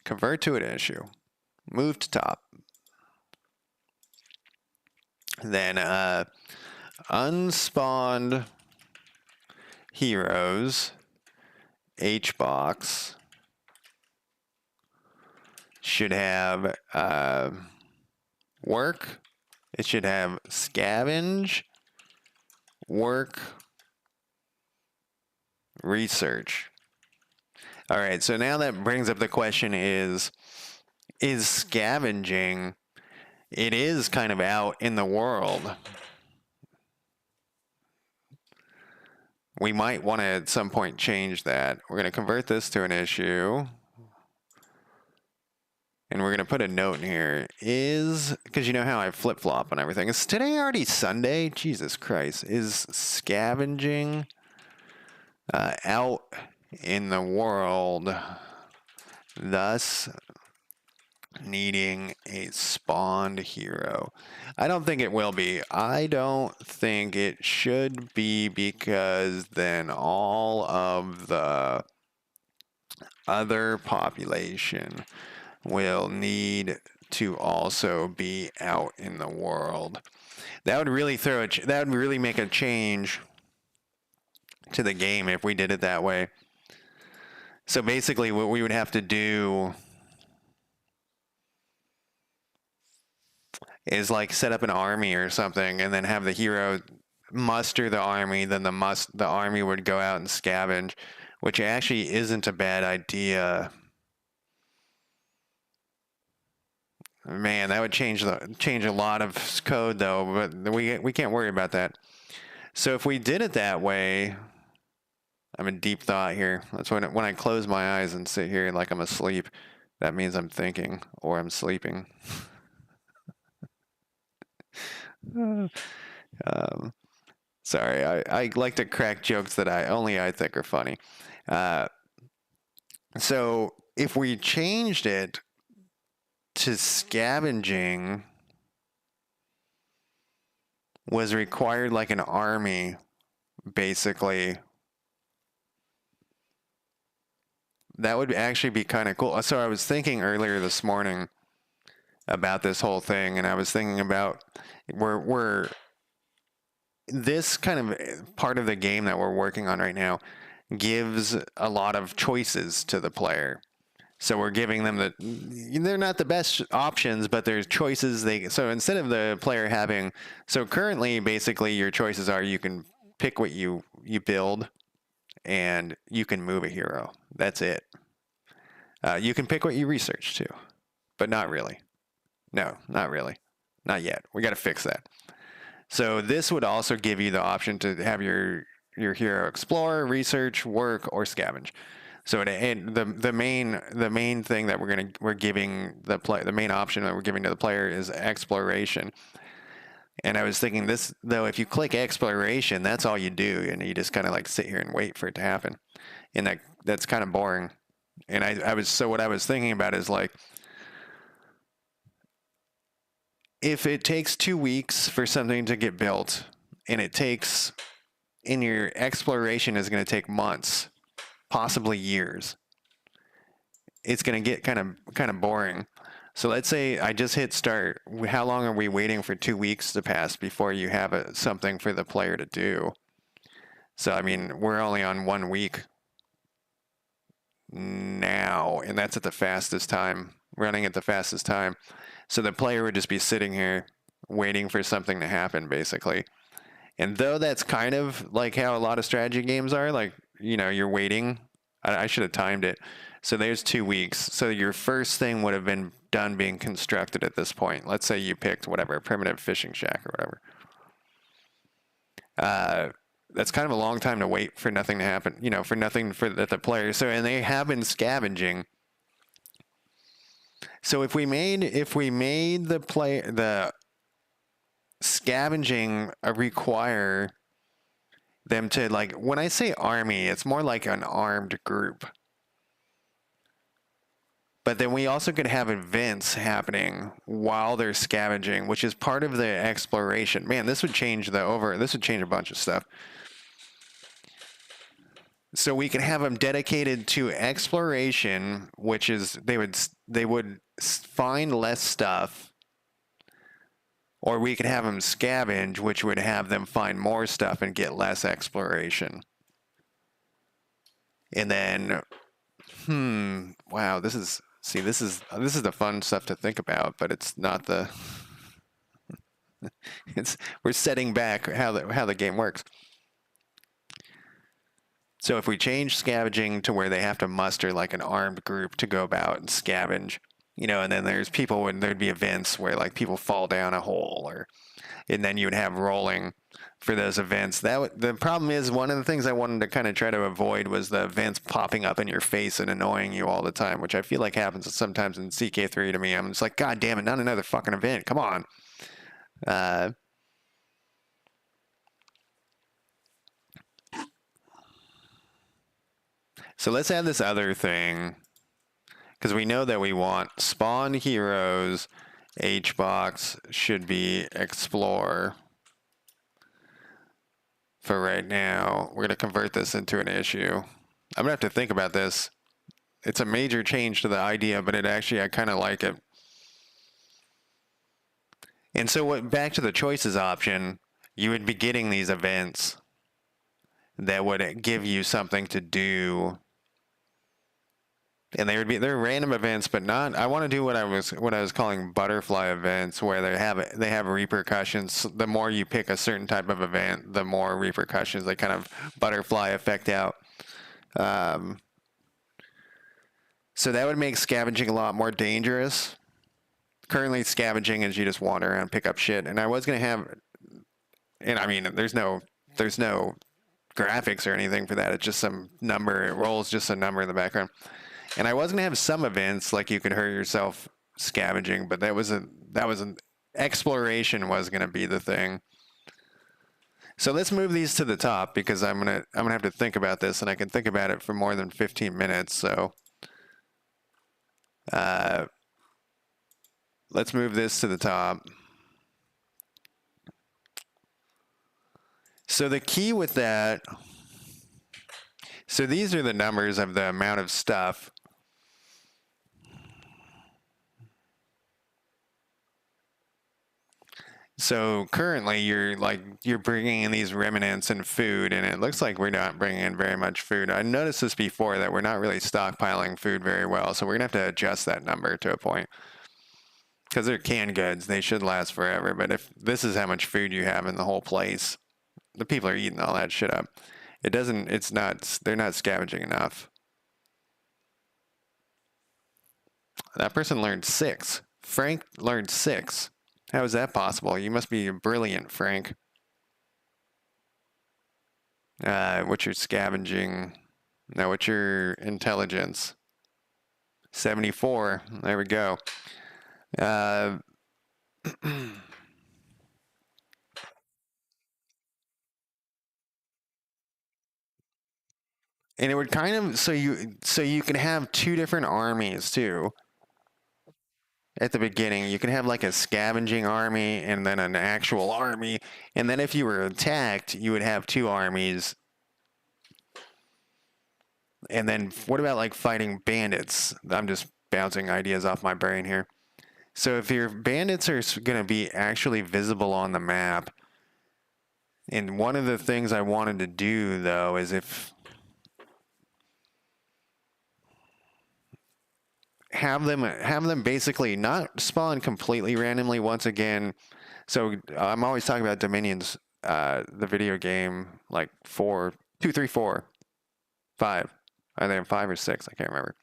Convert to an issue. Move to top. Then unspawned heroes H box should have work. It should have scavenge, work, research. All right, so now that brings up the question is scavenging, it is kind of out in the world. We might want to at some point change that. We're going to convert this to an issue. And we're going to put a note in here. Is, because you know how I flip-flop and everything. Is today already Sunday? Jesus Christ. Is scavenging out in the world, thus needing a spawned hero? I don't think it will be. I don't think it should be, because then all of the other population will need to also be out in the world. That would really that would really make a change to the game if we did it that way. So basically what we would have to do is like set up an army or something and then have the hero muster the army, then the army would go out and scavenge, which actually isn't a bad idea. Man, that would change a lot of code though, but we can't worry about that. So if we did it that way, I'm in deep thought here. That's when I close my eyes and sit here like I'm asleep, that means I'm thinking or I'm sleeping. Sorry, I like to crack jokes that only I think are funny. So if we changed it to scavenging was required like an army, basically, that would actually be kind of cool. So I was thinking earlier this morning about this whole thing, and I was thinking about we're this kind of part of the game that we're working on right now gives a lot of choices to the player. So we're giving them they're not the best options, but there's choices. So instead of the player having, so currently basically your choices are you can pick what you build and you can move a hero. That's it. You can pick what you research too, but not really. No, not really. Not yet. We got to fix that. So this would also give you the option to have your hero explore, research, work, or scavenge. So the main thing that we're giving the main option that we're giving to the player is exploration. And I was thinking this though, if you click exploration, that's all you do, and you just kind of like sit here and wait for it to happen, and that's kind of boring. And what I was thinking about is like, if it takes 2 weeks for something to get built, and your exploration is going to take months, possibly years, it's going to get kind of boring. So let's say I just hit start. How long are we waiting for 2 weeks to pass before you have something for the player to do? So, I mean, we're only on 1 week now, and that's at the fastest time, running at the fastest time. So the player would just be sitting here waiting for something to happen, basically. And though that's kind of like how a lot of strategy games are, like, you're waiting. I should have timed it. So there's 2 weeks. So your first thing would have been done being constructed at this point. Let's say you picked whatever, primitive fishing shack or whatever. That's kind of a long time to wait for nothing to happen, for nothing for the player. So, and they have been scavenging. So if we made the scavenging require them to, like, when I say army, it's more like an armed group. But then we also could have events happening while they're scavenging, which is part of the exploration. Man, this would change this would change a bunch of stuff. So we could have them dedicated to exploration, which is they would find less stuff, or we could have them scavenge, which would have them find more stuff and get less exploration. And then, wow, this is the fun stuff to think about, but it's not the. We're setting back how the game works. So if we change scavenging to where they have to muster like an armed group to go about and scavenge, you know, and then there's people when there'd be events where like people fall down a hole, or and then you would have rolling for those events. The problem is, one of the things I wanted to kind of try to avoid was the events popping up in your face and annoying you all the time, which I feel like happens sometimes in CK3 to me. I'm just like, God damn it, not another fucking event. Come on. So let's add this other thing, because we know that we want spawn heroes. HBox should be explore. For right now, we're going to convert this into an issue. I'm going to have to think about this. It's a major change to the idea, but I kind of like it. And so back to the choices option, you would be getting these events that would give you something to do. And they're random events, but not. I want to do what I was calling butterfly events, where they have repercussions. The more you pick a certain type of event, the more repercussions they kind of butterfly effect out. So that would make scavenging a lot more dangerous. Currently, scavenging is you just wander around and pick up shit. And I was gonna have, and I mean, there's no graphics or anything for that. It's just some number. It rolls just a number in the background. And I was gonna have some events like you could hurt yourself scavenging, but that was an exploration was gonna be the thing. So let's move these to the top, because I'm gonna have to think about this, and I can think about it for more than 15 minutes. So let's move this to the top. So the key with that, so these are the numbers of the amount of stuff. So currently you're bringing in these remnants and food, and it looks like we're not bringing in very much food. I noticed this before, that we're not really stockpiling food very well, so we're gonna have to adjust that number to a point. Because they're canned goods, they should last forever. But if this is how much food you have in the whole place, the people are eating all that shit up. They're not scavenging enough. That person learned 6. Frank learned 6. How is that possible? You must be brilliant, Frank. What's your scavenging? No, what's your intelligence? 74. There we go. And it would kind of, so you can have 2 different armies too. At the beginning, you can have like a scavenging army and then an actual army. And then if you were attacked, you would have 2 armies. And then what about like fighting bandits? I'm just bouncing ideas off my brain here. So if your bandits are going to be actually visible on the map, and one of the things I wanted to do though is have them basically not spawn completely randomly once again. So I'm always talking about Dominions, the video game, like 4, 2, 3, 4, 5. Are they 5 or 6? I can't remember.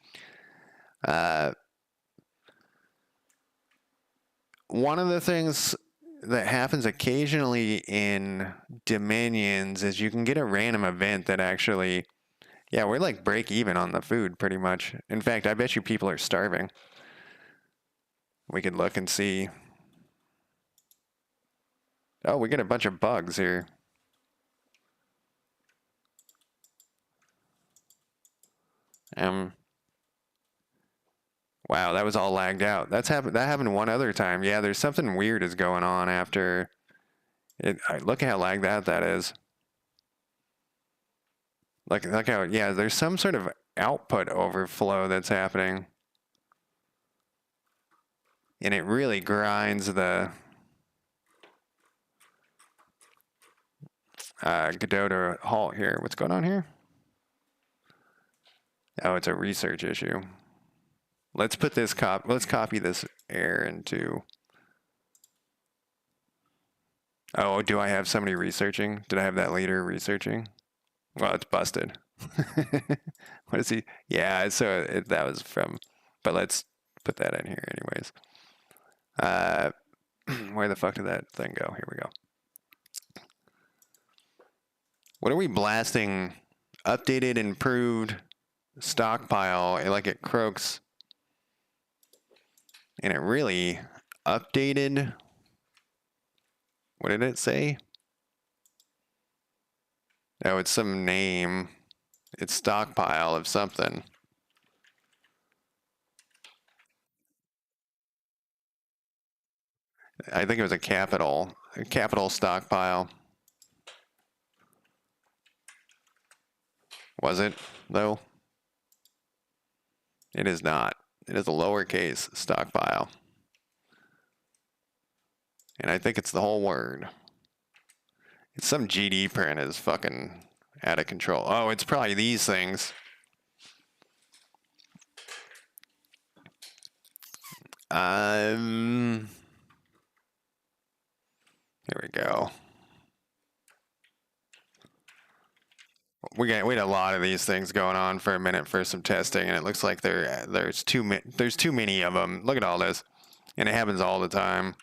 One of the things that happens occasionally in Dominions is you can get a random event that actually, yeah, we're like break even on the food pretty much. In fact, I bet you people are starving. We could look and see. Oh, we get a bunch of bugs here. Wow, that was all lagged out. That happened one other time. Yeah, there's something weird is going on after it. Look at how lagged that is. Look how, yeah, there's some sort of output overflow that's happening. And it really grinds the Godot to halt here. What's going on here? Oh, it's a research issue. Let's put this let's copy this error into. Oh, do I have somebody researching? Did I have that leader researching? Well, it's busted. What is he? Yeah, so that was from, but let's put that in here anyways. Where the fuck did that thing go? Here we go. What are we blasting? Updated, improved stockpile, like it croaks. And it really updated. What did it say? Oh, it's some name. It's stockpile of something. I think it was a capital stockpile. Was it, though? It is not. It is a lowercase stockpile. And I think it's the whole word. It's some GD print is fucking out of control. Oh, it's probably these things. Here we go. We had a lot of these things going on for a minute for some testing, and it looks like there's too many of them. Look at all this, and it happens all the time.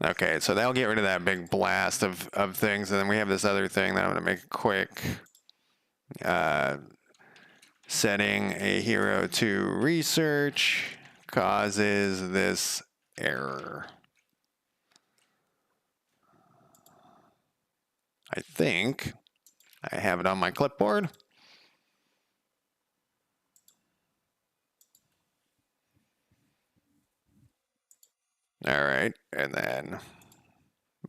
Okay, so that'll get rid of that big blast of things, and then we have this other thing that I'm going to make quick. Setting a hero to research causes this error. I think I have it on my clipboard. All right, and then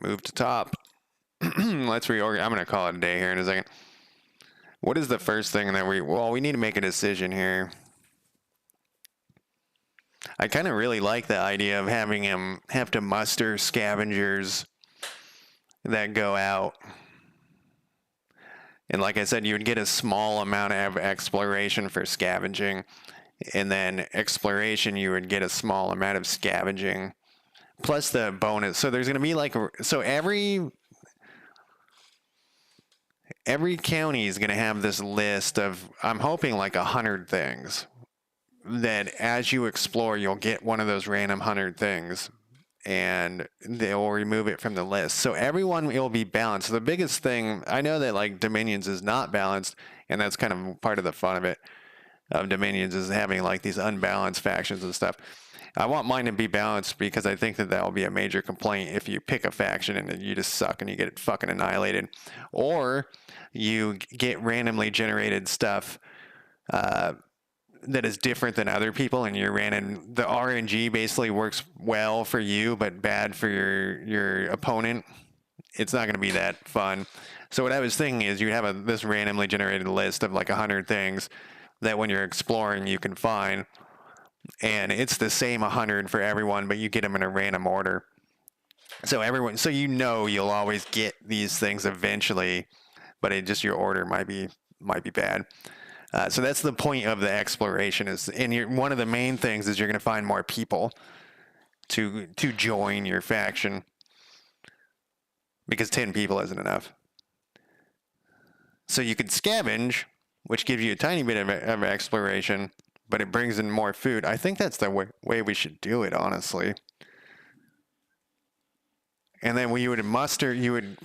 move to top. Let's reorganize. I'm going to call it a day here in a second. What is the first thing that we need to make a decision here. I kind of really like the idea of having him have to muster scavengers that go out. And like I said, you would get a small amount of exploration for scavenging. And then exploration, you would get a small amount of scavenging. Plus the bonus. So there's going to be like, so every county is going to have this list of, I'm hoping like 100 things that as you explore, you'll get one of those random 100 things and they'll remove it from the list. So everyone will be balanced. The biggest thing, I know that like Dominions is not balanced, and that's kind of part of the fun of it, of Dominions, is having like these unbalanced factions and stuff. I want mine to be balanced because I think that will be a major complaint if you pick a faction and you just suck and you get it fucking annihilated. Or you get randomly generated stuff that is different than other people, and you're random. The RNG basically works well for you, but bad for your opponent. It's not going to be that fun. So what I was thinking is you have this randomly generated list of like 100 things that when you're exploring you can find, and it's the same 100 for everyone, but you get them in a random order. So you'll always get these things eventually, but your order might be bad. So that's the point of the exploration one of the main things is you're going to find more people to join your faction, because 10 people isn't enough. So you could scavenge, which gives you a tiny bit of exploration, but it brings in more food. I think that's the way we should do it, honestly. And then when you would muster, you would...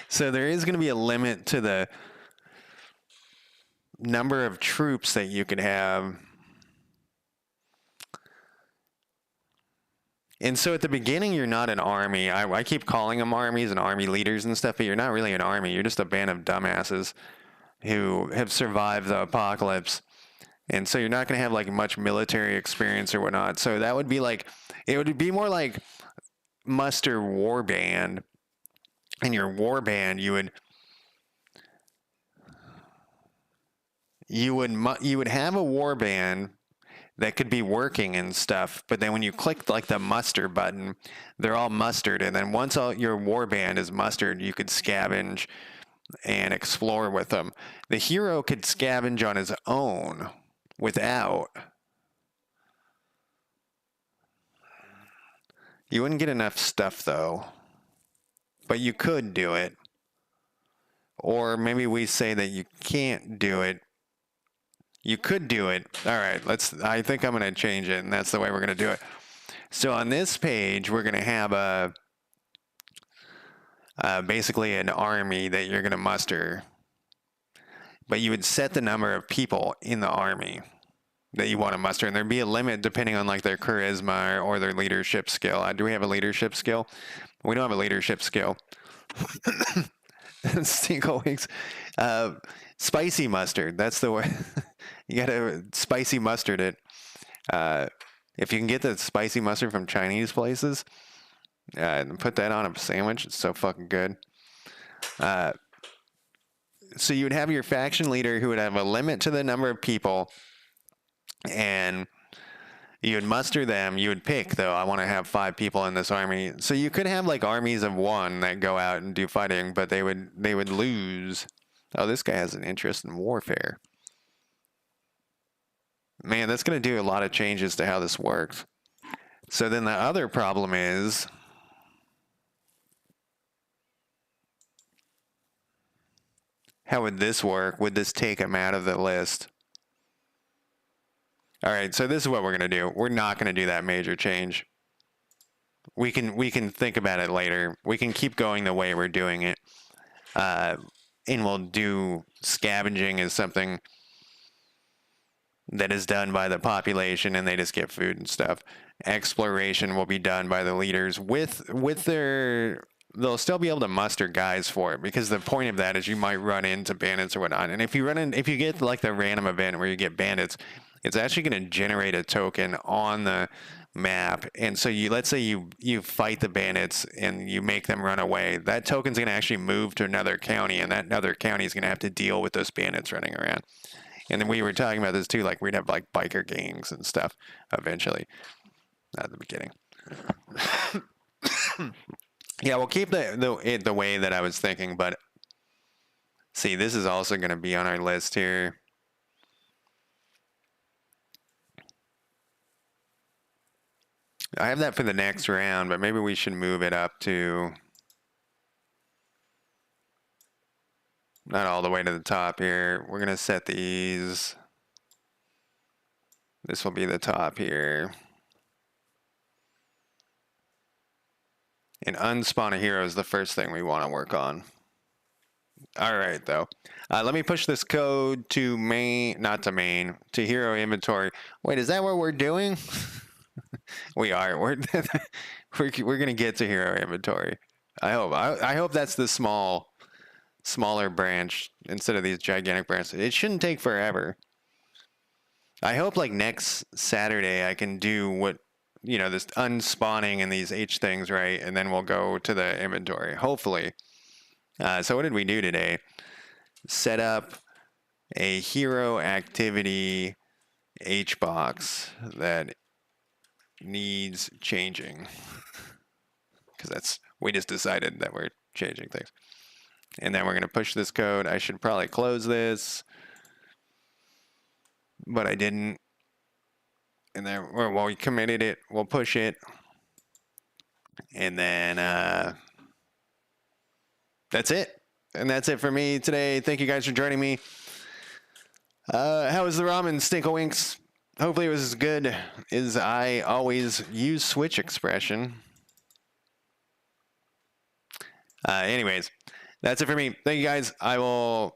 So there is going to be a limit to the number of troops that you could have. And so at the beginning, you're not an army. I keep calling them armies and army leaders and stuff, but you're not really an army. You're just a band of dumbasses who have survived the apocalypse. And so you're not going to have like much military experience or whatnot. So that would be like, it would be more like muster warband. In your warband, you would have a warband that could be working and stuff, but then when you click like the muster button, they're all mustered, and then once your warband is mustered, you could scavenge and explore with them. The hero could scavenge on his own, without. You wouldn't get enough stuff, though. But you could do it. Or maybe we say that you can't do it. You could do it. All right, I think I'm going to change it, and that's the way we're going to do it. So on this page, we're going to have basically an army that you're going to muster. But you would set the number of people in the army that you want to muster, and there'd be a limit depending on like their charisma or their leadership skill. Do we have a leadership skill? We don't have a leadership skill. Stinklewigs. Spicy mustard. That's the way. You gotta spicy mustard it. If you can get the spicy mustard from Chinese places, and put that on a sandwich, it's so fucking good. So you would have your faction leader who would have a limit to the number of people, and you would muster them. You would pick, though, I want to have 5 people in this army. So you could have like armies of 1 that go out and do fighting, but they would lose. Oh, this guy has an interest in warfare. Man, that's going to do a lot of changes to how this works. So then the other problem is, how would this work? Would this take him out of the list? All right, so this is what we're going to do. We're not going to do that major change. We can think about it later. We can keep going the way we're doing it. And we'll do scavenging as something that is done by the population, and they just get food and stuff. Exploration will be done by the leaders with their... They'll still be able to muster guys for it, because the point of that is you might run into bandits or whatnot. And if you get like the random event where you get bandits, it's actually going to generate a token on the map. And so let's say you fight the bandits and you make them run away. That token's going to actually move to another county, and that other county is going to have to deal with those bandits running around. And then we were talking about this too, like we'd have like biker gangs and stuff eventually. Not at the beginning. Yeah, we'll keep the way that I was thinking, but see, this is also going to be on our list here. I have that for the next round, but maybe we should move it up to not all the way to the top here. We're going to set these. This will be the top here. And unspawn a hero is the first thing we want to work on. All right, though. Let me push this code to main, not to main, to hero inventory. Wait, is that what we're doing? We are. We're gonna get to hero inventory. I hope. I hope that's the smaller branch instead of these gigantic branches. It shouldn't take forever. I hope like next Saturday I can do what, this unspawning and these H things, right? And then we'll go to the inventory, hopefully. So what did we do today? Set up a hero activity H box that needs changing. Because we just decided that we're changing things. And then we're going to push this code. I should probably close this, but I didn't. And then, well, we committed it. We'll push it. And then that's it. And that's it for me today. Thank you guys for joining me. How was the ramen, Stinkawinks? Hopefully it was as good as I always use Switch expression. Anyways, that's it for me. Thank you guys. I will